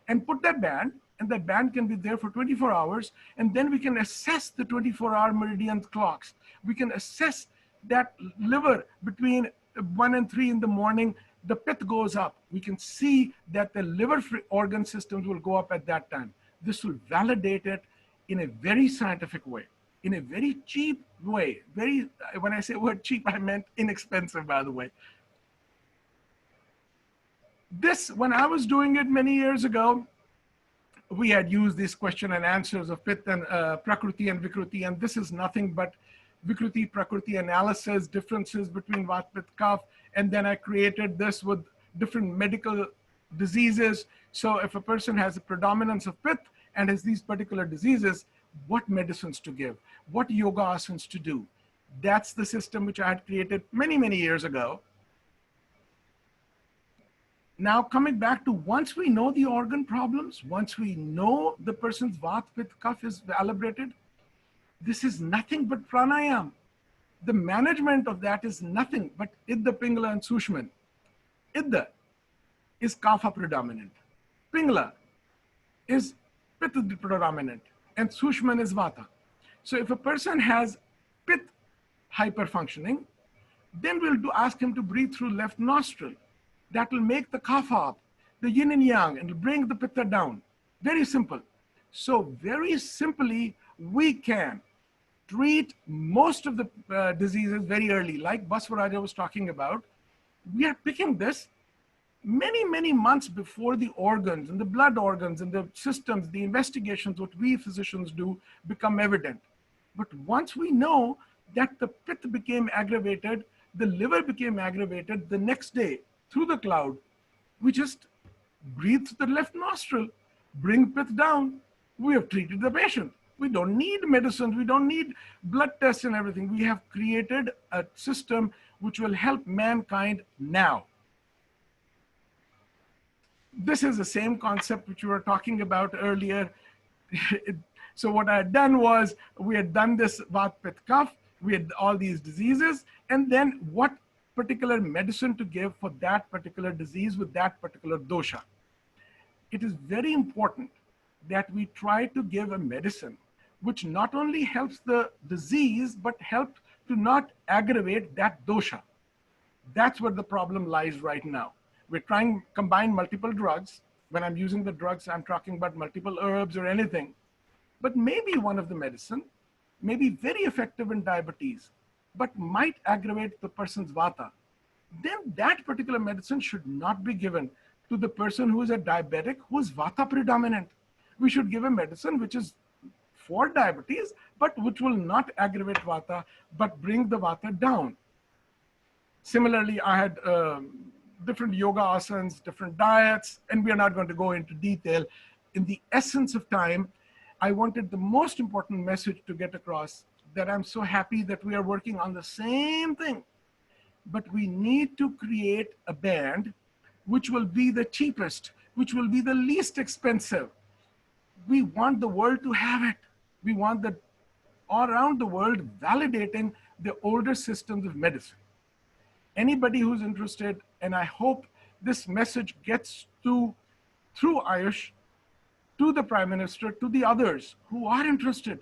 and put that band, and that band can be there for 24 hours, and then we can assess the 24-hour meridian clocks. We can assess that liver between 1 and 3 in the morning, the pith goes up. We can see that the liver organ systems will go up at that time. This will validate it in a very scientific way, in a very cheap way. Very, when I say word cheap, I meant inexpensive, by the way. This, when I was doing it many years ago, we had used these question and answers of Pitta and Prakriti and Vikruti, and this is nothing but Vikruti, Prakriti analysis, differences between Vata, Pitta, Kapha, and then I created this with different medical diseases. So if a person has a predominance of Pitta and has these particular diseases, what medicines to give, what yoga asanas to do. That's the system which I had created many, many years ago. Now coming back to, once we know the organ problems, once we know the person's Vata, Pitta, Kapha is calibrated, this is nothing but pranayam. The management of that is nothing but Idda, Pingala, and Sushman. Idda is Kapha predominant. Pingala is Pitta predominant. And Sushman is Vata. So if a person has Pitta hyperfunctioning, then we'll ask him to breathe through left nostril. That will make the Kapha up, the yin and yang, and will bring the Pitta down. Very simple. So very simply, we can treat most of the diseases very early, like Basavraj was talking about. We are picking this many, many months before the organs and the blood organs and the systems, the investigations, what we physicians do, become evident. But once we know that the Pitta became aggravated, the liver became aggravated, the next day through the cloud, we just breathe through the left nostril, bring Pitta down, we have treated the patient. We don't need medicines. We don't need blood tests and everything. We have created a system which will help mankind now. This is the same concept which we were talking about earlier. So what I had done was, we had done this Vata, Pitta, Kapha. We had all these diseases, and then what particular medicine to give for that particular disease with that particular dosha. It is very important that we try to give a medicine which not only helps the disease, but helps to not aggravate that dosha. That's where the problem lies right now. We're trying to combine multiple drugs. When I'm using the drugs, I'm talking about multiple herbs or anything. But maybe one of the medicine may be very effective in diabetes, but might aggravate the person's Vata. Then that particular medicine should not be given to the person who is a diabetic, who is Vata predominant. We should give a medicine which is for diabetes, but which will not aggravate Vata, but bring the Vata down. Similarly, I had different yoga asanas, different diets, and we are not going to go into detail. In the essence of time, I wanted the most important message to get across, that I'm so happy that we are working on the same thing, but we need to create a band which will be the cheapest, which will be the least expensive. We want the world to have it. We want the all around the world validating the older systems of medicine. Anybody who's interested, and I hope this message gets to, through AYUSH, to the Prime Minister, to the others who are interested.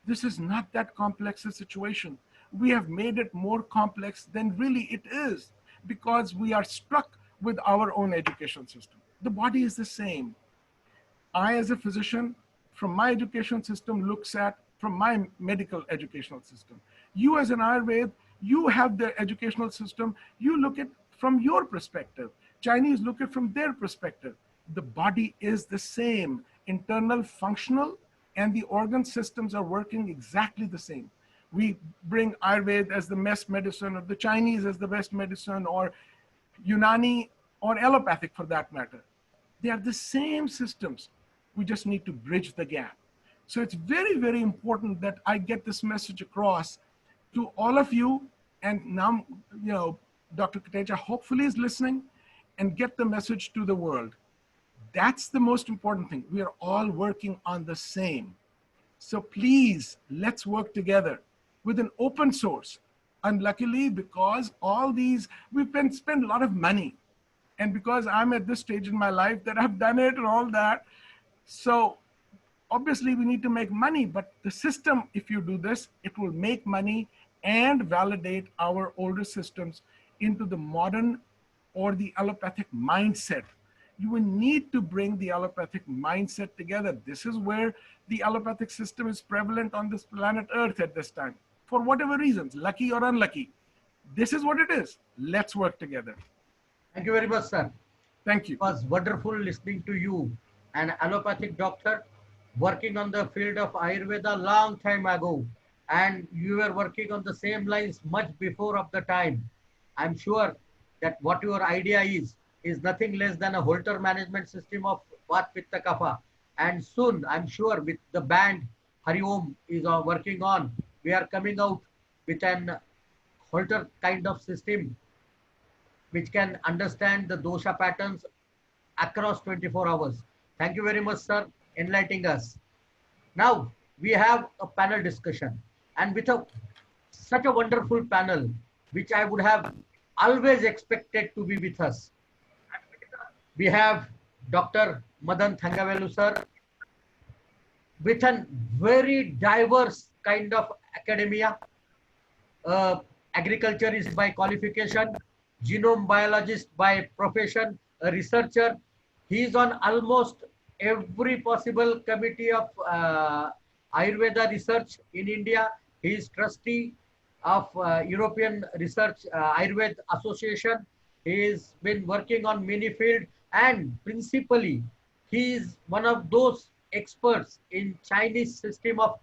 This is not that complex a situation. We have made it more complex than really it is, because we are stuck with our own education system. The body is the same. I, as a physician, from my education system, looks at, from my medical educational system, You as an Ayurved, you have the educational system, you look at from your perspective. Chinese look at from their perspective. The body is the same, internal, functional, and the organ systems are working exactly the same. We bring Ayurveda as the best medicine, or the Chinese as the best medicine, or Unani, or allopathic for that matter. They are the same systems. We just need to bridge the gap. So it's very, very important that I get this message across to all of you. And now, you know, Dr. Kotecha hopefully is listening, and get the message to the world. That's the most important thing. We are all working on the same. So please, let's work together with an open source. Unluckily, because all these, we've spent a lot of money. And because I'm at this stage in my life that I've done it and all that. So obviously we need to make money, but the system, if you do this, it will make money and validate our older systems into the modern or the allopathic mindset. You will need to bring the allopathic mindset together. This is where the allopathic system is prevalent on this planet Earth at this time, for whatever reasons, lucky or unlucky. This is what it is. Let's work together. Thank you very much, sir. Thank you. It was wonderful listening to you, an allopathic doctor working on the field of Ayurveda long time ago. And you were working on the same lines much before of the time. I'm sure that what your idea is nothing less than a Holter management system of Vat Pitta Kapha. And soon, I'm sure with the band Hari Om is working on, we are coming out with an Holter kind of system which can understand the dosha patterns across 24 hours. Thank you very much, sir, enlightening us. Now, we have a panel discussion, and with such a wonderful panel, which I would have always expected to be with us. We have Dr. Madan Thangavelu, sir, with a very diverse kind of academia. Agriculture is by qualification, genome biologist by profession, a researcher. He is on almost every possible committee of Ayurveda research in India. He is trustee of European Research Ayurveda Association. He has been working on many fields, and principally, he is one of those experts in Chinese system of,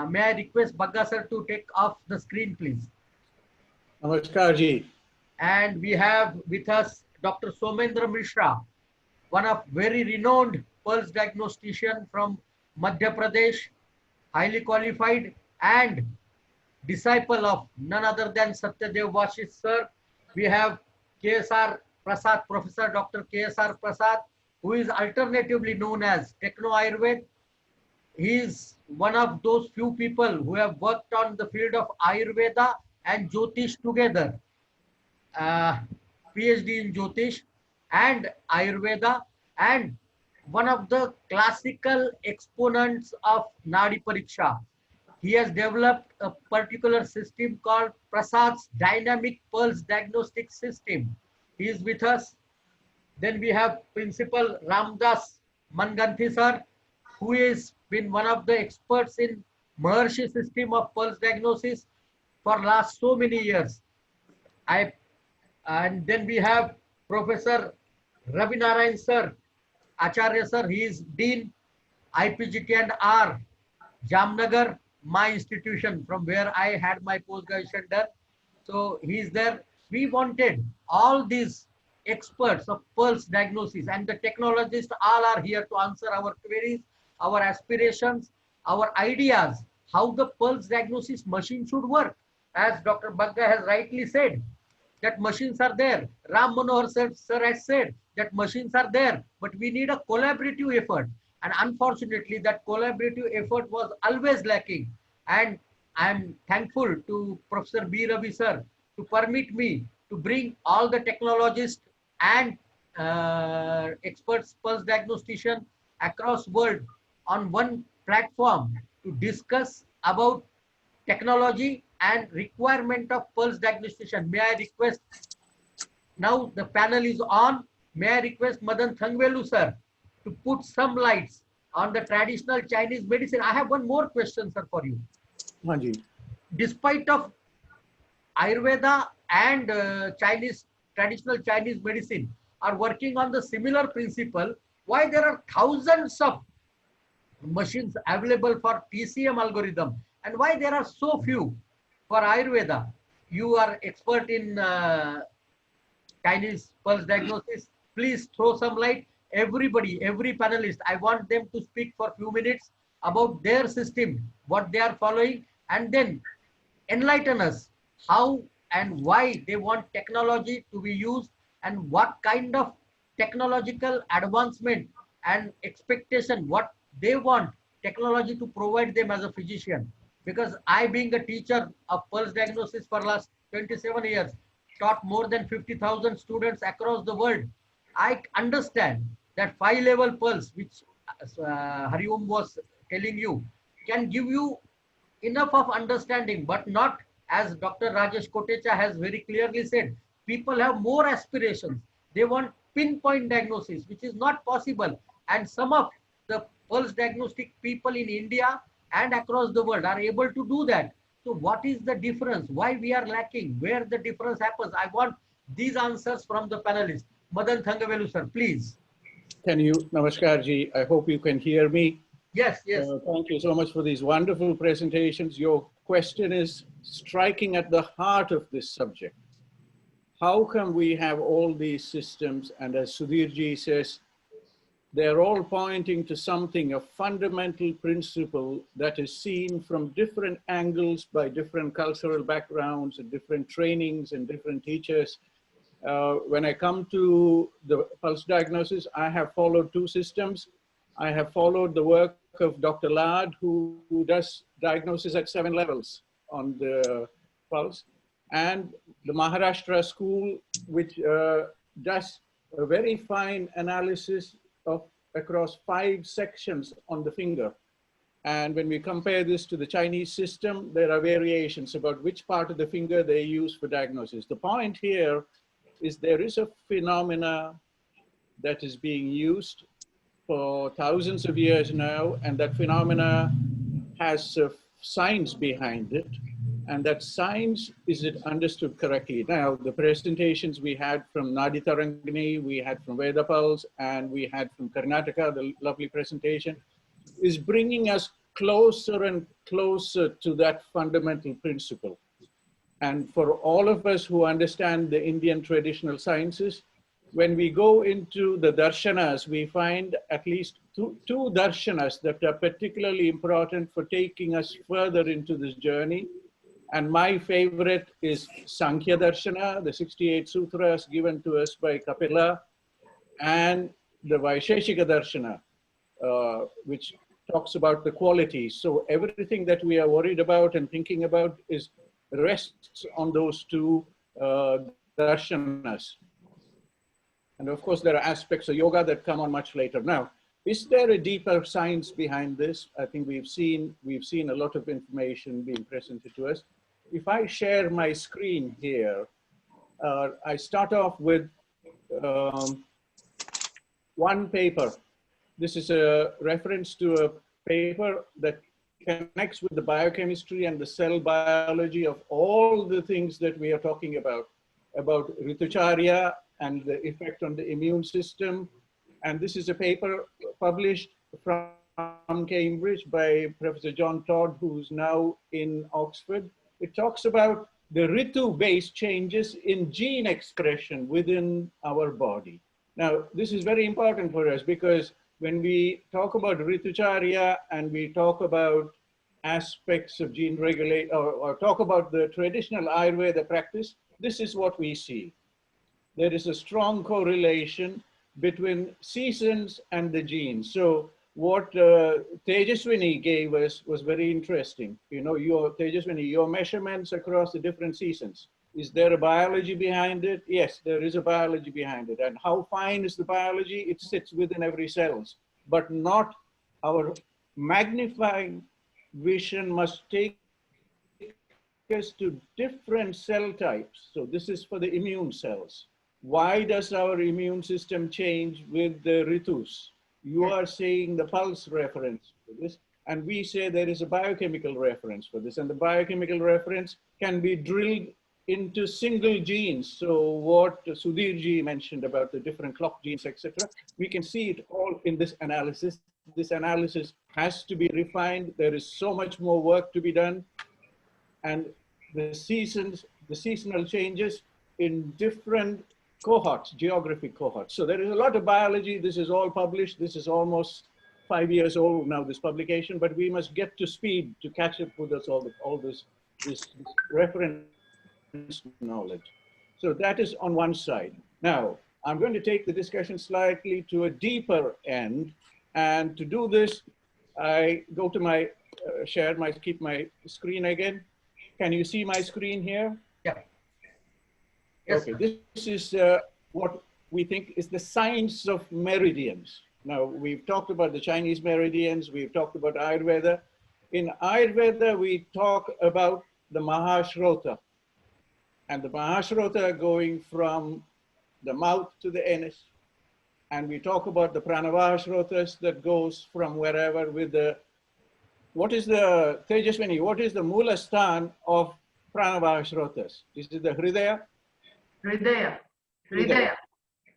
may I request Bagga sir to take off the screen, please. Namaskar ji. And we have with us Dr. Somendra Mishra, one of very renowned pulse diagnostician from Madhya Pradesh, highly qualified and disciple of none other than Satyajeeth Vashish sir. We have KSR Prasad, Professor Dr. KSR Prasad, who is alternatively known as Technoayurved. He is one of those few people who have worked on the field of Ayurveda and Jyotish together. PhD in Jyotish and Ayurveda, and one of the classical exponents of Nadi Pariksha. He has developed a particular system called Prasad's Dynamic Pulse Diagnostic System. He is with us. Then we have Principal Ramadass Manganthi sir, who has been one of the experts in Maharshi system of pulse diagnosis for last so many years. And then we have Professor Ravinarayan sir, Acharya sir. He is Dean IPGT and R, Jamnagar, my institution from where I had my post-graduation done. So he is there. We wanted all these experts of pulse diagnosis, and the technologists all are here to answer our queries, our aspirations, our ideas, how the pulse diagnosis machine should work. As Dr. Bagga has rightly said, that machines are there. Ram Manohar sir has said that machines are there, but we need a collaborative effort. And unfortunately, that collaborative effort was always lacking. And I'm thankful to Professor B. Ravi sir to permit me to bring all the technologists and experts, pulse diagnostician across world on one platform to discuss about technology and requirement of pulse diagnostician. May I request, now the panel is on, may I request Madan Thangavelu sir to put some lights on the traditional Chinese medicine. I have one more question, sir, for you. Haan ji. despite of Ayurveda and traditional Chinese medicine are working on the similar principle, why there are thousands of machines available for TCM algorithm and why there are so few for Ayurveda? You are expert in Chinese pulse diagnosis. Please throw some light. Everybody, every panelist, I want them to speak for a few minutes about their system, what they are following, and then enlighten us how and why they want technology to be used and what kind of technological advancement and expectation, what they want technology to provide them as a physician. Because I, being a teacher of pulse diagnosis for last 27 years, taught more than 50,000 students across the world. I understand that 5-level pulse, which Hariom was telling you, can give you enough of understanding, but not, as Dr. Rajesh Kotecha has very clearly said, people have more aspirations. They want pinpoint diagnosis, which is not possible. And some of the pulse diagnostic people in India and across the world are able to do that. So what is the difference? Why we are lacking? Where the difference happens? I want these answers from the panelists. Madan Thangavelu, sir, please. Can you, Namaskar ji, I hope you can hear me. Yes, yes. Thank you so much for these wonderful presentations. Your question is striking at the heart of this subject. How can we have all these systems? And as Sudhir ji says, they're all pointing to something, a fundamental principle that is seen from different angles by different cultural backgrounds and different trainings and different teachers. When I come to the pulse diagnosis, I have followed two systems. I have followed the work of Dr. Lad, who does diagnosis at 7 levels on the pulse, and the Maharashtra school, which does a very fine analysis of across 5 sections on the finger. And when we compare this to the Chinese system, there are variations about which part of the finger they use for diagnosis. The point here is there is a phenomena that is being used for thousands of years now, and that phenomena has science behind it. And that science, is it understood correctly? Now, the presentations we had from Nadi Tarangini, we had from Veda Pulse, and we had from Karnataka, the lovely presentation, is bringing us closer and closer to that fundamental principle. And for all of us who understand the Indian traditional sciences, when we go into the darshanas, we find at least two darshanas that are particularly important for taking us further into this journey. And my favorite is Sankhya Darshana, the 68 sutras given to us by Kapila, and the Vaisheshika Darshana, which talks about the qualities. So everything that we are worried about and thinking about rests on those two darshanas. And of course, there are aspects of yoga that come on much later. Now, is there a deeper science behind this? I think we've seen a lot of information being presented to us. If I share my screen here, I start off with one paper. This is a reference to a paper that connects with the biochemistry and the cell biology of all the things that we are talking about Ritucharya and the effect on the immune system. And this is a paper published from Cambridge by Professor John Todd, who's now in Oxford. It talks about the Ritu-based changes in gene expression within our body. Now, this is very important for us because when we talk about Ritucharya and we talk about aspects of gene regulation or talk about the traditional Ayurveda practice, this is what we see. There is a strong correlation between seasons and the genes. So what Tejaswini gave us was very interesting. You know, Tejaswini, your measurements across the different seasons. Is there a biology behind it? Yes, there is a biology behind it. And how fine is the biology? It sits within every cell, but not our magnifying vision must take us to different cell types. So this is for the immune cells. Why does our immune system change with the ritus? You are saying the pulse reference to this. and we say there is a biochemical reference for this, and the biochemical reference can be drilled into single genes. So what Sudhir ji mentioned about the different clock genes, etc., we can see it all in this analysis. This analysis has to be refined. There is so much more work to be done, and the seasonal changes in different cohorts, geographic cohorts. So there is a lot of biology. This is all published. This is almost 5 years old now, this publication, but we must get to speed to catch up with us all this reference knowledge. So that is on one side. Now, I'm going to take the discussion slightly to a deeper end. And to do this, I go to my keep my screen again. Can you see my screen here? Yeah. Yes, okay, this is what we think is the science of meridians. Now, we've talked about the Chinese meridians, we've talked about Ayurveda. In Ayurveda, we talk about the Mahashrota, and the Mahashrota going from the mouth to the anus. And we talk about the Pranavahashrotas that goes from wherever with the, what is the, Tejaswini, what is the Moolastan of Pranavahashrotas? Is it the Hridaya? Hridaya.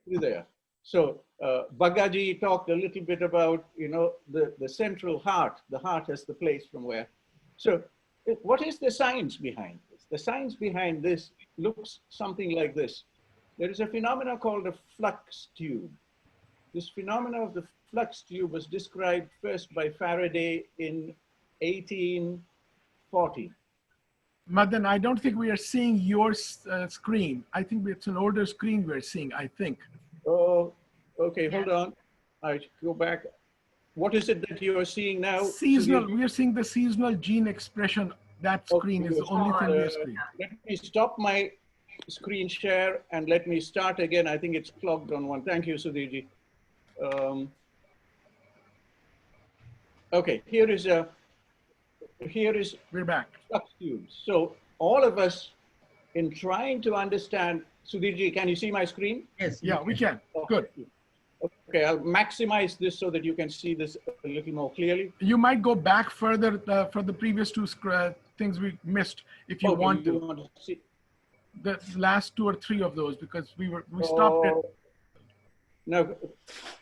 Hridaya. So Baggaji talked a little bit about, you know, the central heart. The heart is the place from where. So what is the science behind this? The science behind this looks something like this. There is a phenomenon called a flux tube. This phenomenon of the flux tube was described first by Faraday in 1840. Madan, I don't think we are seeing your screen. I think it's an older screen we're seeing, I think. Oh, okay, hold on. I go back. What is it that you are seeing now? Seasonal, we are seeing the seasonal gene expression. That screen is the only thing we are seeing. Let me stop my screen share and let me start again. I think it's clogged on one. Thank you, Sudhirji. Okay, here is we're back. Flux tubes. So all of us, in trying to understand, Sudhirji, can you see my screen? Yes. Yeah, we can. Good. Okay, I'll maximize this so that you can see this a little more clearly. You might go back further for the previous two things we missed if you want to. See the last 2 or 3 of those, because we stopped it. Now,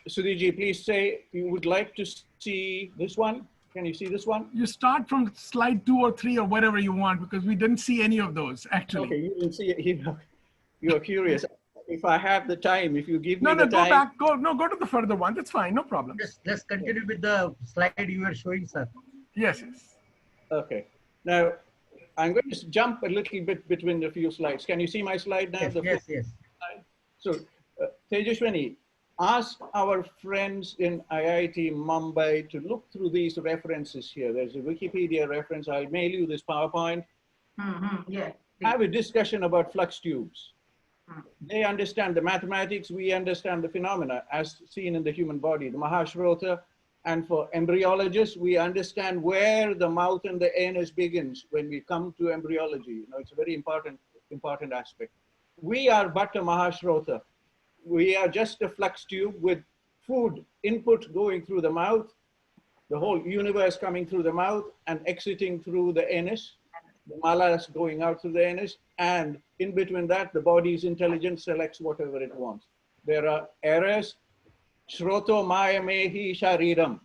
Sudhirji, please say you would like to see this one. Can you see this one? You start from slide 2 or 3 or whatever you want, because we didn't see any of those actually. Okay, you didn't see it. You're curious. If I have the time, if you give me the time. Go back. Go to the further one. That's fine. No problem. Let's continue with the slide you were showing, sir. Yes. Okay. Now, I'm going to jump a little bit between the few slides. Can you see my slide now? Yes. So, Tejaswini, ask our friends in IIT Mumbai to look through these references here. There's a Wikipedia reference. I'll mail you this PowerPoint. Yeah. Have a discussion about flux tubes. They understand the mathematics, we understand the phenomena as seen in the human body, the Mahashrota. And for embryologists, we understand where the mouth and the anus begins when we come to embryology. You know, it's a very important aspect. We are but a Mahashrota. We are just a flux tube with food input going through the mouth, the whole universe coming through the mouth and exiting through the anus, the malas going out through the anus, and in between that, the body's intelligence selects whatever it wants. There are errors. Shroto maya mehi shariram.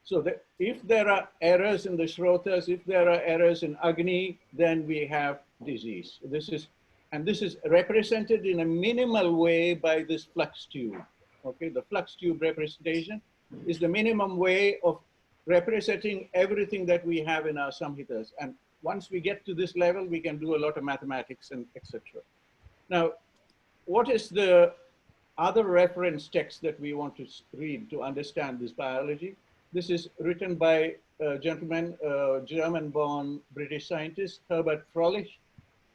So if there are errors in the shrotas, if there are errors in Agni, then we have disease. This is represented in a minimal way by this flux tube. Okay, the flux tube representation is the minimum way of representing everything that we have in our samhitas. And once we get to this level, we can do a lot of mathematics and etc. Now, what is the other reference text that we want to read to understand this biology? This is written by a gentleman, German-born British scientist, Herbert Froelich,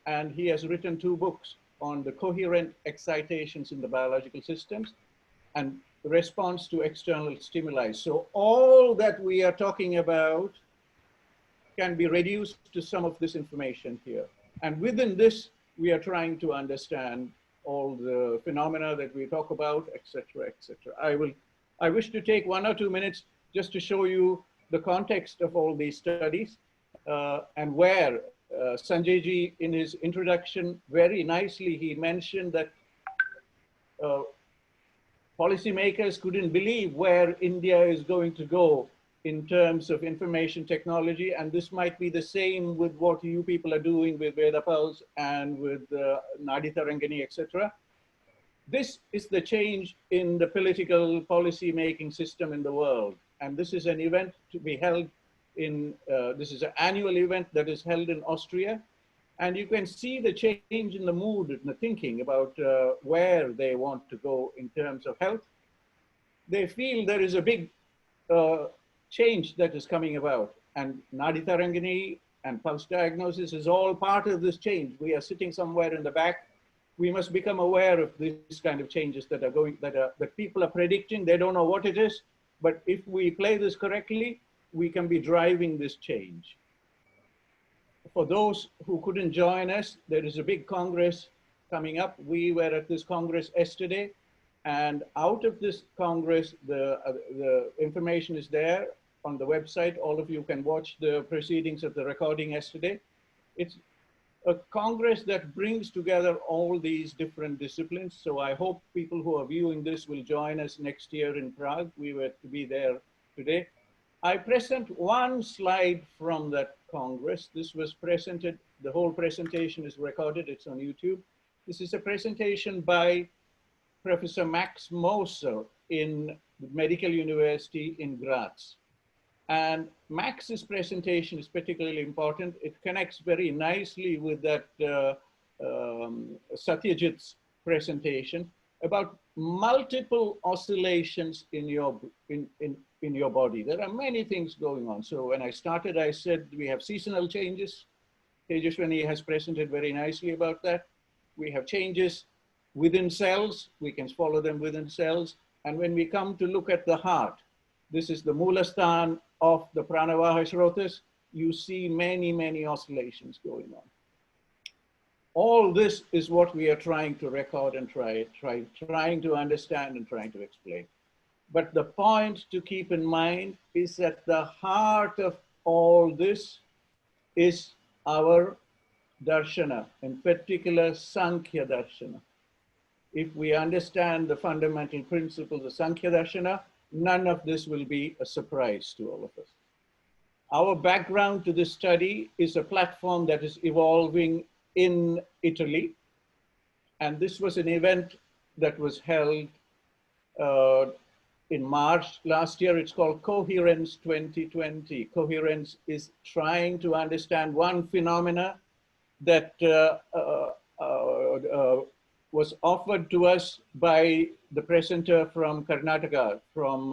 and he has written 2 books on the coherent excitations in the biological systems and response to external stimuli. So all that we are talking about can be reduced to some of this information here. And within this, we are trying to understand all the phenomena that we talk about, etc., etc. I wish to take 1 or 2 minutes just to show you the context of all these studies and where Sanjay ji, in his introduction, very nicely, he mentioned that policymakers couldn't believe where India is going to go in terms of information technology. And this might be the same with what you people are doing with Veda Pulse and with Nadi Tarangini, etc. This is the change in the political policy making system in the world. And this is an event to be held in, this is an annual event that is held in Austria. And you can see the change in the mood and the thinking about where they want to go in terms of health. They feel there is a big change that is coming about. And Nadi Tarangini and pulse diagnosis is all part of this change. We are sitting somewhere in the back. We must become aware of these kind of changes that are going, that people are predicting. They don't know what it is, but if we play this correctly, we can be driving this change. For those who couldn't join us, there is a big congress coming up. We were at this congress yesterday, and out of this congress, the information is there on the website. All of you can watch the proceedings of the recording yesterday. It's a congress that brings together all these different disciplines. So I hope people who are viewing this will join us next year in Prague. We were to be there today. I present one slide from that Congress. This was presented, the whole presentation is recorded, it's on YouTube. This is a presentation by Professor Max Moser in the Medical University in Graz. And Max's presentation is particularly important. It connects very nicely with that Satyajeeth's presentation about multiple oscillations in your body. There are many things going on. So when I started, I said we have seasonal changes. Tejaswini has presented very nicely about that. We have changes within cells. We can follow them within cells. And when we come to look at the heart, this is the Mulastan of the Pranavaha Shrotas. You see many, many oscillations going on. All this is what we are trying to record and trying to understand and trying to explain. But the point to keep in mind is that the heart of all this is our darshana, in particular Sankhya darshana. If we understand the fundamental principles of Sankhya darshana, none of this will be a surprise to all of us. Our background to this study is a platform that is evolving in Italy. And this was an event that was held in March last year. It's called Coherence 2020. Coherence is trying to understand one phenomena that was offered to us by the presenter from Karnataka, from,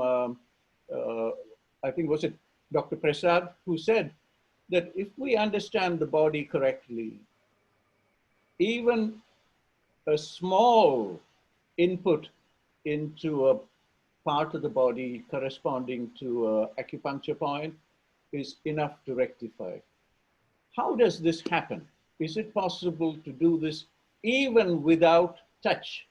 I think was it Dr. Prasad, who said that if we understand the body correctly, even a small input into a part of the body corresponding to an acupuncture point is enough to rectify. How does this happen? Is it possible to do this even without touch?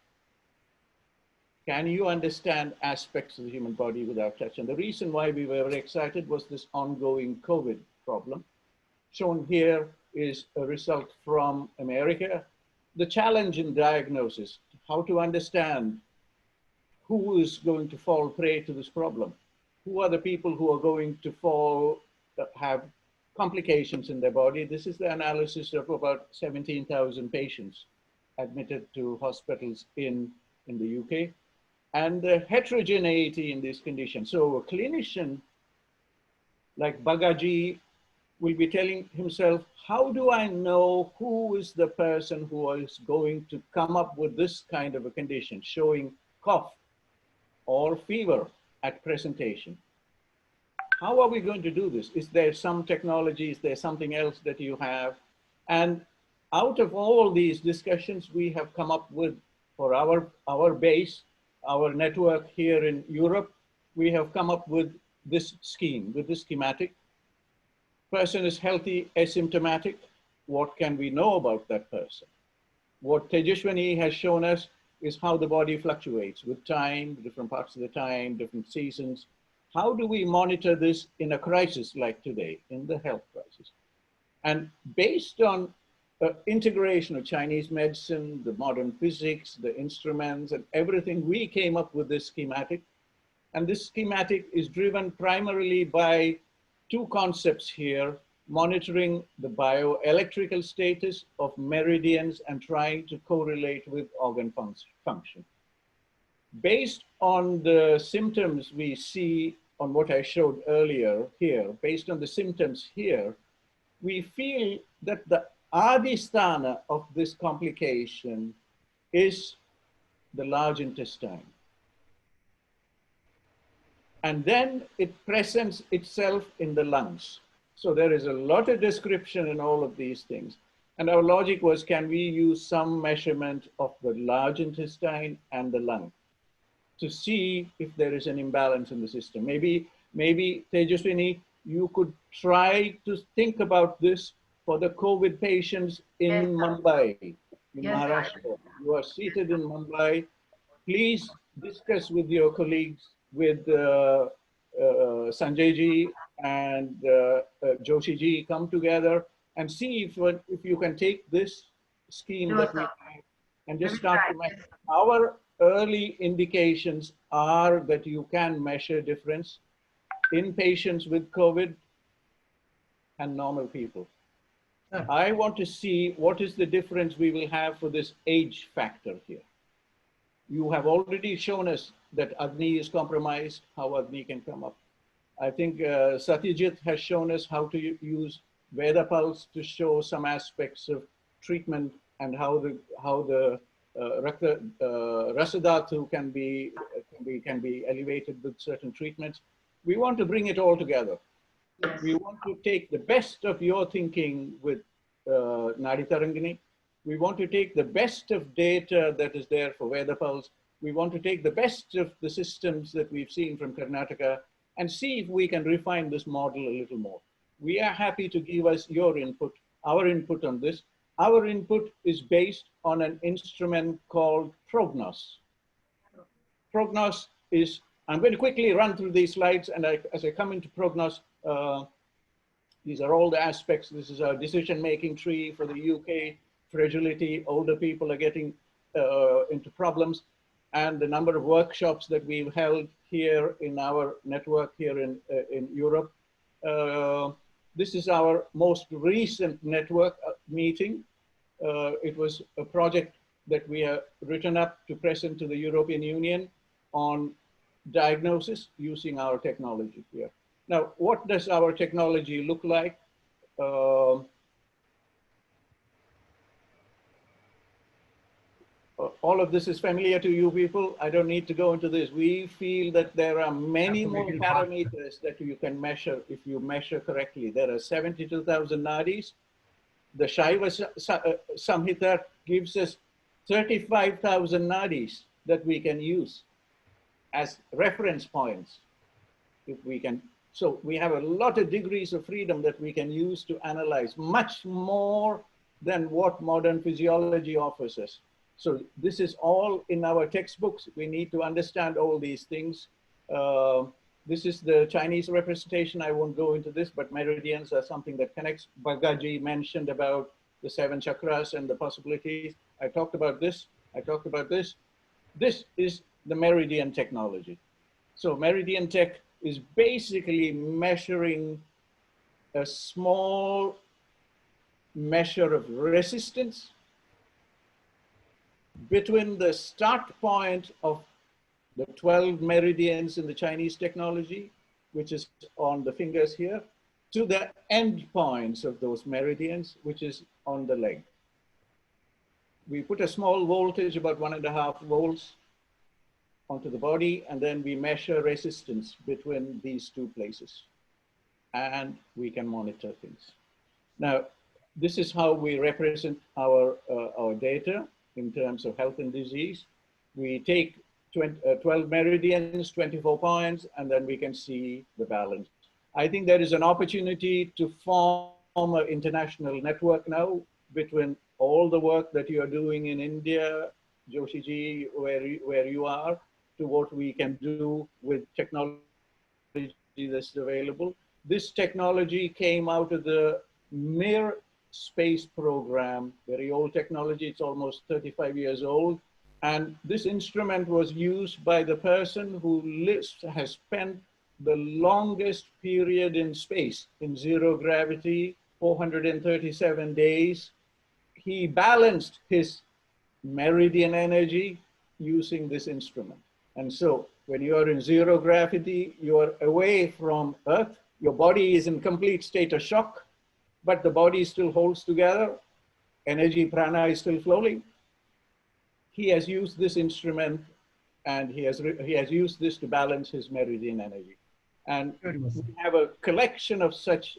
Can you understand aspects of the human body without touch? And the reason why we were very excited was this ongoing COVID problem. Shown here is a result from America. The challenge in diagnosis, how to understand who is going to fall prey to this problem. Who are the people who are going to have complications in their body? This is the analysis of about 17,000 patients admitted to hospitals in the UK, and the heterogeneity in these conditions. So a clinician like Bagaji will be telling himself, how do I know who is the person who is going to come up with this kind of a condition, showing cough or fever at presentation? How are we going to do this? Is there some technology? Is there something else that you have? And out of all these discussions, we have come up with, for our base, our network here in Europe, we have come up with this scheme, with this schematic. Person is healthy, asymptomatic. What can we know about that person? What Tejaswini has shown us is how the body fluctuates with time, different parts of the time, different seasons. how do we monitor this in a crisis like today, in the health crisis? And based on integration of Chinese medicine, the modern physics, the instruments, and everything, we came up with this schematic. And this schematic is driven primarily by two concepts here: monitoring the bioelectrical status of meridians and trying to correlate with organ function. Based on the symptoms we see on what I showed earlier here, based on the symptoms here, we feel that the adhisthana of this complication is the large intestine. And then it presents itself in the lungs. So there is a lot of description in all of these things. And our logic was, can we use some measurement of the large intestine and the lung to see if there is an imbalance in the system? Maybe Tejaswini, you could try to think about this for the COVID patients in Mumbai, in Maharashtra. You are seated in Mumbai. Please discuss with your colleagues, with Sanjay ji and Joshi ji, come together and see if you can take this scheme that we have and just start to measure. Our early indications are that you can measure difference in patients with COVID and normal people. I want to see what is the difference we will have for this age factor here. You have already shown us that Agni is compromised, how Agni can come up. I think Satyajeeth has shown us how to use Veda pulse to show some aspects of treatment and how the Rasadhatu can be elevated with certain treatments. We want to bring it all together. Yes. We want to take the best of your thinking with Nadi Tarangini. We want to take the best of data that is there for Veda pulse. We want to take the best of the systems that we've seen from Karnataka and see if we can refine this model a little more. We are happy to give us your input, our input on this. Our input is based on an instrument called Prognos. Prognos is, I'm going to quickly run through these slides, and as I come into Prognos, these are all the aspects. This is our decision-making tree for the UK. Fragility, older people are getting into problems, and the number of workshops that we've held here in our network here in Europe. This is our most recent network meeting. It was a project that we have written up to present to the European Union on diagnosis using our technology here. Now, what does our technology look like? All of this is familiar to you people. I don't need to go into this. We feel that there are many more parameters that you can measure if you measure correctly. There are 72,000 nadis. The Shaiva Samhita gives us 35,000 nadis that we can use as reference points. If we can, so we have a lot of degrees of freedom that we can use to analyze, much more than what modern physiology offers us. So this is all in our textbooks. We need to understand all these things. This is the Chinese representation. I won't go into this, but meridians are something that connects. Bhagaji mentioned about the 7 chakras and the possibilities. I talked about this. I talked about this. This is the meridian technology. So meridian tech is basically measuring a small measure of resistance between the start point of the 12 meridians in the Chinese technology, which is on the fingers here, to the end points of those meridians, which is on the leg. We put a small voltage, about 1.5 volts, onto the body, and then we measure resistance between these two places, and we can monitor things. Now, this is how we represent our data in terms of health and disease. We take 12 meridians, 24 points, and then we can see the balance. I think there is an opportunity to form an international network now between all the work that you are doing in India, Joshi ji, where you are, to what we can do with technology that's available. This technology came out of the Mir space program, very old technology. It's almost 35 years old. And this instrument was used by the person who has spent the longest period in space, in zero gravity, 437 days. He balanced his meridian energy using this instrument. And so when you are in zero gravity, you are away from Earth. Your body is in complete state of shock, but the body still holds together. Energy prana is still flowing. He has used this instrument and he has used this to balance his meridian energy. And we have a collection of such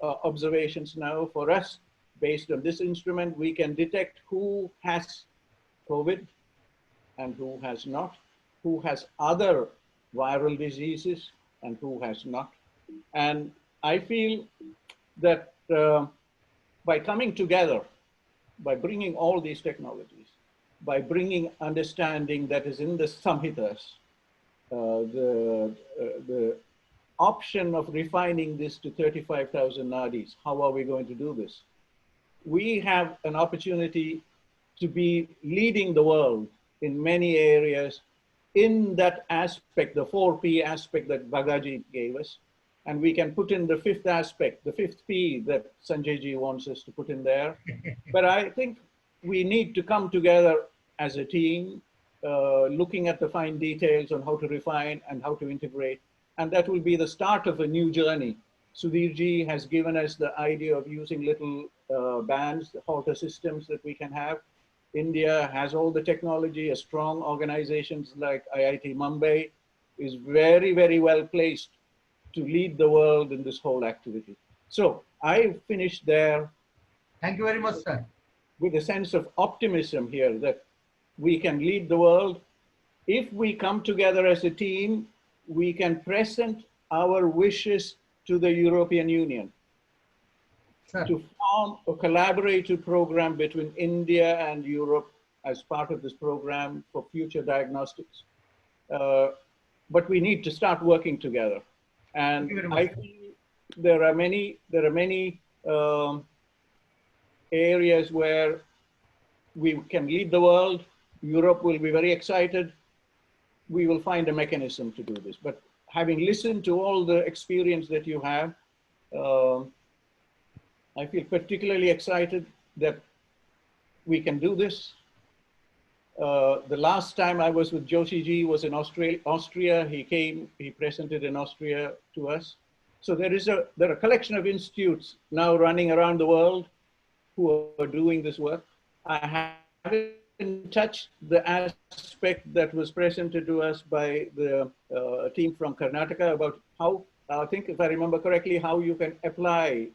observations now for us. Based on this instrument, we can detect who has COVID and who has not, who has other viral diseases and who has not. And I feel that by coming together, by bringing all these technologies, by bringing understanding that is in the Samhitas, the option of refining this to 35,000 nadis, how are we going to do this? We have an opportunity to be leading the world in many areas in that aspect, the 4P aspect that Bagaji gave us. And we can put in the fifth aspect, the fifth P that Sanjayji wants us to put in there. But I think we need to come together as a team, looking at the fine details on how to refine and how to integrate. And that will be the start of a new journey. Sudhirji has given us the idea of using little bands, halter systems that we can have. India has all the technology, a strong organizations like IIT Mumbai is very, very well placed to lead the world in this whole activity. So I finished there. Thank you very much, sir. With a sense of optimism here that we can lead the world. If we come together as a team, we can present our wishes to the European Union to form a collaborative program between India and Europe as part of this program for future diagnostics. But we need to start working together. And I think there are many areas where we can lead the world. Europe will be very excited. We will find a mechanism to do this. But having listened to all the experience that you have, I feel particularly excited that we can do this. The last time I was with Joshi ji was in Austria. He came, he presented in Austria to us. So there are a collection of institutes now running around the world who are doing this work. I haven't touched the aspect that was presented to us by the team from Karnataka about how, I think if I remember correctly, how you can apply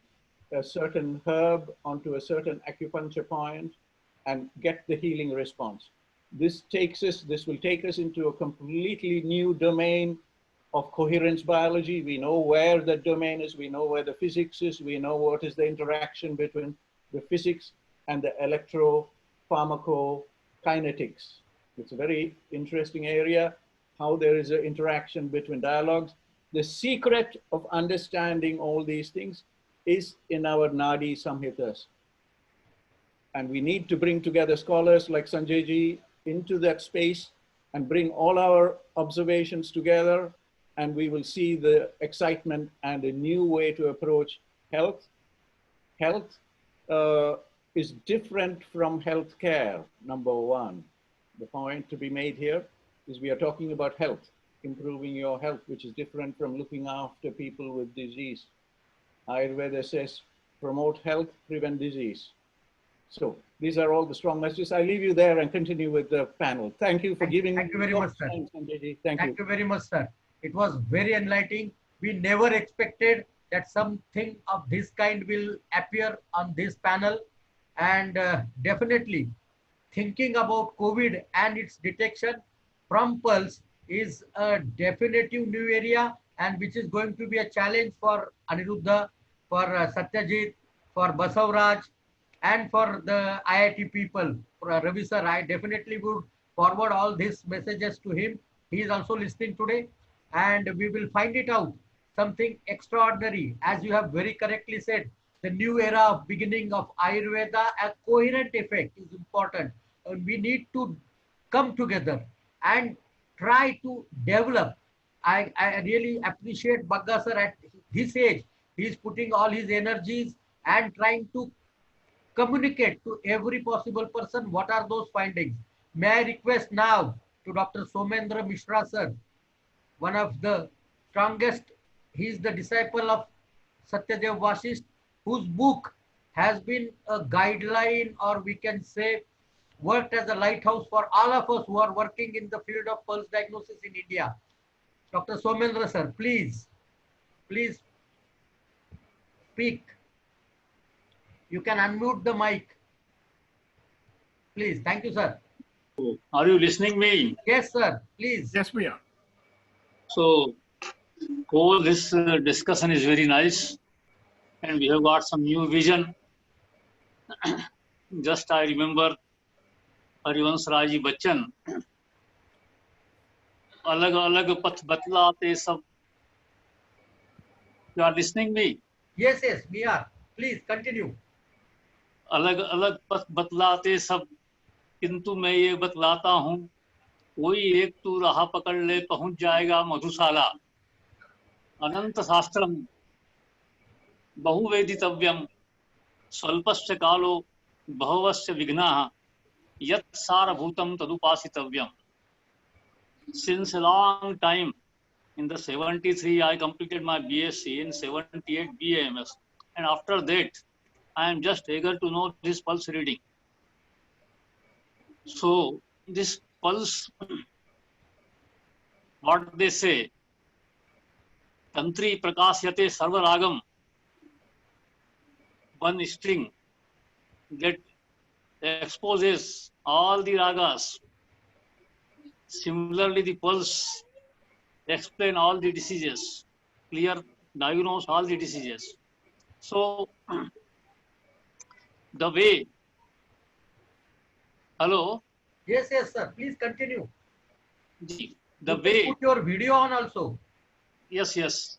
a certain herb onto a certain acupuncture point and get the healing response. This will take us into a completely new domain of coherence biology. We know where the domain is, we know where the physics is, we know what is the interaction between the physics and the electropharmacokinetics. It's a very interesting area, how there is an interaction between dialogues. The secret of understanding all these things is in our Nadi Samhitas. And we need to bring together scholars like Sanjayji into that space and bring all our observations together, and we will see the excitement and a new way to approach health. Health is different from healthcare, number one. The point to be made here is we are talking about health, improving your health, which is different from looking after people with disease. Ayurveda says, promote health, prevent disease. So these are all the strong messages. I leave you there and continue with the panel. Thank you for giving me. Thank you very much, sir. Thank you very much, sir. It was very enlightening. We never expected that something of this kind will appear on this panel. And definitely thinking about COVID and its detection from pulse is a definitive new area, and which is going to be a challenge for Aniruddha, for Satyajeeth, for Basavraj, and for the IIT people. For Ravi sir, I definitely would forward all these messages to him. He is also listening today, and we will find it out something extraordinary. As you have very correctly said, the new era of beginning of Ayurveda, a coherent effect is important. And we need to come together and try to develop. I really appreciate Bagga sir at his age. He is putting all his energies and trying to communicate to every possible person what are those findings. May I request now to Dr. Somendra Mishra sir, one of the strongest, he is the disciple of Satyajeeth Vasist, whose book has been a guideline, or we can say worked as a lighthouse for all of us who are working in the field of pulse diagnosis in India. Dr. Somendra sir, please speak. You can unmute the mic. Please. Thank you, sir. Are you listening me? Yes, sir. Please. Yes, we are. So, all this discussion is very nice, and we have got some new vision. Just I remember Harivansh Rai ji Bachchan, अलग अलग पथ बतलाते सब. You are listening me? Yes, we are. Please continue. अलग अलग पथ बतलाते सब, किंतु मैं ये बतलाता हूँ, कोई एक तू राह पकड़ ले पहुंच जाएगा मधुशाला. अनंत शास्त्रम बहुवेदितव्यम, स्वल्पस्य कालो बहवस्य विघ्नाः, यत् सारभूतम तदुपासितव्यम. Since a long time, in the 73 I completed my BSc, in 78 BAMS, and after that I am just eager to know this pulse reading. So this pulse, what they say, tantri prakasyate sarva ragam, one string that exposes all the ragas. Similarly, the pulse explain all the diseases, clear, diagnose all the diseases. So the way, hello? Yes, sir. Please continue. The way. Put your video on also. Yes.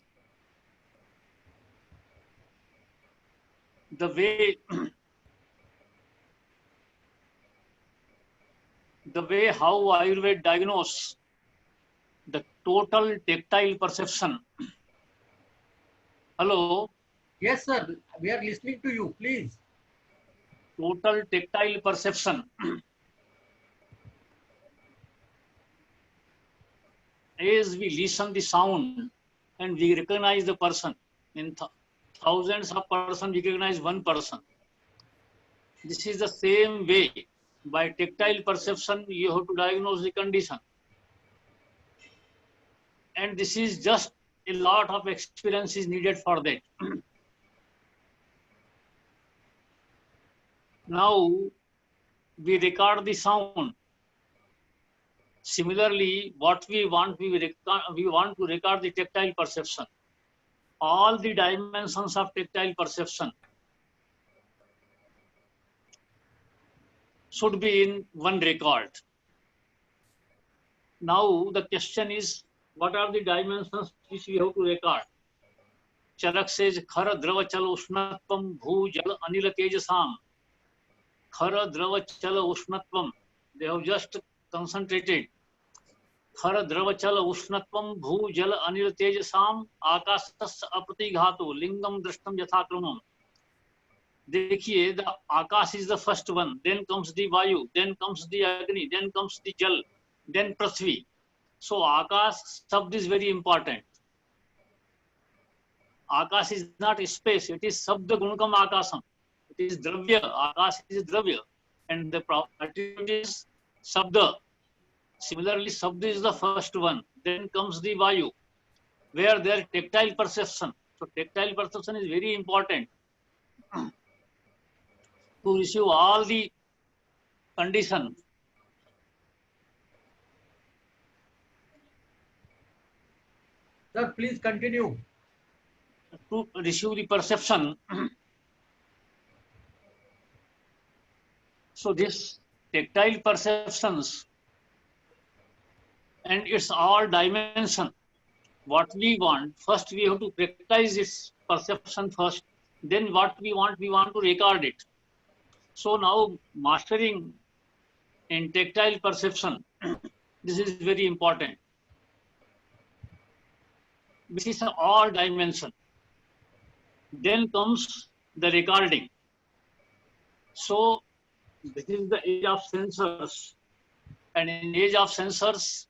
The way how Ayurveda diagnose the total tactile perception. Hello? Yes, sir. We are listening to you. Please. Total tactile perception. As we listen the sound and we recognize the person, in thousands of persons we recognize one person. This is the same way. By tactile perception, you have to diagnose the condition. And this is just a lot of experience is needed for that. Now, we record the sound. Similarly, what we want to record the tactile perception. All the dimensions of tactile perception should be in one record. Now the question is, what are the dimensions which we have to record? Charak says, Khara Drava Chala Ushnatvam Bhu Jal Anila Tejasam. Khara Drava Chala Ushnatvam. They have just concentrated. Khara Drava Chala Ushnatvam Bhu Jal Anila Tejasam Akasas Aprati Ghatu Lingam Drashtam Yathakramam. देखिए, the Akash is the first one, then comes the Vayu, then comes the Agni, then comes the Jal, then Prithvi. So Akash Shabd is very important. Akash is not space, it is Sabda Gunakam Akasam. It is Dravya, Akash is Dravya, and the attribute is Sabda. Similarly, Sabda is the first one, then comes the Vayu, where there is tactile perception. So tactile perception is very important to receive all the conditions. Sir, please continue. To receive the perception. So this tactile perceptions and its all dimension what we want, first we have to practice its perception first, then what we want to record it. So now mastering in tactile perception, this is very important. This is all dimension. Then comes the recording. So this is the age of sensors. And in age of sensors,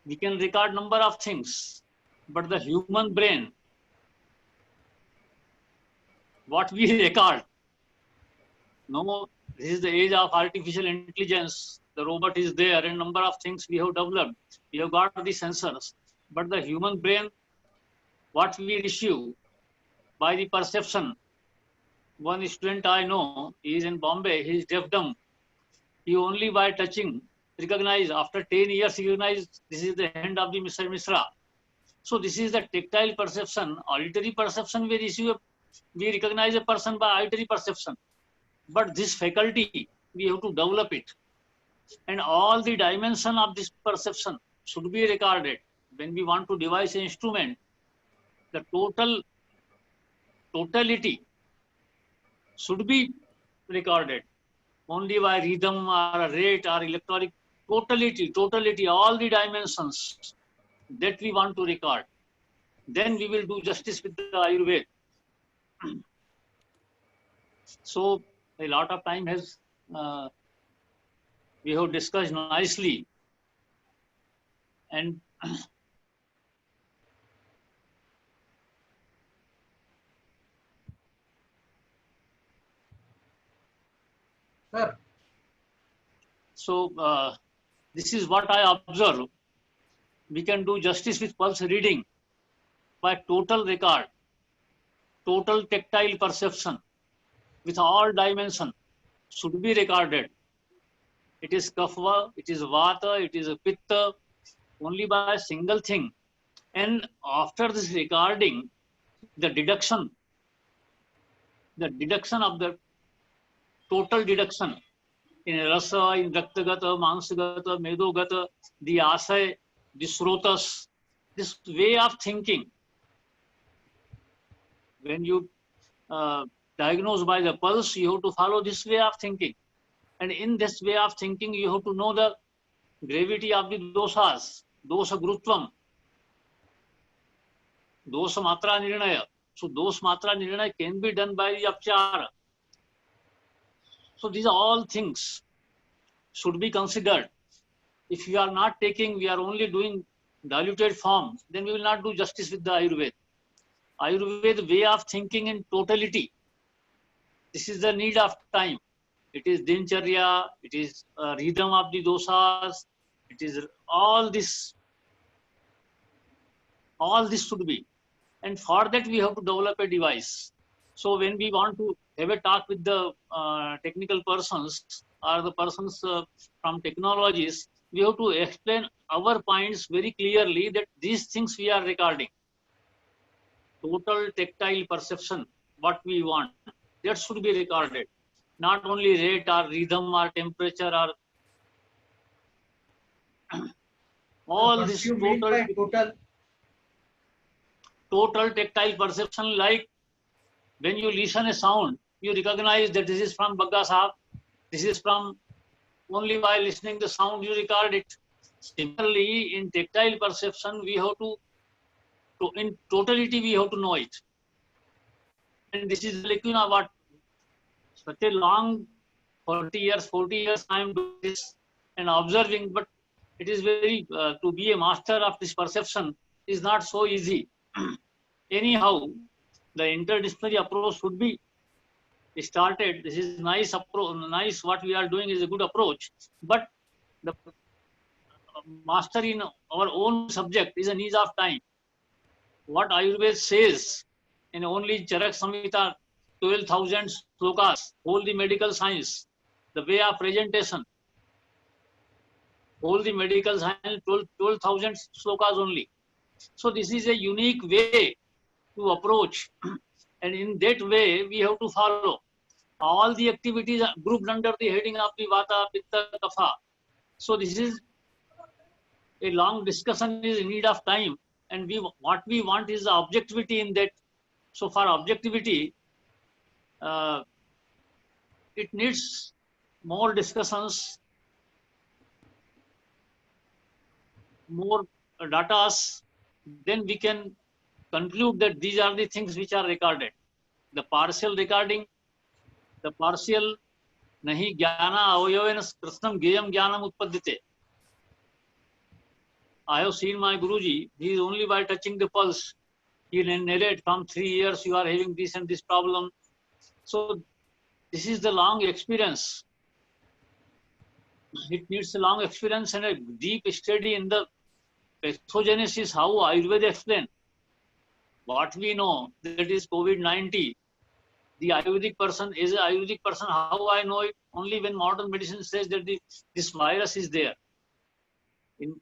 we can record number of things. But the human brain, what we record, no, this is the age of artificial intelligence. The robot is there and number of things we have developed. We have got the sensors. But the human brain, what we receive by the perception. One student I know, he is in Bombay, he is deaf-dumb. He only by touching, recognize, after 10 years, he recognized this is the hand of the Mr. Mishra. So this is the tactile perception. Auditory perception, we recognize a person by auditory perception. But this faculty, we have to develop it. And all the dimension of this perception should be recorded. When we want to devise an instrument, the totality should be recorded. Only by rhythm or a rate or electronic, totality, all the dimensions that we want to record. Then we will do justice with the Ayurveda. So a lot of time has, we have discussed nicely. And Sir. So this is what I observe. We can do justice with pulse reading by total record, total tactile perception with all dimension should be recorded. It is kapha, it is vata, it is a pitta, only by a single thing. And after this recording, the deduction of the total deduction in rasa, in raktagata, mansagata, medogata, the asay, the srotas, this way of thinking. When you diagnose by the pulse, you have to follow this way of thinking. And in this way of thinking, you have to know the gravity of the dosas, dosa grutvam, dosa matra nirnaya. So dosa matra nirnaya can be done by the apchara. So these are all things should be considered. If we are not taking, we are only doing diluted form, then we will not do justice with the Ayurveda. Ayurveda way of thinking in totality. This is the need of time. It is dincharya, it is rhythm of the dosas, it is all this should be. And for that we have to develop a device. So when we want to have a talk with the technical persons or the persons from technologies, we have to explain our points very clearly that these things we are recording. Total tactile perception, what we want, that should be recorded. Not only rate or rhythm or temperature or all this total tactile perception, like when you listen a sound, you recognize that this is from Bagga Sahab, this is from, only by listening the sound you record it. Similarly, in tactile perception, we have to in totality, we have to know it. And this is like, what, such a long 40 years I am doing this and observing, but it is very, to be a master of this perception is not so easy. Anyhow, the interdisciplinary approach should be started. This is nice approach, nice what we are doing is a good approach, but the master in our own subject is a need of time. What Ayurveda says in only Charak Samhita, 12,000 slokas, whole the medical science, the way of presentation, whole the medical science, 12,000 slokas only. So this is a unique way to approach, and in that way we have to follow. All the activities are grouped under the heading of the Vata, Pitta, Kapha. So this is a long discussion is in need of time, and what we want is the objectivity in that. So for objectivity, it needs more discussions, more data, then we can conclude that these are the things which are recorded. The partial recording, the partial nahi jnana avayavena krishnam geyam jnanam utpadyate. I have seen my Guruji, he is only by touching the pulse. He narrate from 3 years you are having this and this problem. So this is the long experience. It needs a long experience and a deep study in the pathogenesis, how Ayurveda explain. What we know, that is COVID-19. The Ayurvedic person is an Ayurvedic person. How I know it? Only when modern medicine says that this virus is there.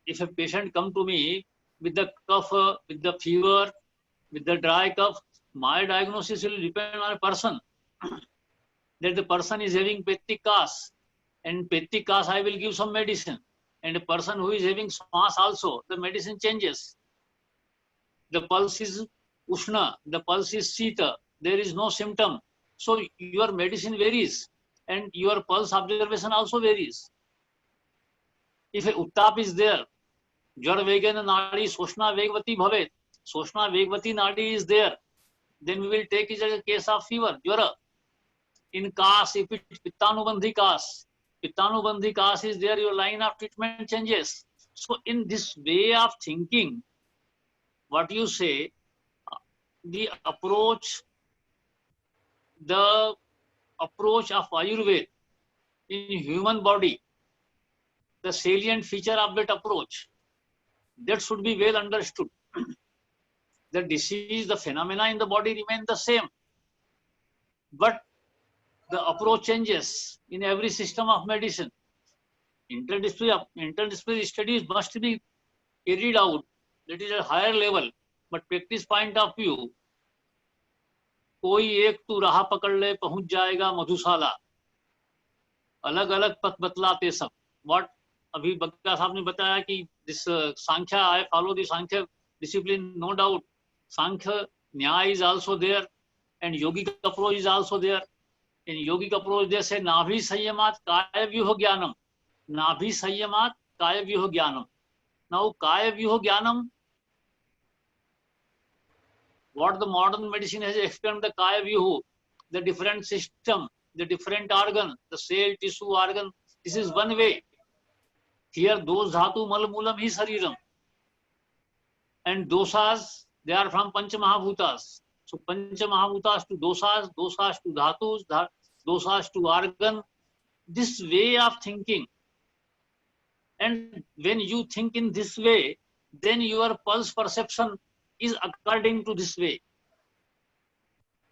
If a patient come to me with the cough, with the fever, with the dry cough, my diagnosis will depend on a person. That the person is having BETIC cause, and BETIC cause I will give some medicine. And a person who is having SMAS also, the medicine changes. The pulse is Ushna, the pulse is Sita, there is no symptom. So your medicine varies and your pulse observation also varies. If a Uttap is there, Jar Vegana Nadi, Soshna Vegvati Bhavet, Soshna Vegvati Nadi is there, then we will take it as a case of fever, Jara. In Kas, if it is Pittanubandhi Kas, Pittanubandhi Kas is there, your line of treatment changes. So in this way of thinking, what you say, the approach of Ayurveda in human body, the salient feature of that approach, that should be well understood. The disease, the phenomena in the body remain the same, but the approach changes in every system of medicine. Interdisciplinary studies must be carried out, that is a higher level, but practice point of view, कोई एक तू राह पकड़ ले पहुंच जाएगा मधुशाला, अलग अलग पथ बतलाते सब. What अभी बग्गा साहब ने बताया कि this Sankhya, I follow the Sankhya discipline, no doubt. Sankhya Nyaya is also there, and yogic approach is also there. In yogic approach, they say Nabhi Sanyamat Kaya Vyuha Jnanam. Nabhi Sanyamat Kaya Vyuha Jnanam. Now, Kaya Vyuha Jnanam, what the modern medicine has explained, the Kaya Vyuha, the different system, the different organ, the cell, tissue, organ, this is one way. Here, those dhatu mal moolam hi sariram. And dosas, they are from Pancha Mahabhutas. So Pancha Mahabhutas to dosas, dosas to dhatus, dosas to organ. This way of thinking. And when you think in this way, then your pulse perception is according to this way.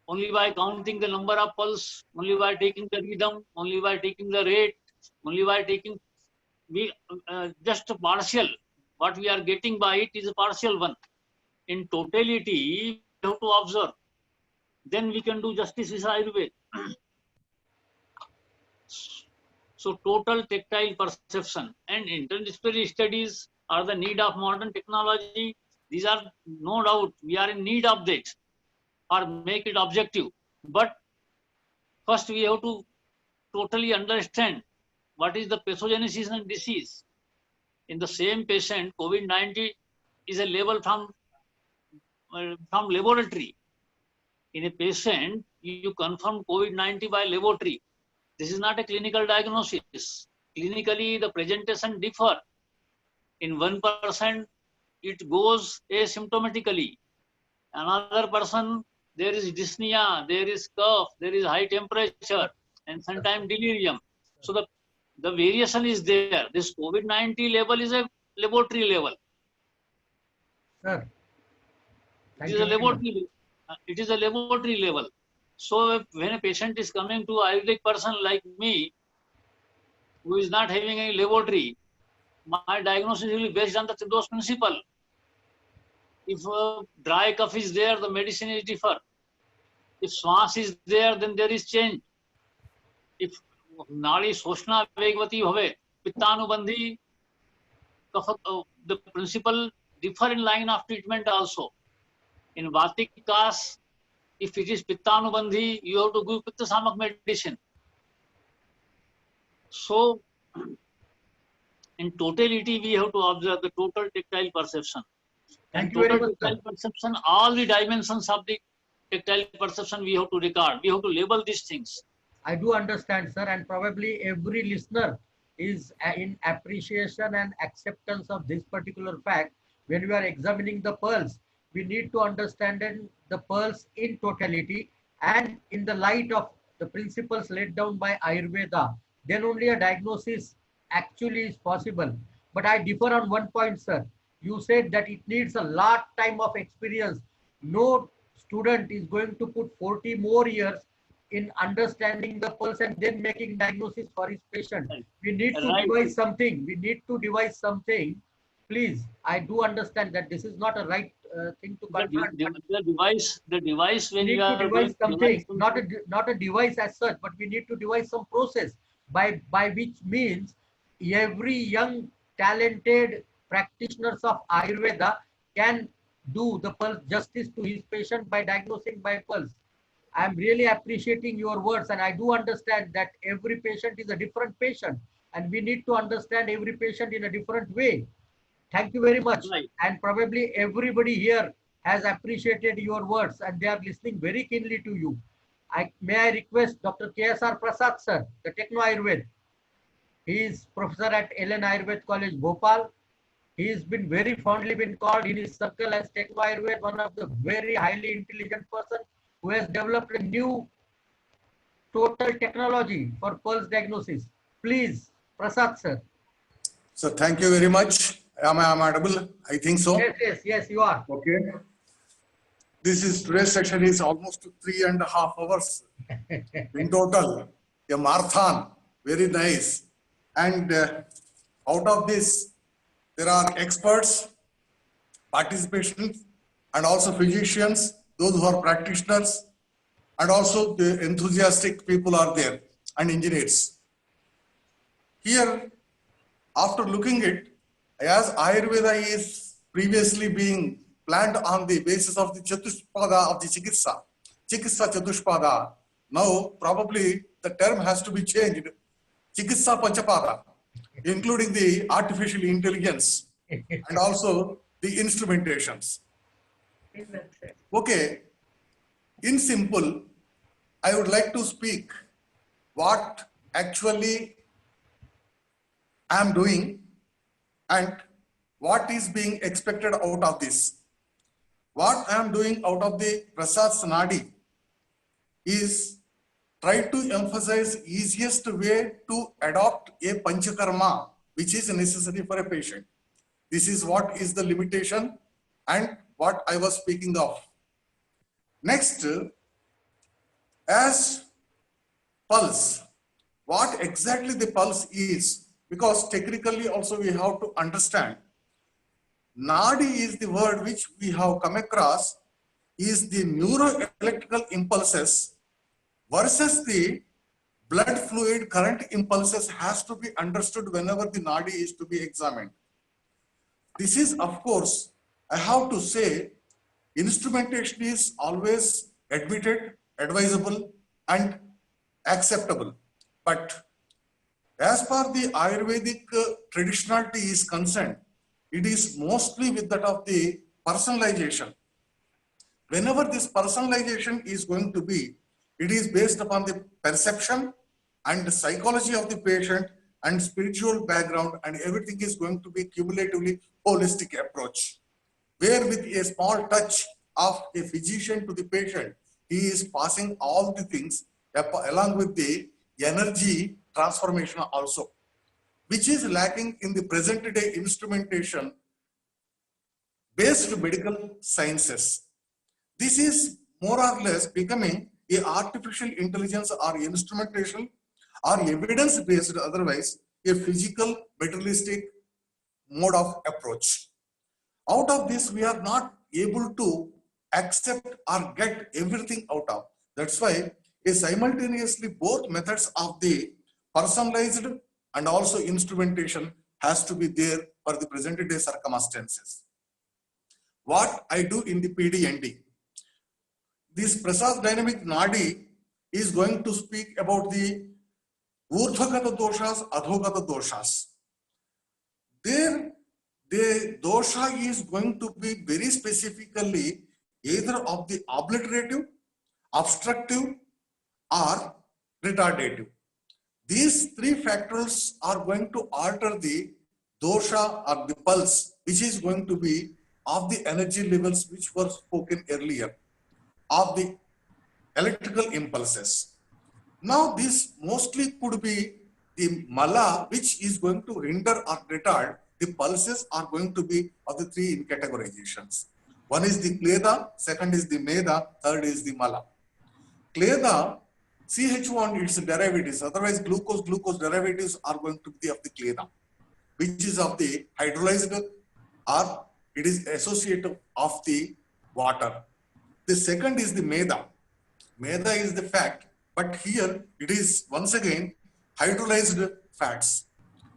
Only by counting the number of pulse, only by taking the rhythm, only by taking the rate, only by taking just partial. What we are getting by it is a partial one. In totality, we have to observe. Then we can do justice with Ayurveda. So total tactile perception and interdisciplinary studies are the need of modern technology. These are no doubt, we are in need of that or make it objective. But first we have to totally understand what is the pathogenesis and disease. In the same patient, COVID-19 is a level from laboratory. In a patient, you confirm COVID-19 by laboratory. This is not a clinical diagnosis. Clinically, the presentation differ. In one person, it goes asymptomatically. Another person, there is dyspnea, there is cough, there is high temperature, and sometimes delirium. So the variation is there. This COVID-19 level is a laboratory level. Sir, it is a laboratory level. So when a patient is coming to an Ayurvedic person like me, who is not having any laboratory, my diagnosis will be based on those principles. If dry cough is there, the medicine is different. If swas is there, then there is change. If Nadi Soshna Vegvati Bhave, Pittanubandhi, the principle differ in line of treatment also. In Vatic Kas, if it is Pittanubandhi, you have to give Pittasamak medicine. So, in totality, we have to observe the total tactile perception. And total tactile perception, all the dimensions of the tactile perception we have to record. We have to label these things. I do understand, sir, and probably every listener is in appreciation and acceptance of this particular fact. When we are examining the pulse, we need to understand the pulse in totality and in the light of the principles laid down by Ayurveda. Then only a diagnosis actually is possible. But I differ on one point, sir. You said that it needs a lot time of experience. No student is going to put 40 more years in understanding the pulse and then making diagnosis for his patient. We need to devise something. We need to devise something. Please, I do understand that this is not a right thing to confront. The device when we need you are to devise something, something. not a device as such, but we need to devise some process by which means every young talented practitioners of Ayurveda can do the pulse justice to his patient by diagnosing by pulse. I am really appreciating your words, and I do understand that every patient is a different patient and we need to understand every patient in a different way. Thank you very much. Right. And probably everybody here has appreciated your words and they are listening very keenly to you. May I request Dr. KSR Prasad, sir, the Technoayurved. He is professor at LN Ayurved College, Bhopal. He has been very fondly been called in his circle as Technoayurved, one of the very highly intelligent person who has developed a new total technology for pulse diagnosis. Please, Prasad, sir. So thank you very much. Am I audible? I think so. Yes, you are. Okay. Today's session is almost 3.5 hours in total. A marathon, very nice. And out of this, there are experts, participants, and also physicians, those who are practitioners, and also the enthusiastic people are there, and engineers. Here, after looking at, as Ayurveda is previously being planned on the basis of the Chatushpada of the Chikitsa Chatushpada, now probably the term has to be changed, Chikitsa Panchapada, including the artificial intelligence and also the instrumentations. Okay, in simple, I would like to speak what actually I am doing and what is being expected out of this. What I am doing out of the Prasad's Nadi is try to emphasize easiest way to adopt a panchakarma which is necessary for a patient. This is what is the limitation and what I was speaking of. Next, as pulse, what exactly the pulse is, because technically also we have to understand. Nadi is the word which we have come across, is the neuroelectrical impulses versus the blood fluid current impulses has to be understood whenever the Nadi is to be examined. This is, of course, I have to say, instrumentation is always admitted, advisable, and acceptable. But as far the Ayurvedic traditionality is concerned, it is mostly with that of the personalization. Whenever this personalization is going to be, it is based upon the perception and the psychology of the patient and spiritual background, and everything is going to be cumulatively holistic approach, where with a small touch of a physician to the patient, he is passing all the things along with the energy transformation also, which is lacking in the present day instrumentation based medical sciences. This is more or less becoming a artificial intelligence or instrumentation or evidence based, otherwise a physical materialistic mode of approach. Out of this, we are not able to accept or get everything out of. That's why simultaneously both methods of the personalized and also instrumentation has to be there for the present day circumstances. What I do in the PDND, this Prasad dynamic Nadi is going to speak about the Urdhvagata doshas, Adhogata doshas. There, the dosha is going to be very specifically either of the obliterative, obstructive, or retardative. These three factors are going to alter the dosha or the pulse, which is going to be of the energy levels which were spoken earlier, of the electrical impulses. Now, this mostly could be the mala, which is going to hinder or retard. The pulses are going to be of the three in categorizations. One is the kleda, second is the meda, third is the mala. Kleda, CH1 its derivatives, otherwise glucose derivatives are going to be of the kleda, which is of the hydrolyzed or it is associated of the water. The second is the meda. Meda is the fat, but here it is once again hydrolyzed fats.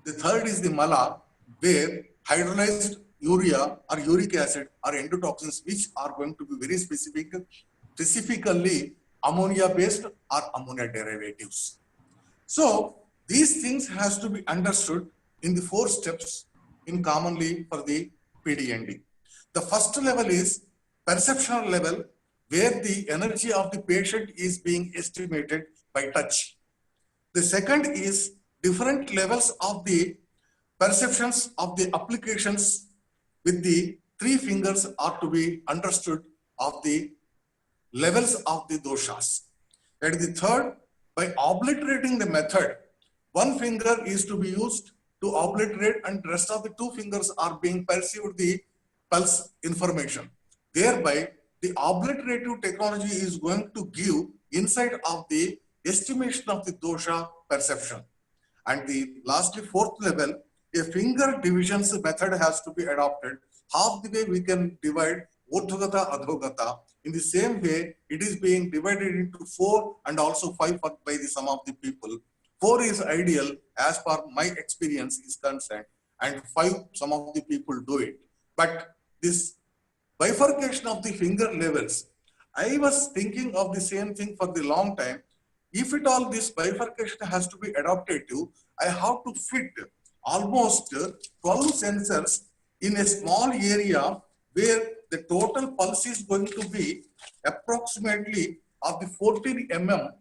The third is the mala, where hydrolyzed urea or uric acid are endotoxins which are going to be very specifically ammonia based or ammonia derivatives. So these things has to be understood in the 4 steps in commonly for the PDND. The first level is perceptual level, where the energy of the patient is being estimated by touch. The second is different levels of the perceptions of the applications with the 3 fingers are to be understood of the levels of the doshas. And the third, by obliterating the method, 1 finger is to be used to obliterate and rest of the 2 fingers are being perceived the pulse information. Thereby, the obliterative technology is going to give insight of the estimation of the dosha perception. And the lastly 4th level, a finger divisions method has to be adopted. Half the way we can divide Urdhvagata, Adhogata. In the same way, it is being divided into 4 and also 5 by the sum of the people. 4 is ideal as per my experience is concerned, and 5 some of the people do it. But this bifurcation of the finger levels, I was thinking of the same thing for the long time. If at all this bifurcation has to be adapted to, I have to fit almost 12 sensors in a small area where the total pulse is going to be approximately of the 14 mm,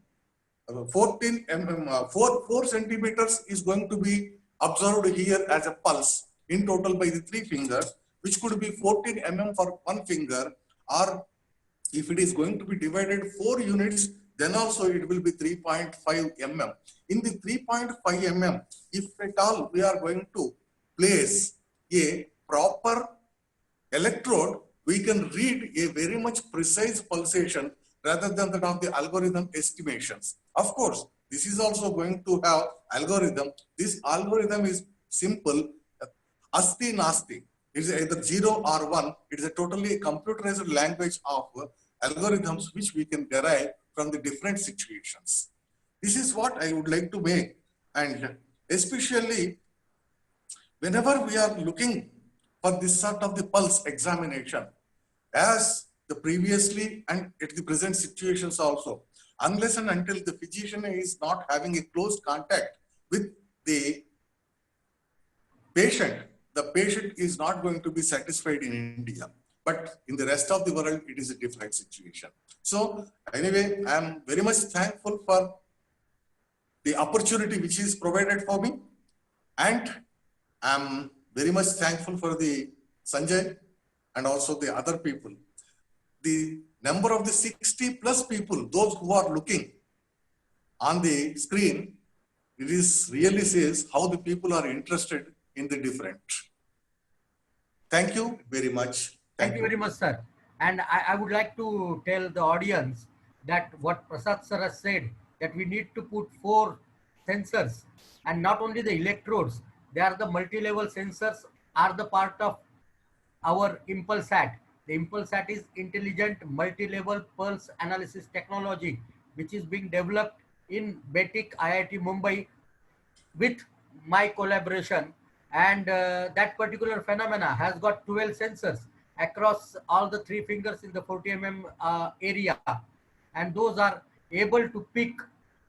4 centimeters is going to be observed here as a pulse in total by the 3 fingers, which could be 14 mm for 1 finger, or if it is going to be divided 4 units, then also it will be 3.5 mm. In the 3.5 mm, if at all we are going to place a proper electrode, we can read a very much precise pulsation rather than that of the algorithm estimations. Of course, this is also going to have algorithm. This algorithm is simple, asti nasti. It is either 0 or 1. It is a totally computerized language of algorithms which we can derive from the different situations. This is what I would like to make, and especially whenever we are looking for this sort of the pulse examination, as the previously and at the present situations also, unless and until the physician is not having a close contact with the patient is not going to be satisfied in India. But in the rest of the world, it is a different situation. So anyway, I am very much thankful for the opportunity which is provided for me. And I am very much thankful for the Sanjay and also the other people. The number of the 60 plus people, those who are looking on the screen, it is really says how the people are interested in the different. Thank you very much. Thank you very much, sir. And I would like to tell the audience that what Prasad sir has said, that we need to put 4 sensors, and not only the electrodes, they are the multi-level sensors are the part of our ImpulseSat. The ImpulseSat is intelligent multi-level pulse analysis technology, which is being developed in BETIC IIT Mumbai with my collaboration. and that particular phenomena has got 12 sensors across all the 3 fingers in the 40 mm area, and those are able to pick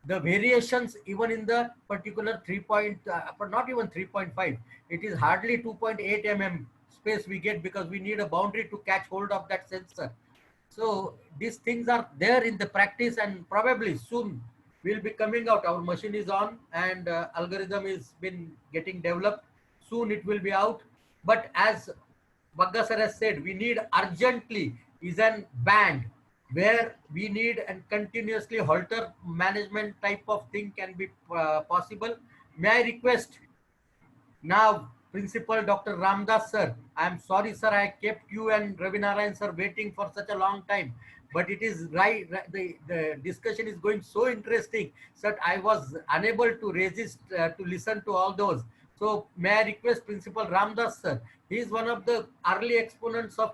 the variations even in the particular 3 point, but not even 3.5. It is hardly 2.8 mm space we get, because we need a boundary to catch hold of that sensor. So these things are there in the practice, and probably soon will be coming out. Our machine is on, and algorithm is been getting developed. Soon it will be out. But as Bagga sir has said, we need urgently is an band where we need and continuously halter management type of thing can be possible. May I request now Principal Dr. Ramadass sir? I am sorry sir, I kept you and Ravinarayan sir waiting for such a long time, but it is right, the discussion is going so interesting that I was unable to resist to listen to all those. So may I request Principal Ramadass sir? He is one of the early exponents of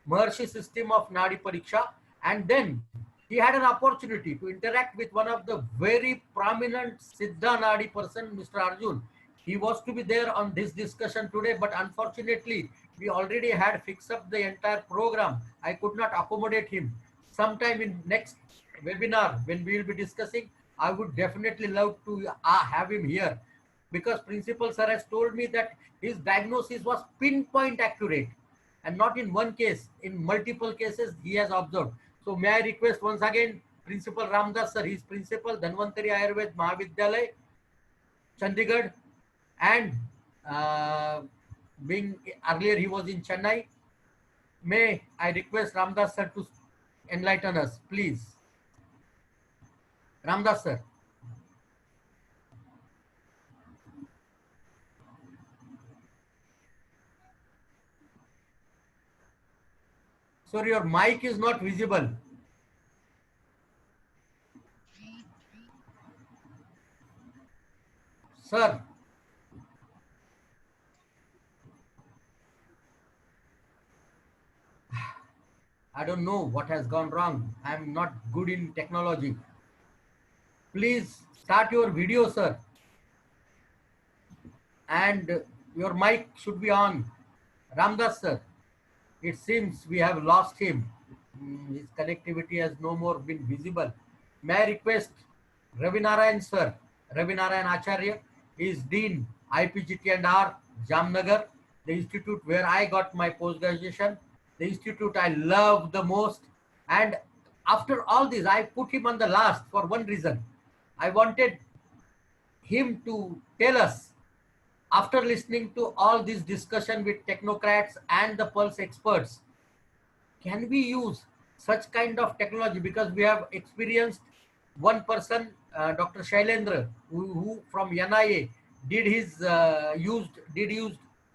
Maharshi system of Nadi Pariksha, and then he had an opportunity to interact with one of the very prominent Siddha Nadi person, Mr. Arjun. He was to be there on this discussion today, but unfortunately, we already had fixed up the entire program. I could not accommodate him. Sometime in next webinar, when we will be discussing, I would definitely love to have him here, because Principal sir has told me that his diagnosis was pinpoint accurate, and not in one case, in multiple cases he has observed. So may I request once again Principal Ramadass sir, he is Principal Dhanvantari Ayurved Mahavidyalay, Chandigarh, and being earlier he was in Chennai. May I request Ramadass sir to enlighten us, please. Ramadass sir. Sir, your mic is not visible. Sir. I don't know what has gone wrong. I am not good in technology. Please start your video, sir. And your mic should be on. Ramadass sir, it seems we have lost him. His connectivity has no more been visible. May I request Ravinarayan sir, Ravinarayan Acharya, is Dean IPGT and R, Jamnagar, the institute where I got my post-graduation, the institute I love the most. And after all this, I put him on the last for one reason. I wanted him to tell us, after listening to all this discussion with technocrats and the pulse experts, can we use such kind of technology? Because we have experienced one person, Dr. Shailendra, who from NIA did his used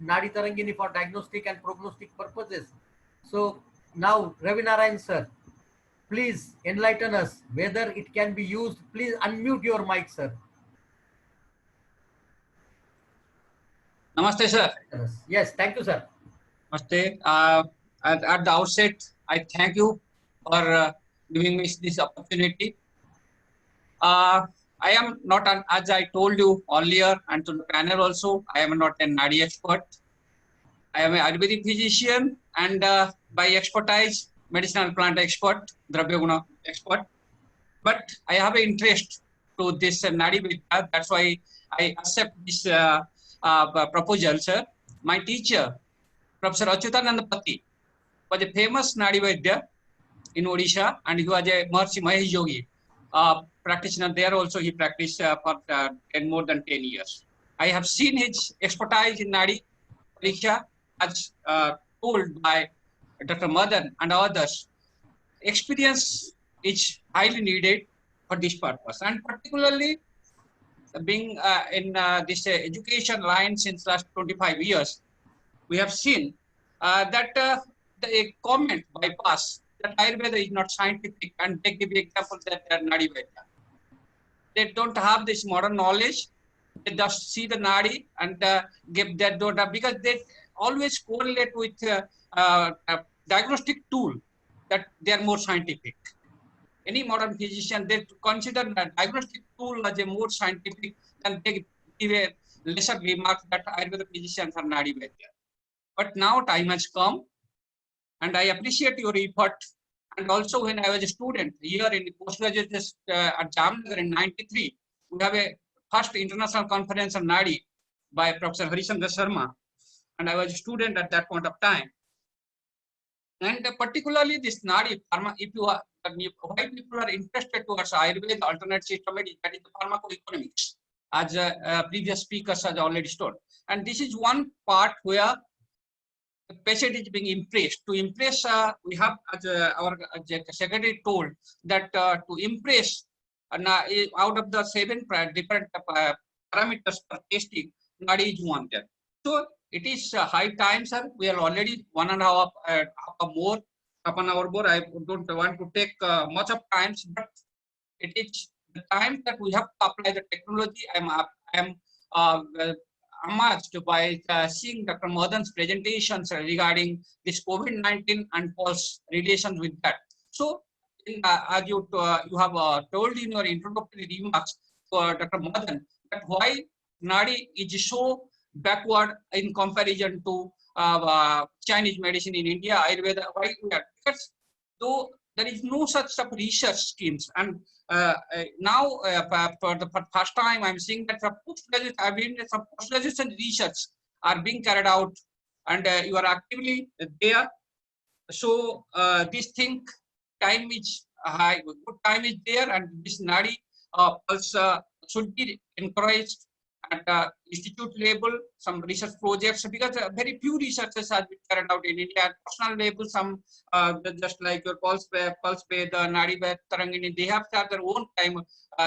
Nadi Tarangini for diagnostic and prognostic purposes. So now Ravinarayan sir, please enlighten us whether it can be used. Please unmute your mic, sir. Namaste, sir. Yes, thank you, sir. Namaste. At the outset, I thank you for giving me this opportunity. I am not, as I told you earlier and to the panel also, I am not a Nadi expert. I am an Ayurvedic physician and by expertise, medicinal plant expert, Dravya Guna expert. But I have an interest to this Nadi Vidya. That's why I accept this proposal, sir. My teacher, Professor Achyutanand Pati, was a famous Nadi Vidya in Odisha, and he was a Maharshi Mahesh Yogi practitioner there. Also, he practiced for more than 10 years. I have seen his expertise in Nadi Pariksha as told by Dr. Madan and others. Experience is highly needed for this purpose, and particularly being in this education line since last 25 years, we have seen that the comment bypass that Ayurveda is not scientific, and they give examples that they are Nadi Veda. They don't have this modern knowledge. They just see the Nadi and give that don't have, because they always correlate with a diagnostic tool that they are more scientific. Any modern physician, they consider the diagnostic tool as a more scientific than they give a lesser remarks that Ayurveda physicians are Nadi Vaidya. But now time has come, and I appreciate your effort. And also, when I was a student here in the postgraduate at Jamnagar in '93, we have a first international conference on Nadi by Professor Harishandra Sharma, and I was a student at that point of time. And particularly this Nadi pharma, if you are, why people are interested towards Ayurveda alternate system, that is the pharmacoeconomics, as previous speakers has already told. And this is one part where the patient is being impressed. To impress, we have, as our secretary told, that to impress out of the 7 different parameters for testing, Nadi is one there. So it is high time, sir. We are already 1.5 hours more. I don't want to take much of time, but it is the time that we have to apply the technology. I am amazed by seeing Dr. Madan's presentations regarding this COVID-19 and pulse relations with that. So, as you have told in your introductory remarks, Dr. Madan, that why Nadi is so backward in comparison to Chinese medicine in India, Ayurveda, why we are? Because though there is no such research schemes, and now for the first time I'm seeing that some post-graduation research are being carried out, and you are actively there. So this thing time is high, good time is there, and this Nadi also should be encouraged at institute level, some research projects, because very few researchers have been carried out in India. At personal level, some just like your Pulse Veda, Nadi Veda, Tarangini, they have their own time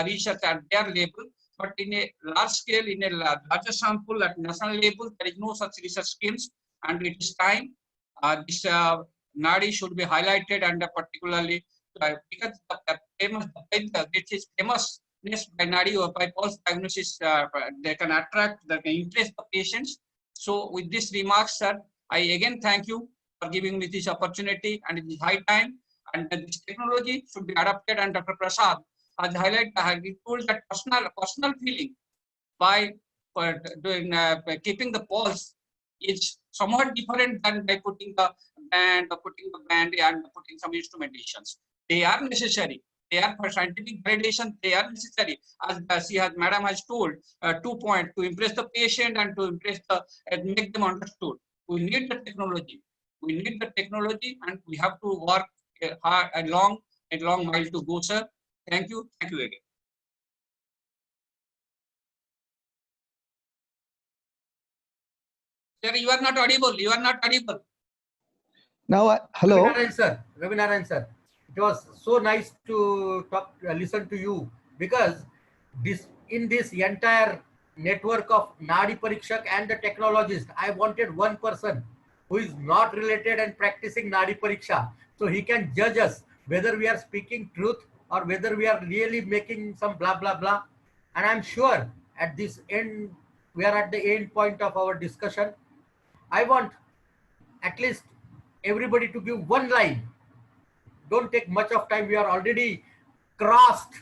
research at their level. But in a large scale, in a larger sample at national level, there is no such research schemes, and it is time this Nadi should be highlighted, and particularly because the famous, which is famous by Nadi or by pulse diagnosis, they can attract, they can interest the patients. So with these remarks, sir, I again thank you for giving me this opportunity, and it is high time, and this technology should be adopted. And Dr. Prasad has highlighted, he told that personal feeling by doing keeping the pulse is somewhat different than by putting the band or putting the band and putting some instrumentations. They are necessary. They are for scientific validation. They are necessary, as Madam has told. 2 points: to impress the patient and to impress the make them understood. We need the technology. We need the technology, and we have to work hard a long mile to go, sir. Thank you. Thank you again. Sir, you are not audible. You are not audible. Now, hello. Ravinarayan sir. It was so nice to talk, listen to you, because in this entire network of Nadi Parikshak and the technologist, I wanted one person who is not related and practicing Nadi Pariksha, so he can judge us whether we are speaking truth or whether we are really making some blah blah blah. And I'm sure at this end, we are at the end point of our discussion. I want at least everybody to give one line. Don't take much of time. We are already crossed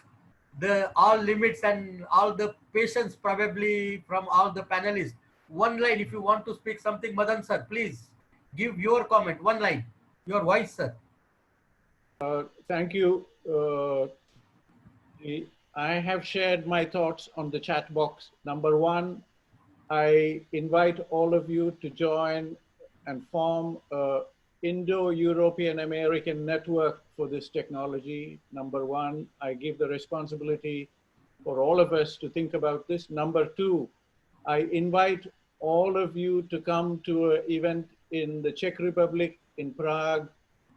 all limits and all the patience probably from all the panelists. One line, if you want to speak something, Madan sir, please give your comment. One line, your voice, sir. Thank you. I have shared my thoughts on the chat box. Number one, I invite all of you to join and form a Indo-European American network for this technology. Number one, I give the responsibility for all of us to think about this. Number two, I invite all of you to come to an event in the Czech Republic in Prague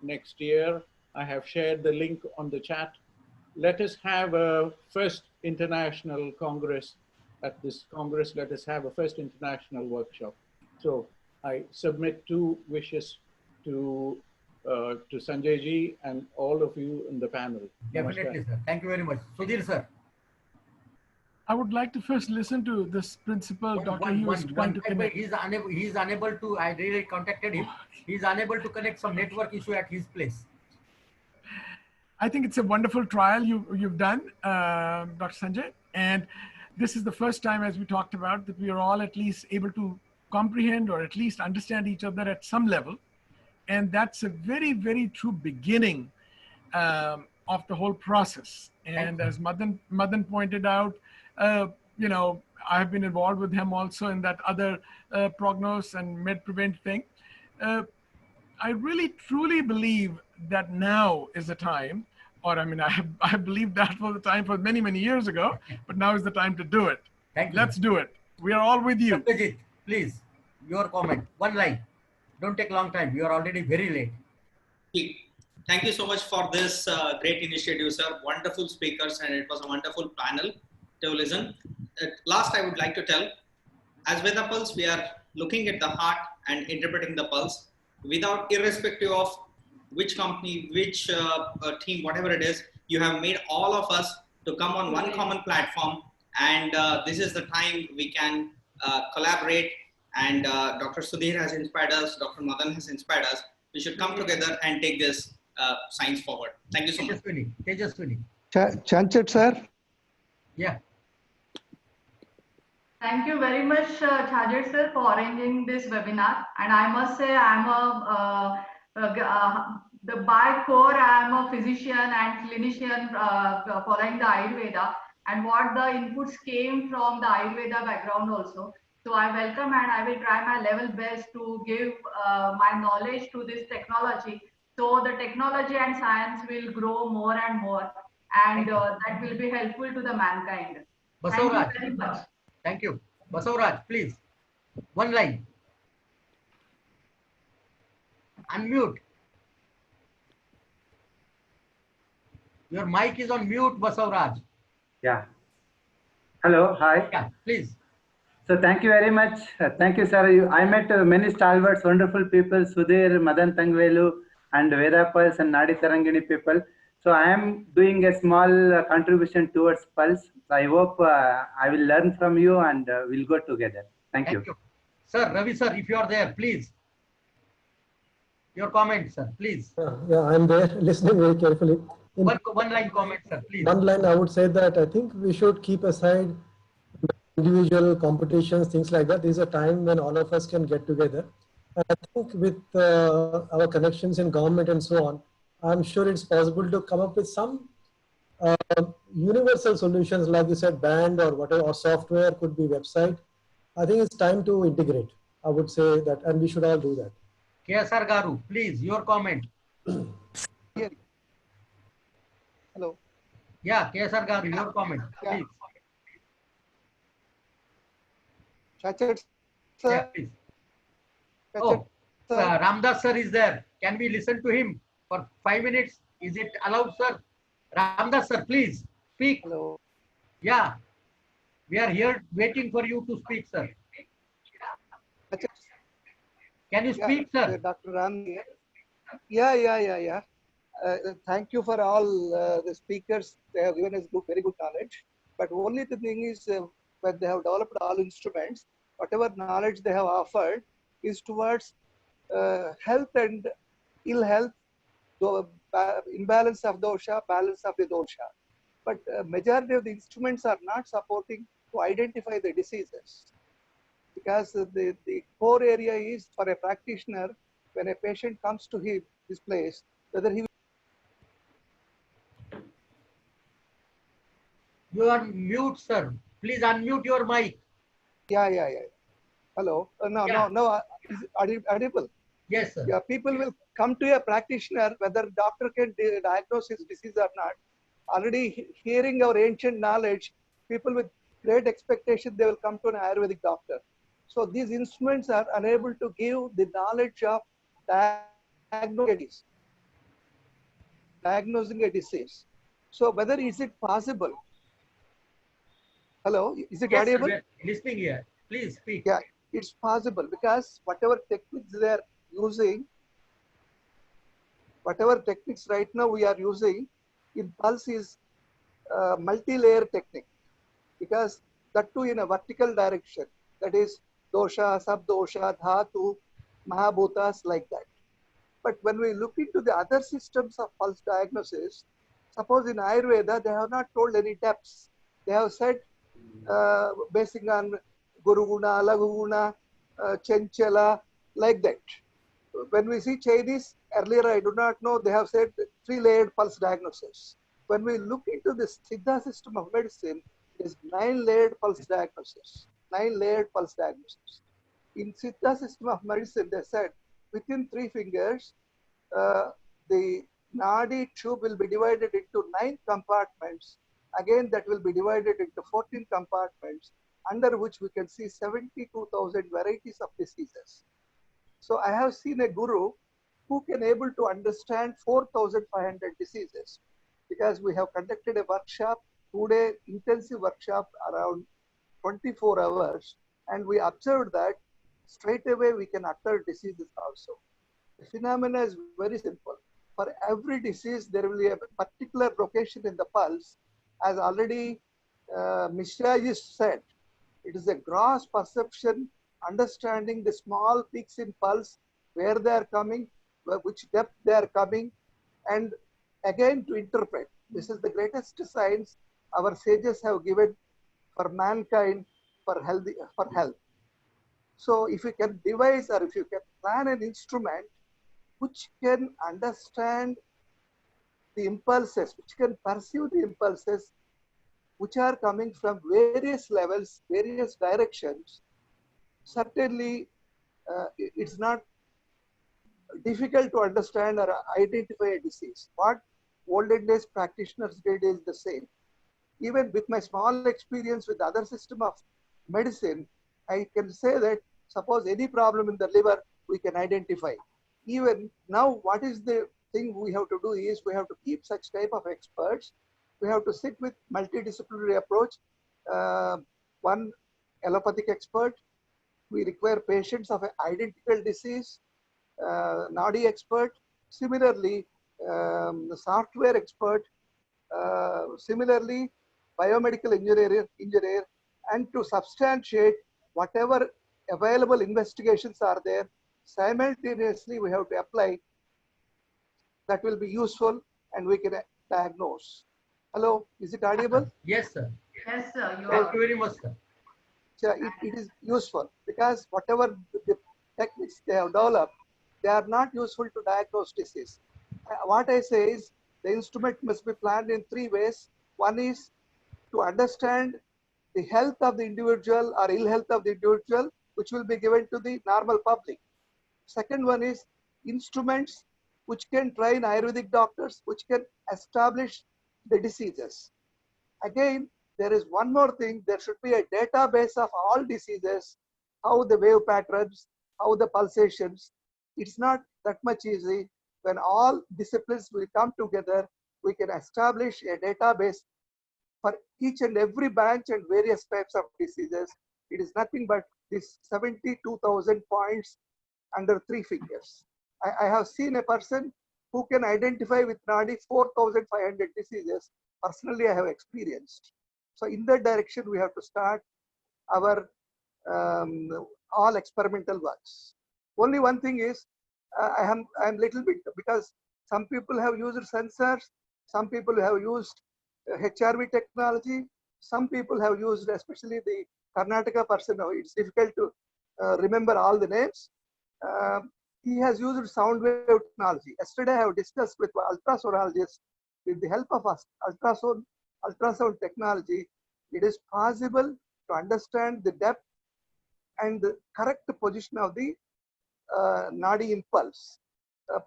next year. I have shared the link on the chat. Let us have a first international Congress. At this Congress, let us have a first international workshop. So I submit 2 wishes to Sanjay ji and all of you in the panel. Definitely, sir. Thank you very much. Sudhir, sir. I would like to first listen to this principal doctor. He was trying to connect. He's unable to, I really contacted him. He's unable to connect, some network issue at his place. I think it's a wonderful trial you've done, Dr. Sanjay. And this is the first time, as we talked about, that we are all at least able to comprehend or at least understand each other at some level. And that's a very, very true beginning of the whole process. And as Madan pointed out, you know, I've been involved with him also in that other prognosis and med prevent thing. I really truly believe that now is the time, or I mean, I believed that was the time for many, many years ago, but now is the time to do it. Let's do it. We are all with you. Satyajeeth, please, your comment, one line. Don't take long time. You are already very late. Thank you so much for this great initiative, sir. Wonderful speakers, and it was a wonderful panel to listen. At last, I would like to tell, as Veda Pulse, we are looking at the heart and interpreting the pulse without, irrespective of which company, which team, whatever it is, you have made all of us to come on one common platform. And this is the time we can collaborate. And Dr. Sudhir has inspired us, Dr. Madan has inspired us. We should come together and take this science forward. Thank you so much. Tejaswini. Chanchat, sir. Yeah. Thank you very much, Satyajeeth sir, for arranging this webinar. And I must say, by core, I am a physician and clinician following the Ayurveda, and what the inputs came from the Ayurveda background also. So I welcome, and I will try my level best to give my knowledge to this technology. So the technology and science will grow more and more, and that will be helpful to the mankind. Thank you very much. Thank you. Basavraj, please. One line. Unmute. Your mic is on mute, Basavraj. Yeah. Hello. Hi. Yeah, please. So thank you very much. Thank you, sir. I met many stalwarts, wonderful people, Sudhir, Madan, Thangavelu, and Veda Pulse and Nadi Tarangini people. So I am doing a small contribution towards Pulse. So I hope I will learn from you and we'll go together. Thank you. Sir, Ravi sir, if you are there, please. Your comment, sir, please. Yeah, I'm there listening very carefully. One line comment, sir, please. One line, I would say that I think we should keep aside individual competitions, things like that. This is a time when all of us can get together. And I think with our connections in government and so on, I'm sure it's possible to come up with some universal solutions, like you said, band or whatever, or software, could be website. I think it's time to integrate. I would say that, and we should all do that. KSR Garu, please, your comment. Hello. Yeah, KSR Garu, your comment, please. Chanchat, sir. Yeah, please. Oh, Ramadass sir is there. Can we listen to him for 5 minutes? Is it allowed, sir? Ramadass sir, please speak. Hello. Yeah, we are here waiting for you to speak, sir. Can you speak, sir? Dr. Ram here. Yeah. Thank you for all the speakers. They have given us very good knowledge. But only the thing is, when they have developed all instruments, whatever knowledge they have offered is towards health and ill health, imbalance of dosha, balance of the dosha. But majority of the instruments are not supporting to identify the diseases, because the core area is for a practitioner, when a patient comes to this place, whether he. You are mute, sir. Please unmute your mic. Yeah. Hello. No. Is it audible? Yes, sir. Yeah, people will come to a practitioner, whether doctor can diagnose his disease or not. Already hearing our ancient knowledge, people with great expectation, they will come to an Ayurvedic doctor. So these instruments are unable to give the knowledge of diagnosing a disease. So whether is it possible? Hello, is it audible? Sir, listening here. Please speak. Yeah, it's possible, because whatever techniques they are using, whatever techniques right now we are using in Pulse is multi-layer technique, because that too in a vertical direction, that is dosha, sub-dosha, dhatu, mahabhutas, like that. But when we look into the other systems of pulse diagnosis, suppose in Ayurveda, they have not told any depths. They have said basing on Guruguna, Laguguna, Chenchala, like that. When we see Chinese, earlier I do not know, they have said 3-layered pulse diagnosis. When we look into the Siddha system of medicine, it is 9-layered pulse diagnosis. 9-layered pulse diagnosis. In Siddha system of medicine, they said within 3 fingers, the Nadi tube will be divided into 9 compartments. Again, that will be divided into 14 compartments, under which we can see 72,000 varieties of diseases. So I have seen a guru who can able to understand 4,500 diseases, because we have conducted a workshop, 2-day intensive workshop around 24 hours, and we observed that straight away we can utter diseases also. The phenomena is very simple. For every disease, there will be a particular location in the pulse. As already Mishra just said, it is a gross perception, understanding the small peaks in pulse, where they are coming, which depth they are coming, and again to interpret. This is the greatest science our sages have given for mankind, for health. So if you can devise, or if you can plan an instrument which can understand the impulses, which can perceive the impulses which are coming from various levels, various directions, certainly it's not difficult to understand or identify a disease. What olden days practitioners did is the same. Even with my small experience with other system of medicine, I can say that suppose any problem in the liver, we can identify. Even now, what is the thing we have to do is we have to keep such type of experts. We have to sit with multidisciplinary approach. One allopathic expert. We require patients of an identical disease, Nadi expert. Similarly, the software expert. Similarly, biomedical engineer, and to substantiate whatever available investigations are there, simultaneously we have to apply that will be useful and we can diagnose. Hello, is it audible? Yes, sir. Yes, sir. Thank you very much, sir. So it is useful because whatever the techniques they have developed, they are not useful to diagnose disease. What I say is the instrument must be planned in 3 ways. One is to understand the health of the individual or ill health of the individual, which will be given to the normal public. Second one is instruments which can train Ayurvedic doctors, which can establish the diseases. Again, there is one more thing. There should be a database of all diseases, how the wave patterns, how the pulsations. It's not that much easy. When all disciplines will come together, we can establish a database for each and every branch and various types of diseases. It is nothing but this 72,000 points under 3 fingers. I have seen a person who can identify with Nadi 4,500 diseases. Personally, I have experienced. So in that direction, we have to start our all experimental works. Only one thing is, I am little bit, because some people have used sensors, some people have used HRV technology, some people have used, especially the Karnataka person, it's difficult to remember all the names. He has used sound wave technology. Yesterday, I have discussed with ultrasonologists, with the help of ultrasound technology, it is possible to understand the depth and the correct position of the Nadi impulse.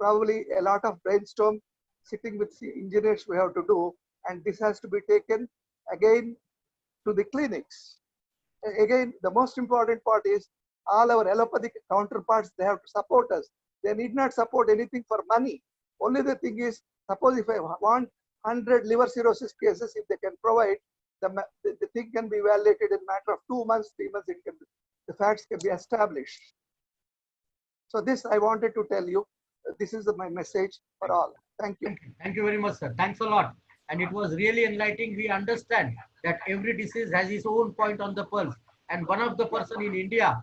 Probably a lot of brainstorm sitting with engineers we have to do, and this has to be taken again to the clinics. Again, the most important part is all our allopathic counterparts, they have to support us. They need not support anything for money. Only the thing is, suppose if I want 100 liver cirrhosis cases, if they can provide, the thing can be validated in a matter of 2 months, 3 months, the facts can be established. So this I wanted to tell you. This is my message for all. Thank you. Thank you very much, sir. Thanks a lot. And it was really enlightening. We understand that every disease has its own point on the pulse. And one of the person in India,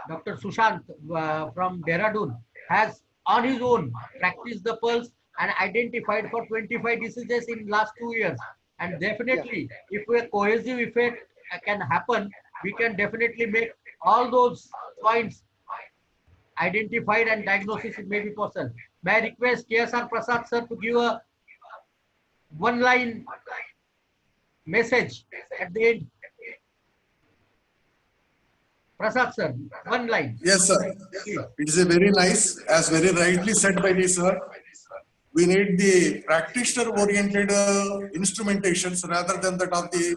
Dr. Sushant from Dehradun, has on his own practiced the pulse and identified for 25 diseases in last 2 years. And definitely, if we have cohesive effect can happen, we can definitely make all those points identified and diagnosis may be possible. May I request KSR Prasad sir to give a one-line message at the end. Prasad sir, one line. Yes, sir. It is a very nice, as very rightly said by the sir. We need the practitioner-oriented instrumentations rather than that of the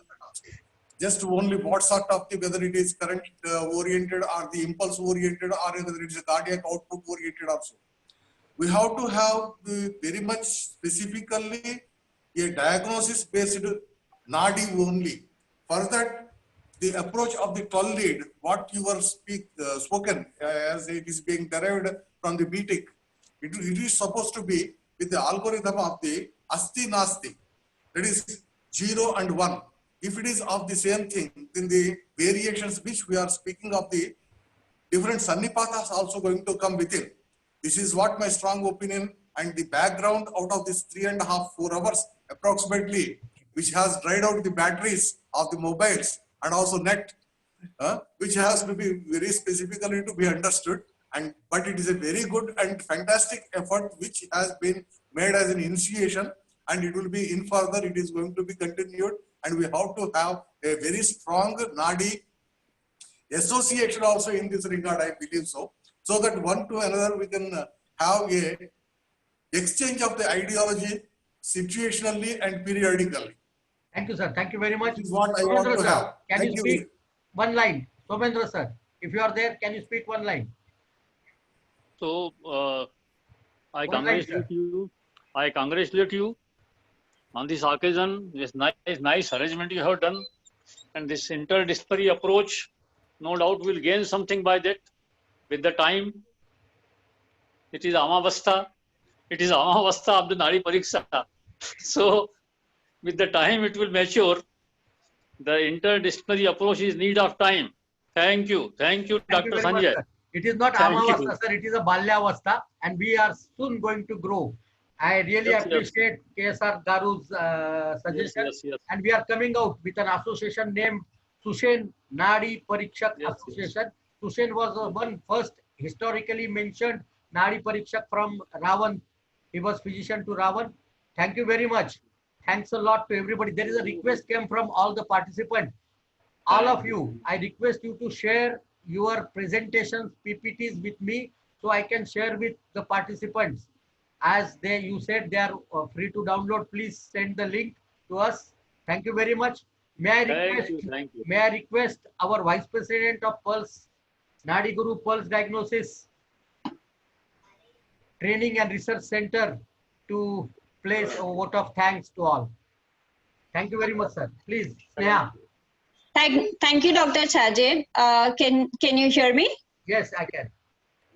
just only what sort of the, whether it is current oriented or the impulse oriented or whether it is a cardiac output oriented also. We have to have very much specifically a diagnosis based Nadi only. For that, the approach of the 12 lead, what you were spoken as it is being derived from the BETIC, it is supposed to be with the algorithm of the Asti Nasti, that is 0 and 1. If it is of the same thing, then the variations which we are speaking of the different Sannipathas also going to come within. This is what my strong opinion, and the background out of this 3.5 to 4 hours approximately, which has dried out the batteries of the mobiles and also net, which has to be very specifically to be understood. But it is a very good and fantastic effort which has been made as an initiation, and it will be in further, it is going to be continued, and we have to have a very strong Nadi association also in this regard, I believe so that one to another we can have a exchange of the ideology situationally and periodically. Thank you, sir. Thank you very much. This is what I want to have. Can Thank you speak one line? Somendra sir, if you are there, can you speak one line? So I congratulate you. I congratulate you on this occasion. This nice arrangement you have done, and this interdisciplinary approach, no doubt will gain something by that. With the time, it is Amavastha. It is Amavastha of the Nadi Pariksha. So with the time, it will mature. The interdisciplinary approach is need of time. Thank you. Thank you, Dr. Sanjay. It is not Amavastha, sir. It is a Balyavastha, and we are soon going to grow. I really appreciate KSR Garu's suggestion, and we are coming out with an association named Sushen Nadi Parikshak Association. Sushen was one first historically mentioned Nadi Parikshak from Ravan. He was physician to Ravan. Thank you very much. Thanks a lot to everybody. There is a request came from all the participants. All of you, I request you to share your presentations, PPTs with me, so I can share with the participants. As you said, they are free to download. Please send the link to us. Thank you very much. May I request our Vice President of Pulse, Nadi Guru Pulse Diagnosis Training and Research Center to place a vote of thanks to all. Thank you very much, sir. Please, Sneha. Thank you, Dr. Satyajeeth. Can you hear me? Yes, I can.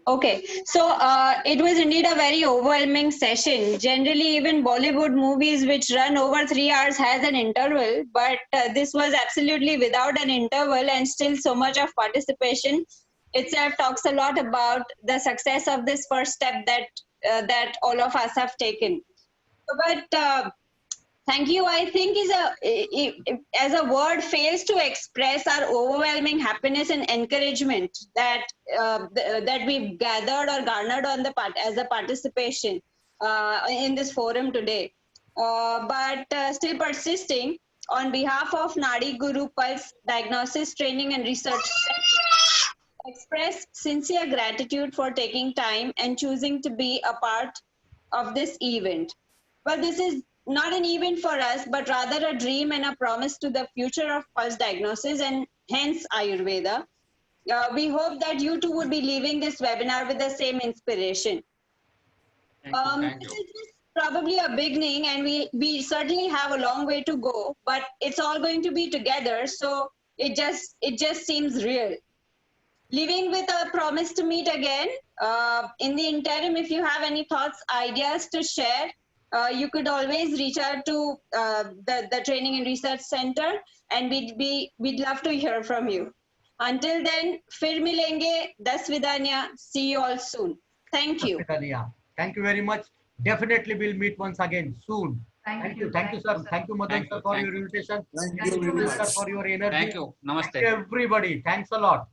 Okay, so it was indeed a very overwhelming session. Generally, even Bollywood movies which run over 3 hours has an interval, but this was absolutely without an interval, and still so much of participation itself talks a lot about the success of this first step that all of us have taken. But thank you, I think, as a word fails to express our overwhelming happiness and encouragement that that we've gathered or garnered on as a participation in this forum today. But still persisting, on behalf of Nadi Guru Pulse Diagnosis Training and Research, express sincere gratitude for taking time and choosing to be a part of this event. But this is not an event for us, but rather a dream and a promise to the future of pulse diagnosis and hence Ayurveda. We hope that you too would be leaving this webinar with the same inspiration. Thank you. This is probably a beginning, and we certainly have a long way to go, but it's all going to be together, so it just seems real. Leaving with a promise to meet again. In the interim, if you have any thoughts, ideas to share, you could always reach out to the Training and Research Center, and we'd love to hear from you. Until then, fir milenge, das vidanya, see you all soon. Thank you. Thank you very much. Definitely we'll meet once again soon. Thank you, sir. Thank you, Madan sir, for your invitation. Thank you very Sir, much. for your energy. Thank you. Namaste. Thank you, everybody. Thanks a lot.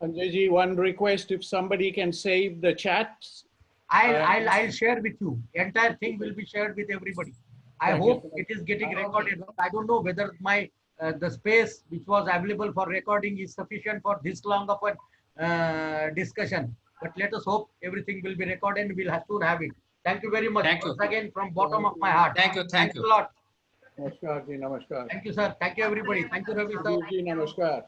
Sanjay ji, one request, if somebody can save the chats. I'll share with you. Entire thing will be shared with everybody. I hope it is getting recorded. I don't know whether my the space which was available for recording is sufficient for this long of a discussion. But let us hope everything will be recorded and we'll soon have it. Thank you very much. Thank you. Once again, from bottom of my heart. Thank you. Thanks a lot. Namaskar ji, namaskar. Thank you, sir. Thank you, everybody. Thank you, Ravi, sir. Ji, namaskar.